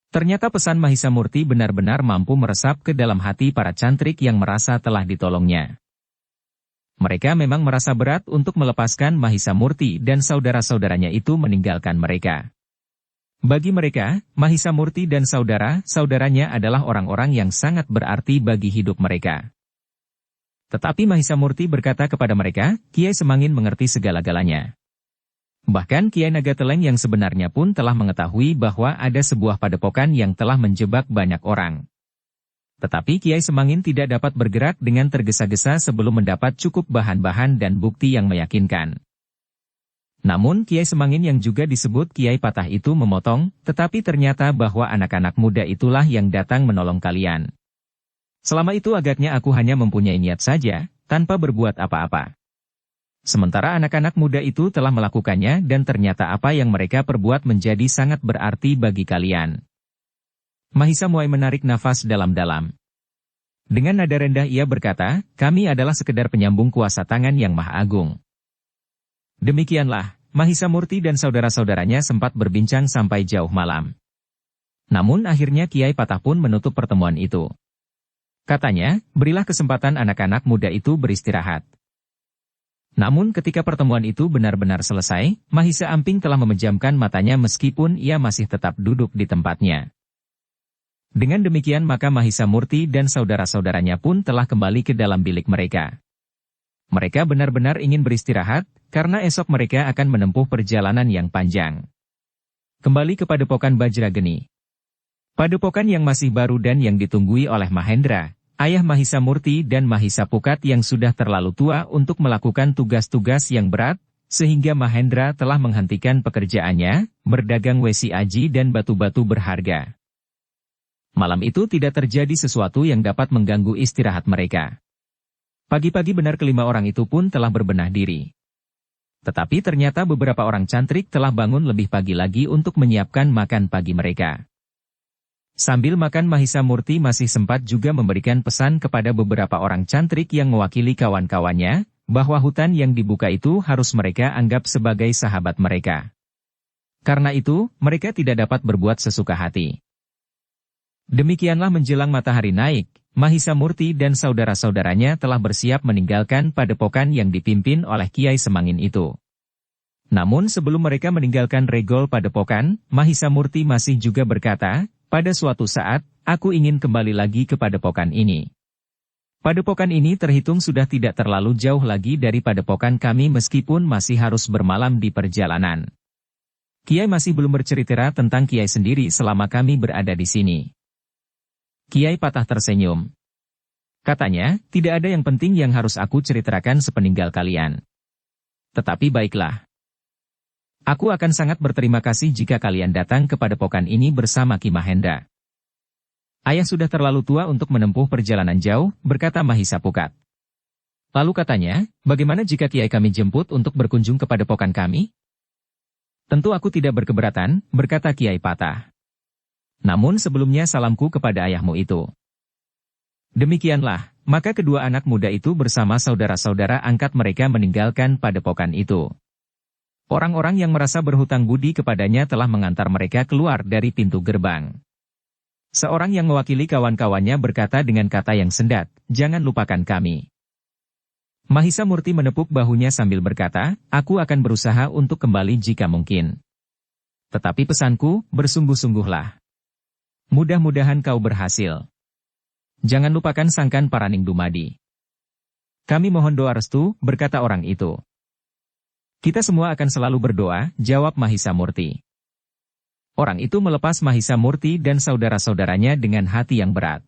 Ternyata pesan Mahisa Murti benar-benar mampu meresap ke dalam hati para cantrik yang merasa telah ditolongnya. Mereka memang merasa berat untuk melepaskan Mahisa Murti dan saudara-saudaranya itu meninggalkan mereka. Bagi mereka, Mahisa Murti dan saudara-saudaranya adalah orang-orang yang sangat berarti bagi hidup mereka. Tetapi Mahisa Murti berkata kepada mereka, Kiai Semangin mengerti segala-galanya. Bahkan Kiai Nagateleng yang sebenarnya pun telah mengetahui bahwa ada sebuah padepokan yang telah menjebak banyak orang. Tetapi Kiai Semangin tidak dapat bergerak dengan tergesa-gesa sebelum mendapat cukup bahan-bahan dan bukti yang meyakinkan. Namun Kiai Semangin yang juga disebut Kiai Patah itu memotong, tetapi ternyata bahwa anak-anak muda itulah yang datang menolong kalian. Selama itu agaknya aku hanya mempunyai niat saja, tanpa berbuat apa-apa. Sementara anak-anak muda itu telah melakukannya dan ternyata apa yang mereka perbuat menjadi sangat berarti bagi kalian. Mahisa mulai menarik nafas dalam-dalam. Dengan nada rendah ia berkata, kami adalah sekedar penyambung kuasa tangan yang maha agung. Demikianlah, Mahisa Murti dan saudara-saudaranya sempat berbincang sampai jauh malam. Namun akhirnya Kiai Patah pun menutup pertemuan itu. Katanya, berilah kesempatan anak-anak muda itu beristirahat. Namun ketika pertemuan itu benar-benar selesai, Mahisa Amping telah memejamkan matanya meskipun ia masih tetap duduk di tempatnya. Dengan demikian maka Mahisa Murti dan saudara-saudaranya pun telah kembali ke dalam bilik mereka. Mereka benar-benar ingin beristirahat, karena esok mereka akan menempuh perjalanan yang panjang. Kembali ke Padepokan Bajrageni. Padepokan yang masih baru dan yang ditunggui oleh Mahendra, ayah Mahisa Murti dan Mahisa Pukat yang sudah terlalu tua untuk melakukan tugas-tugas yang berat, sehingga Mahendra telah menghentikan pekerjaannya, berdagang wesi aji dan batu-batu berharga. Malam itu tidak terjadi sesuatu yang dapat mengganggu istirahat mereka. Pagi-pagi benar kelima orang itu pun telah berbenah diri. Tetapi ternyata beberapa orang cantrik telah bangun lebih pagi lagi untuk menyiapkan makan pagi mereka. Sambil makan Mahisa Murti masih sempat juga memberikan pesan kepada beberapa orang cantrik yang mewakili kawan-kawannya, bahwa hutan yang dibuka itu harus mereka anggap sebagai sahabat mereka. Karena itu, mereka tidak dapat berbuat sesuka hati. Demikianlah menjelang matahari naik, Mahisa Murti dan saudara-saudaranya telah bersiap meninggalkan padepokan yang dipimpin oleh Kiai Semangin itu. Namun sebelum mereka meninggalkan regol padepokan, Mahisa Murti masih juga berkata, pada suatu saat, aku ingin kembali lagi ke padepokan ini. Padepokan ini terhitung sudah tidak terlalu jauh lagi dari padepokan kami meskipun masih harus bermalam di perjalanan. Kiai masih belum bercerita tentang Kiai sendiri selama kami berada di sini. Kiai Patah tersenyum. Katanya, tidak ada yang penting yang harus aku ceritakan sepeninggal kalian. Tetapi baiklah. Aku akan sangat berterima kasih jika kalian datang ke padepokan ini bersama Ki Mahendra. Ayah sudah terlalu tua untuk menempuh perjalanan jauh, berkata Mahisa Pukat. Lalu katanya, bagaimana jika Kiai kami jemput untuk berkunjung ke padepokan kami? Tentu aku tidak berkeberatan, berkata Kiai Patah. Namun sebelumnya salamku kepada ayahmu itu. Demikianlah, maka kedua anak muda itu bersama saudara-saudara angkat mereka meninggalkan padepokan itu. Orang-orang yang merasa berhutang budi kepadanya telah mengantar mereka keluar dari pintu gerbang. Seorang yang mewakili kawan-kawannya berkata dengan kata yang sendat, jangan lupakan kami. Mahisa Murti menepuk bahunya sambil berkata, aku akan berusaha untuk kembali jika mungkin. Tetapi pesanku, bersungguh-sungguhlah. Mudah-mudahan kau berhasil. Jangan lupakan Sangkan Paraning Dumadi. Kami mohon doa restu, berkata orang itu. Kita semua akan selalu berdoa, jawab Mahisa Murti. Orang itu melepas Mahisa Murti dan saudara-saudaranya dengan hati yang berat.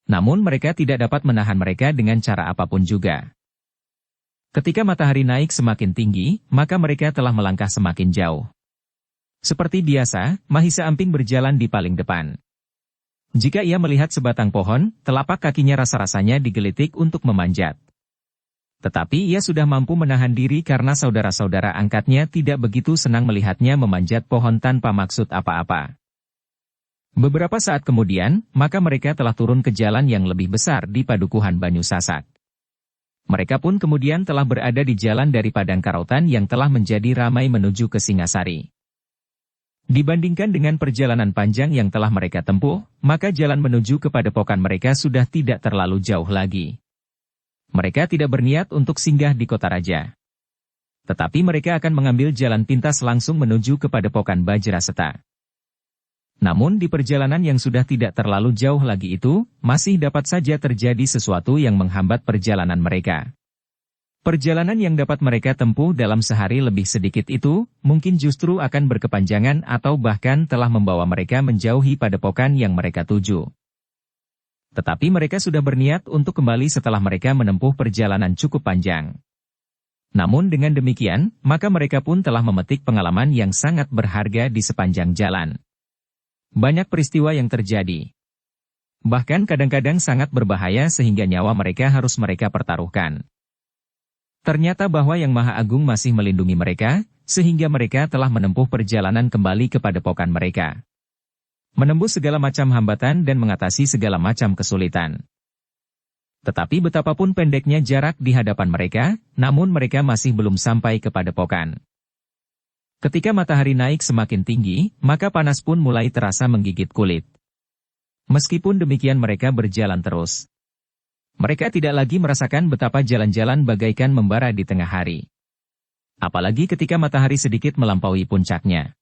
Namun mereka tidak dapat menahan mereka dengan cara apapun juga. Ketika matahari naik semakin tinggi, maka mereka telah melangkah semakin jauh. Seperti biasa, Mahisa Amping berjalan di paling depan. Jika ia melihat sebatang pohon, telapak kakinya rasa-rasanya digelitik untuk memanjat. Tetapi ia sudah mampu menahan diri karena saudara-saudara angkatnya tidak begitu senang melihatnya memanjat pohon tanpa maksud apa-apa. Beberapa saat kemudian, maka mereka telah turun ke jalan yang lebih besar di Padukuhan Banyu Sasak. Mereka pun kemudian telah berada di jalan dari Padang Karautan yang telah menjadi ramai menuju ke Singasari. Dibandingkan dengan perjalanan panjang yang telah mereka tempuh, maka jalan menuju ke padepokan mereka sudah tidak terlalu jauh lagi. Mereka tidak berniat untuk singgah di kota raja. Tetapi mereka akan mengambil jalan pintas langsung menuju ke Padepokan Bajraseta. Namun di perjalanan yang sudah tidak terlalu jauh lagi itu, masih dapat saja terjadi sesuatu yang menghambat perjalanan mereka. Perjalanan yang dapat mereka tempuh dalam sehari lebih sedikit itu, mungkin justru akan berkepanjangan atau bahkan telah membawa mereka menjauhi padepokan yang mereka tuju. Tetapi mereka sudah berniat untuk kembali setelah mereka menempuh perjalanan cukup panjang. Namun dengan demikian, maka mereka pun telah memetik pengalaman yang sangat berharga di sepanjang jalan. Banyak peristiwa yang terjadi. Bahkan kadang-kadang sangat berbahaya sehingga nyawa mereka harus mereka pertaruhkan. Ternyata bahwa Yang Maha Agung masih melindungi mereka, sehingga mereka telah menempuh perjalanan kembali ke padepokan mereka. Menembus segala macam hambatan dan mengatasi segala macam kesulitan. Tetapi betapapun pendeknya jarak di hadapan mereka, namun mereka masih belum sampai ke padepokan. Ketika matahari naik semakin tinggi, maka panas pun mulai terasa menggigit kulit. Meskipun demikian mereka berjalan terus. Mereka tidak lagi merasakan betapa jalan-jalan bagaikan membara di tengah hari. Apalagi ketika matahari sedikit melampaui puncaknya.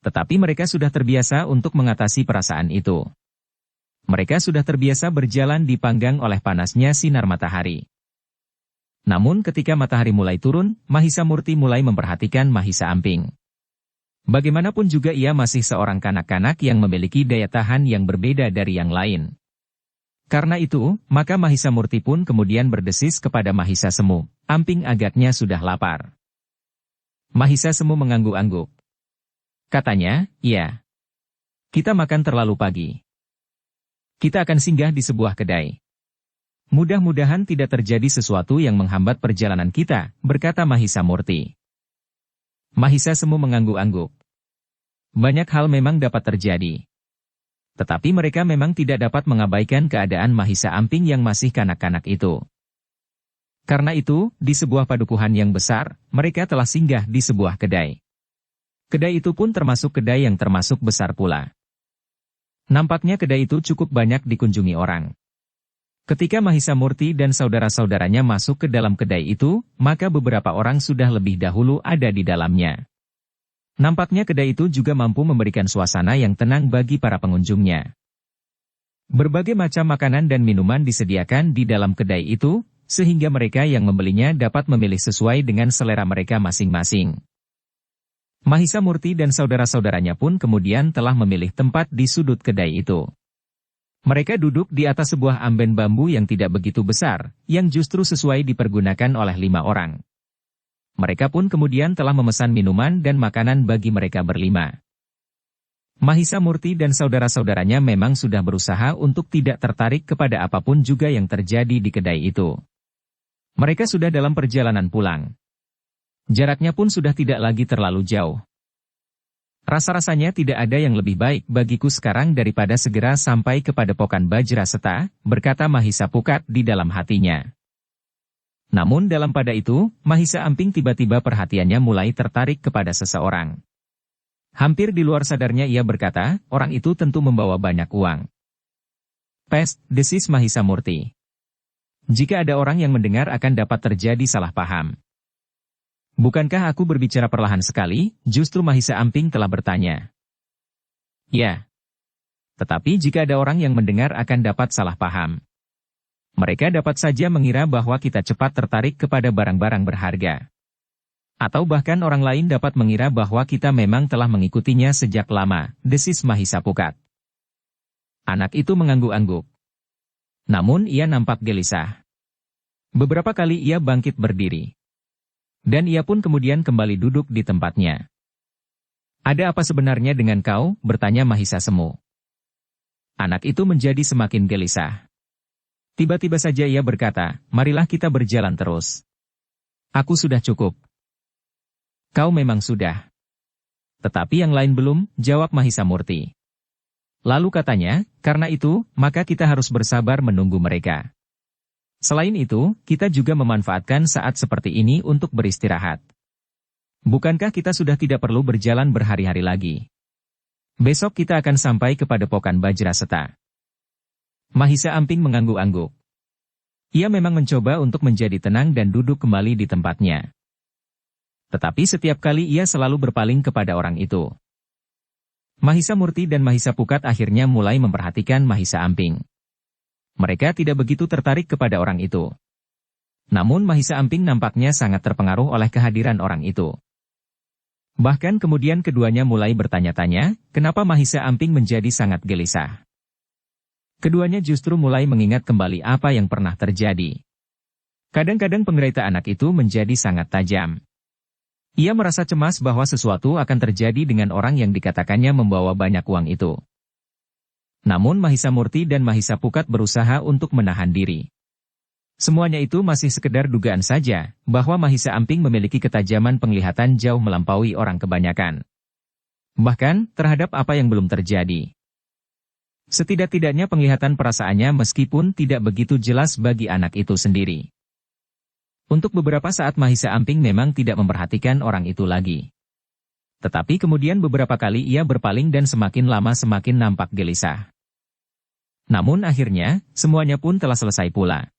Tetapi mereka sudah terbiasa untuk mengatasi perasaan itu. Mereka sudah terbiasa berjalan dipanggang oleh panasnya sinar matahari. Namun ketika matahari mulai turun, Mahisa Murti mulai memperhatikan Mahisa Amping. Bagaimanapun juga ia masih seorang kanak-kanak yang memiliki daya tahan yang berbeda dari yang lain. Karena itu, maka Mahisa Murti pun kemudian berdesis kepada Mahisa Semu, Amping agaknya sudah lapar. Mahisa Semu mengangguk-angguk. Katanya, iya. Kita makan terlalu pagi. Kita akan singgah di sebuah kedai. Mudah-mudahan tidak terjadi sesuatu yang menghambat perjalanan kita, berkata Mahisa Murti. Mahisa Semu mengangguk-angguk. Banyak hal memang dapat terjadi. Tetapi mereka memang tidak dapat mengabaikan keadaan Mahisa Amping yang masih kanak-kanak itu. Karena itu, di sebuah padukuhan yang besar, mereka telah singgah di sebuah kedai. Kedai itu pun termasuk kedai yang termasuk besar pula. Nampaknya kedai itu cukup banyak dikunjungi orang. Ketika Mahisa Murti dan saudara-saudaranya masuk ke dalam kedai itu, maka beberapa orang sudah lebih dahulu ada di dalamnya. Nampaknya kedai itu juga mampu memberikan suasana yang tenang bagi para pengunjungnya. Berbagai macam makanan dan minuman disediakan di dalam kedai itu, sehingga mereka yang membelinya dapat memilih sesuai dengan selera mereka masing-masing. Mahisa Murti dan saudara-saudaranya pun kemudian telah memilih tempat di sudut kedai itu. Mereka duduk di atas sebuah amben bambu yang tidak begitu besar, yang justru sesuai dipergunakan oleh 5 orang. Mereka pun kemudian telah memesan minuman dan makanan bagi mereka berlima. Mahisa Murti dan saudara-saudaranya memang sudah berusaha untuk tidak tertarik kepada apapun juga yang terjadi di kedai itu. Mereka sudah dalam perjalanan pulang. Jaraknya pun sudah tidak lagi terlalu jauh. Rasa-rasanya tidak ada yang lebih baik bagiku sekarang daripada segera sampai ke Padepokan Bajraseta, berkata Mahisa Pukat di dalam hatinya. Namun dalam pada itu, Mahisa Amping tiba-tiba perhatiannya mulai tertarik kepada seseorang. Hampir di luar sadarnya ia berkata, orang itu tentu membawa banyak uang. Pest, desis Mahisa Murti. Jika ada orang yang mendengar akan dapat terjadi salah paham. Bukankah aku berbicara perlahan sekali, justru Mahisa Amping telah bertanya. Ya. Tetapi jika ada orang yang mendengar akan dapat salah paham. Mereka dapat saja mengira bahwa kita cepat tertarik kepada barang-barang berharga. Atau bahkan orang lain dapat mengira bahwa kita memang telah mengikutinya sejak lama, desis Mahisa Pukat. Anak itu mengangguk-angguk. Namun ia nampak gelisah. Beberapa kali ia bangkit berdiri. Dan ia pun kemudian kembali duduk di tempatnya. Ada apa sebenarnya dengan kau? Bertanya Mahisa Semu. Anak itu menjadi semakin gelisah. Tiba-tiba saja ia berkata, marilah kita berjalan terus. Aku sudah cukup. Kau memang sudah. Tetapi yang lain belum, jawab Mahisa Murti. Lalu katanya, karena itu, maka kita harus bersabar menunggu mereka. Selain itu, kita juga memanfaatkan saat seperti ini untuk beristirahat. Bukankah kita sudah tidak perlu berjalan berhari-hari lagi? Besok kita akan sampai ke Padepokan Bajraseta. Mahisa Amping mengangguk-angguk. Ia memang mencoba untuk menjadi tenang dan duduk kembali di tempatnya. Tetapi setiap kali ia selalu berpaling kepada orang itu. Mahisa Murti dan Mahisa Pukat akhirnya mulai memperhatikan Mahisa Amping. Mereka tidak begitu tertarik kepada orang itu. Namun Mahisa Amping nampaknya sangat terpengaruh oleh kehadiran orang itu. Bahkan kemudian keduanya mulai bertanya-tanya, kenapa Mahisa Amping menjadi sangat gelisah. Keduanya justru mulai mengingat kembali apa yang pernah terjadi. Kadang-kadang penderita anak itu menjadi sangat tajam. Ia merasa cemas bahwa sesuatu akan terjadi dengan orang yang dikatakannya membawa banyak uang itu. Namun Mahisa Murti dan Mahisa Pukat berusaha untuk menahan diri. Semuanya itu masih sekedar dugaan saja, bahwa Mahisa Amping memiliki ketajaman penglihatan jauh melampaui orang kebanyakan. Bahkan, terhadap apa yang belum terjadi. Setidak-tidaknya penglihatan perasaannya meskipun tidak begitu jelas bagi anak itu sendiri. Untuk beberapa saat Mahisa Amping memang tidak memperhatikan orang itu lagi. Tetapi kemudian beberapa kali ia berpaling dan semakin lama semakin nampak gelisah. Namun akhirnya, semuanya pun telah selesai pula.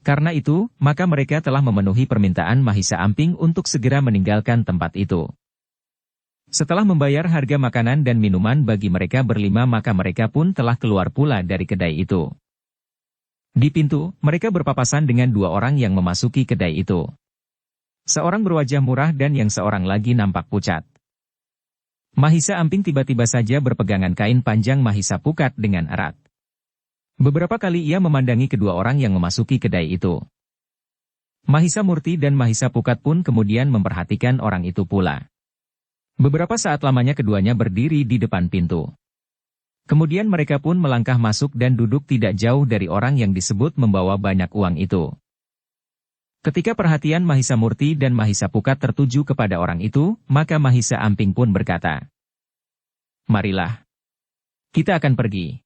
Karena itu, maka mereka telah memenuhi permintaan Mahisa Amping untuk segera meninggalkan tempat itu. Setelah membayar harga makanan dan minuman bagi mereka berlima maka mereka pun telah keluar pula dari kedai itu. Di pintu, mereka berpapasan dengan dua orang yang memasuki kedai itu. Seorang berwajah murah dan yang seorang lagi nampak pucat. Mahisa Amping tiba-tiba saja berpegangan kain panjang Mahisa Pukat dengan erat. Beberapa kali ia memandangi kedua orang yang memasuki kedai itu. Mahisa Murti dan Mahisa Pukat pun kemudian memperhatikan orang itu pula. Beberapa saat lamanya keduanya berdiri di depan pintu. Kemudian mereka pun melangkah masuk dan duduk tidak jauh dari orang yang disebut membawa banyak uang itu. Ketika perhatian Mahisa Murti dan Mahisa Pukat tertuju kepada orang itu, maka Mahisa Amping pun berkata, "Marilah. Kita akan pergi.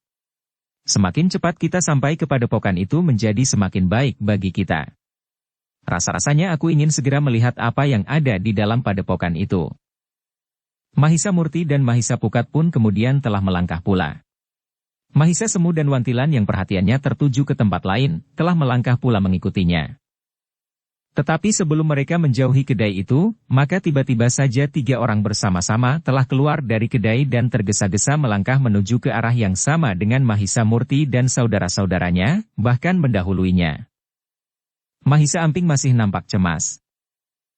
Semakin cepat kita sampai ke padepokan itu menjadi semakin baik bagi kita. Rasa-rasanya aku ingin segera melihat apa yang ada di dalam padepokan itu." Mahisa Murti dan Mahisa Pukat pun kemudian telah melangkah pula. Mahisa Semu dan Wantilan yang perhatiannya tertuju ke tempat lain, telah melangkah pula mengikutinya. Tetapi sebelum mereka menjauhi kedai itu, maka tiba-tiba saja tiga orang bersama-sama telah keluar dari kedai dan tergesa-gesa melangkah menuju ke arah yang sama dengan Mahisa Murti dan saudara-saudaranya, bahkan mendahuluinya. Mahisa Amping masih nampak cemas.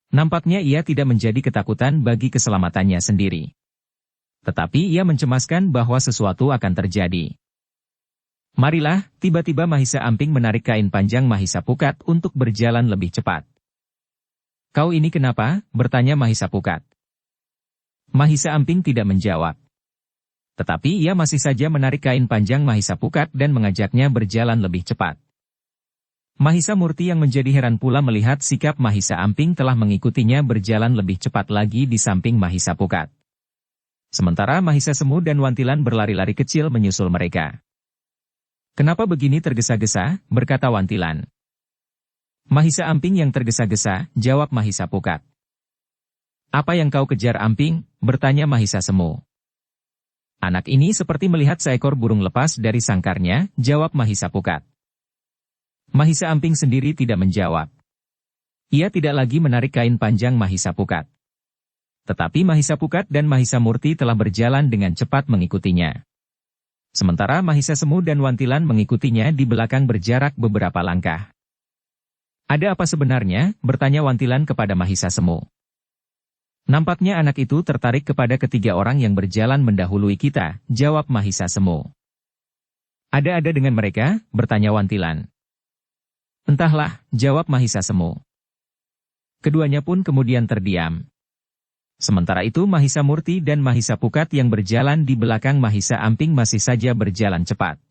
Nampaknya ia tidak menjadi ketakutan bagi keselamatannya sendiri. Tetapi ia mencemaskan bahwa sesuatu akan terjadi. Marilah, tiba-tiba Mahisa Amping menarik kain panjang Mahisa Pukat untuk berjalan lebih cepat. "Kau ini kenapa?" bertanya Mahisa Pukat. Mahisa Amping tidak menjawab. Tetapi ia masih saja menarik kain panjang Mahisa Pukat dan mengajaknya berjalan lebih cepat. Mahisa Murti yang menjadi heran pula melihat sikap Mahisa Amping telah mengikutinya berjalan lebih cepat lagi di samping Mahisa Pukat. Sementara Mahisa Semu dan Wantilan berlari-lari kecil menyusul mereka. "Kenapa begini tergesa-gesa?" berkata Wantilan. "Mahisa Amping yang tergesa-gesa," jawab Mahisa Pukat. "Apa yang kau kejar Amping?" bertanya Mahisa Semu. "Anak ini seperti melihat seekor burung lepas dari sangkarnya," jawab Mahisa Pukat. Mahisa Amping sendiri tidak menjawab. Ia tidak lagi menarik kain panjang Mahisa Pukat. Tetapi Mahisa Pukat dan Mahisa Murti telah berjalan dengan cepat mengikutinya. Sementara Mahisa Semu dan Wantilan mengikutinya di belakang berjarak beberapa langkah. "Ada apa sebenarnya?" bertanya Wantilan kepada Mahisa Semu. "Nampaknya anak itu tertarik kepada ketiga orang yang berjalan mendahului kita," jawab Mahisa Semu. "Ada-ada dengan mereka?" bertanya Wantilan. "Entahlah," jawab Mahisa Semu. Keduanya pun kemudian terdiam. Sementara itu Mahisa Murti dan Mahisa Pukat yang berjalan di belakang Mahisa Amping masih saja berjalan cepat.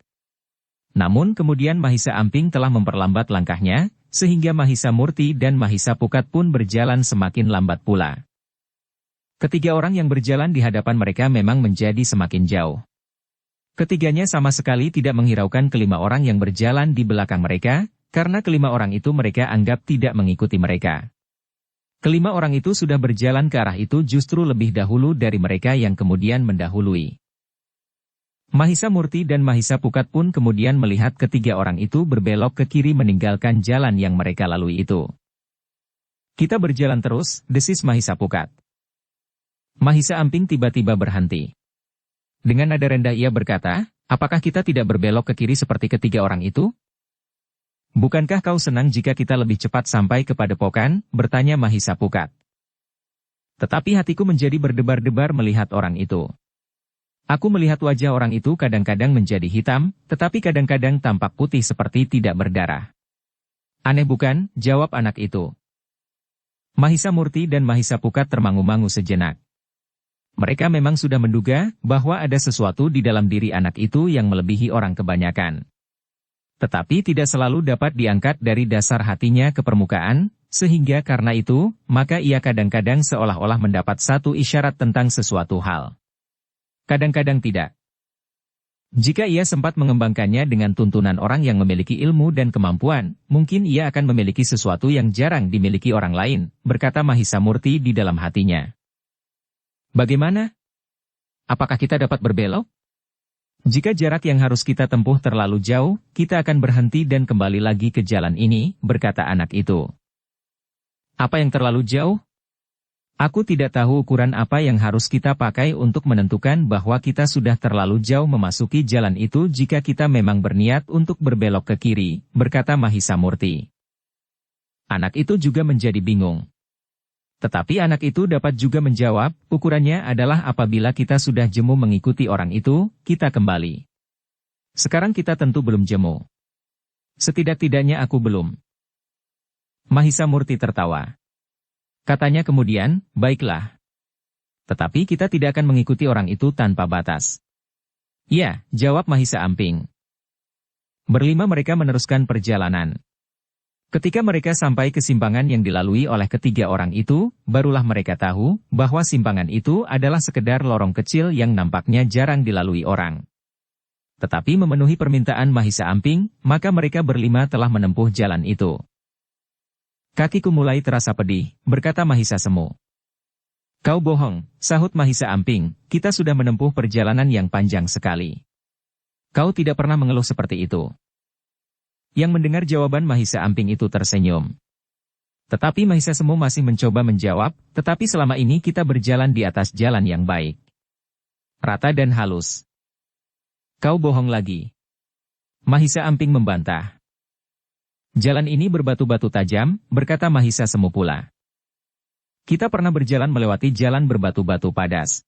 Namun kemudian Mahisa Amping telah memperlambat langkahnya, sehingga Mahisa Murti dan Mahisa Pukat pun berjalan semakin lambat pula. Ketiga orang yang berjalan di hadapan mereka memang menjadi semakin jauh. Ketiganya sama sekali tidak menghiraukan kelima orang yang berjalan di belakang mereka, karena kelima orang itu mereka anggap tidak mengikuti mereka. Kelima orang itu sudah berjalan ke arah itu justru lebih dahulu dari mereka yang kemudian mendahului. Mahisa Murti dan Mahisa Pukat pun kemudian melihat ketiga orang itu berbelok ke kiri meninggalkan jalan yang mereka lalui itu. Kita berjalan terus, desis Mahisa Pukat. Mahisa Amping tiba-tiba berhenti. Dengan nada rendah ia berkata, apakah kita tidak berbelok ke kiri seperti ketiga orang itu? Bukankah kau senang jika kita lebih cepat sampai ke padepokan? Bertanya Mahisa Pukat. Tetapi hatiku menjadi berdebar-debar melihat orang itu. Aku melihat wajah orang itu kadang-kadang menjadi hitam, tetapi kadang-kadang tampak putih seperti tidak berdarah. Aneh bukan? Jawab anak itu. Mahisa Murti dan Mahisa Pukat termangu-mangu sejenak. Mereka memang sudah menduga bahwa ada sesuatu di dalam diri anak itu yang melebihi orang kebanyakan. Tetapi tidak selalu dapat diangkat dari dasar hatinya ke permukaan, sehingga karena itu, maka ia kadang-kadang seolah-olah mendapat satu isyarat tentang sesuatu hal. Kadang-kadang tidak. Jika ia sempat mengembangkannya dengan tuntunan orang yang memiliki ilmu dan kemampuan, mungkin ia akan memiliki sesuatu yang jarang dimiliki orang lain, berkata Mahisa Murti di dalam hatinya. Bagaimana? Apakah kita dapat berbelok? Jika jarak yang harus kita tempuh terlalu jauh, kita akan berhenti dan kembali lagi ke jalan ini, berkata anak itu. Apa yang terlalu jauh? Aku tidak tahu ukuran apa yang harus kita pakai untuk menentukan bahwa kita sudah terlalu jauh memasuki jalan itu jika kita memang berniat untuk berbelok ke kiri, berkata Mahisa Murti. Anak itu juga menjadi bingung. Tetapi anak itu dapat juga menjawab, ukurannya adalah apabila kita sudah jemu mengikuti orang itu, kita kembali. Sekarang kita tentu belum jemu. Setidak-tidaknya aku belum. Mahisa Murti tertawa. Katanya kemudian, baiklah. Tetapi kita tidak akan mengikuti orang itu tanpa batas. Ya, jawab Mahisa Amping. Berlima mereka meneruskan perjalanan. Ketika mereka sampai ke simpangan yang dilalui oleh ketiga orang itu, barulah mereka tahu bahwa simpangan itu adalah sekedar lorong kecil yang nampaknya jarang dilalui orang. Tetapi memenuhi permintaan Mahisa Amping, maka mereka berlima telah menempuh jalan itu. Kakiku mulai terasa pedih, berkata Mahisa Semu. Kau bohong, sahut Mahisa Amping, kita sudah menempuh perjalanan yang panjang sekali. Kau tidak pernah mengeluh seperti itu. Yang mendengar jawaban Mahisa Amping itu tersenyum. Tetapi Mahisa Semu masih mencoba menjawab, tetapi selama ini kita berjalan di atas jalan yang baik. Rata dan halus. Kau bohong lagi. Mahisa Amping membantah. Jalan ini berbatu-batu tajam, berkata Mahisa Semu pula. Kita pernah berjalan melewati jalan berbatu-batu padas.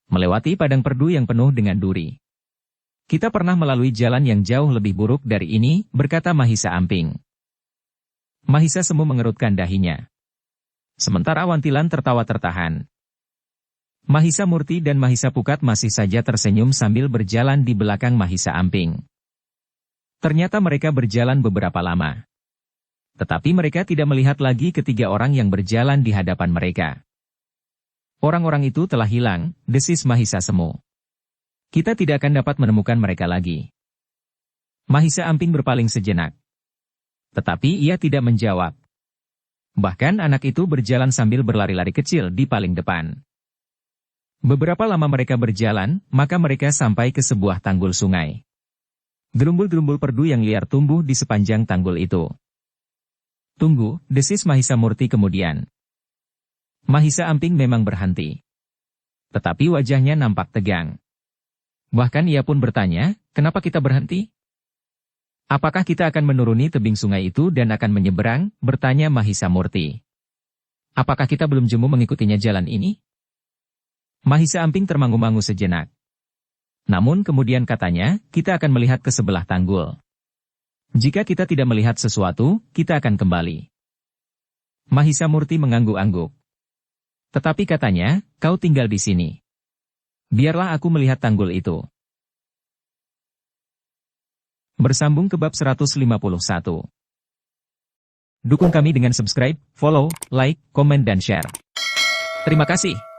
Melewati padang perdu yang penuh dengan duri. Kita pernah melalui jalan yang jauh lebih buruk dari ini, berkata Mahisa Amping. Mahisa Semu mengerutkan dahinya. Sementara Wantilan tertawa tertahan. Mahisa Murti dan Mahisa Pukat masih saja tersenyum sambil berjalan di belakang Mahisa Amping. Ternyata mereka berjalan beberapa lama. Tetapi mereka tidak melihat lagi ketiga orang yang berjalan di hadapan mereka. Orang-orang itu telah hilang, desis Mahisa Semu. Kita tidak akan dapat menemukan mereka lagi. Mahisa Amping berpaling sejenak. Tetapi ia tidak menjawab. Bahkan anak itu berjalan sambil berlari-lari kecil di paling depan. Beberapa lama mereka berjalan, maka mereka sampai ke sebuah tanggul sungai. Gerumbul-gerumbul perdu yang liar tumbuh di sepanjang tanggul itu. Tunggu, desis Mahisa Murti kemudian. Mahisa Amping memang berhenti. Tetapi wajahnya nampak tegang. Bahkan ia pun bertanya, kenapa kita berhenti? Apakah kita akan menuruni tebing sungai itu dan akan menyeberang? Bertanya Mahisa Murti. Apakah kita belum jemu mengikutinya jalan ini? Mahisa Amping termangu-mangu sejenak. Namun kemudian katanya, kita akan melihat ke sebelah tanggul. Jika kita tidak melihat sesuatu, kita akan kembali. Mahisa Murti mengangguk-angguk. Tetapi katanya, kau tinggal di sini. Biarlah aku melihat tanggul itu. Bersambung ke bab 151. Dukung kami dengan subscribe, follow, like, komen dan share. Terima kasih.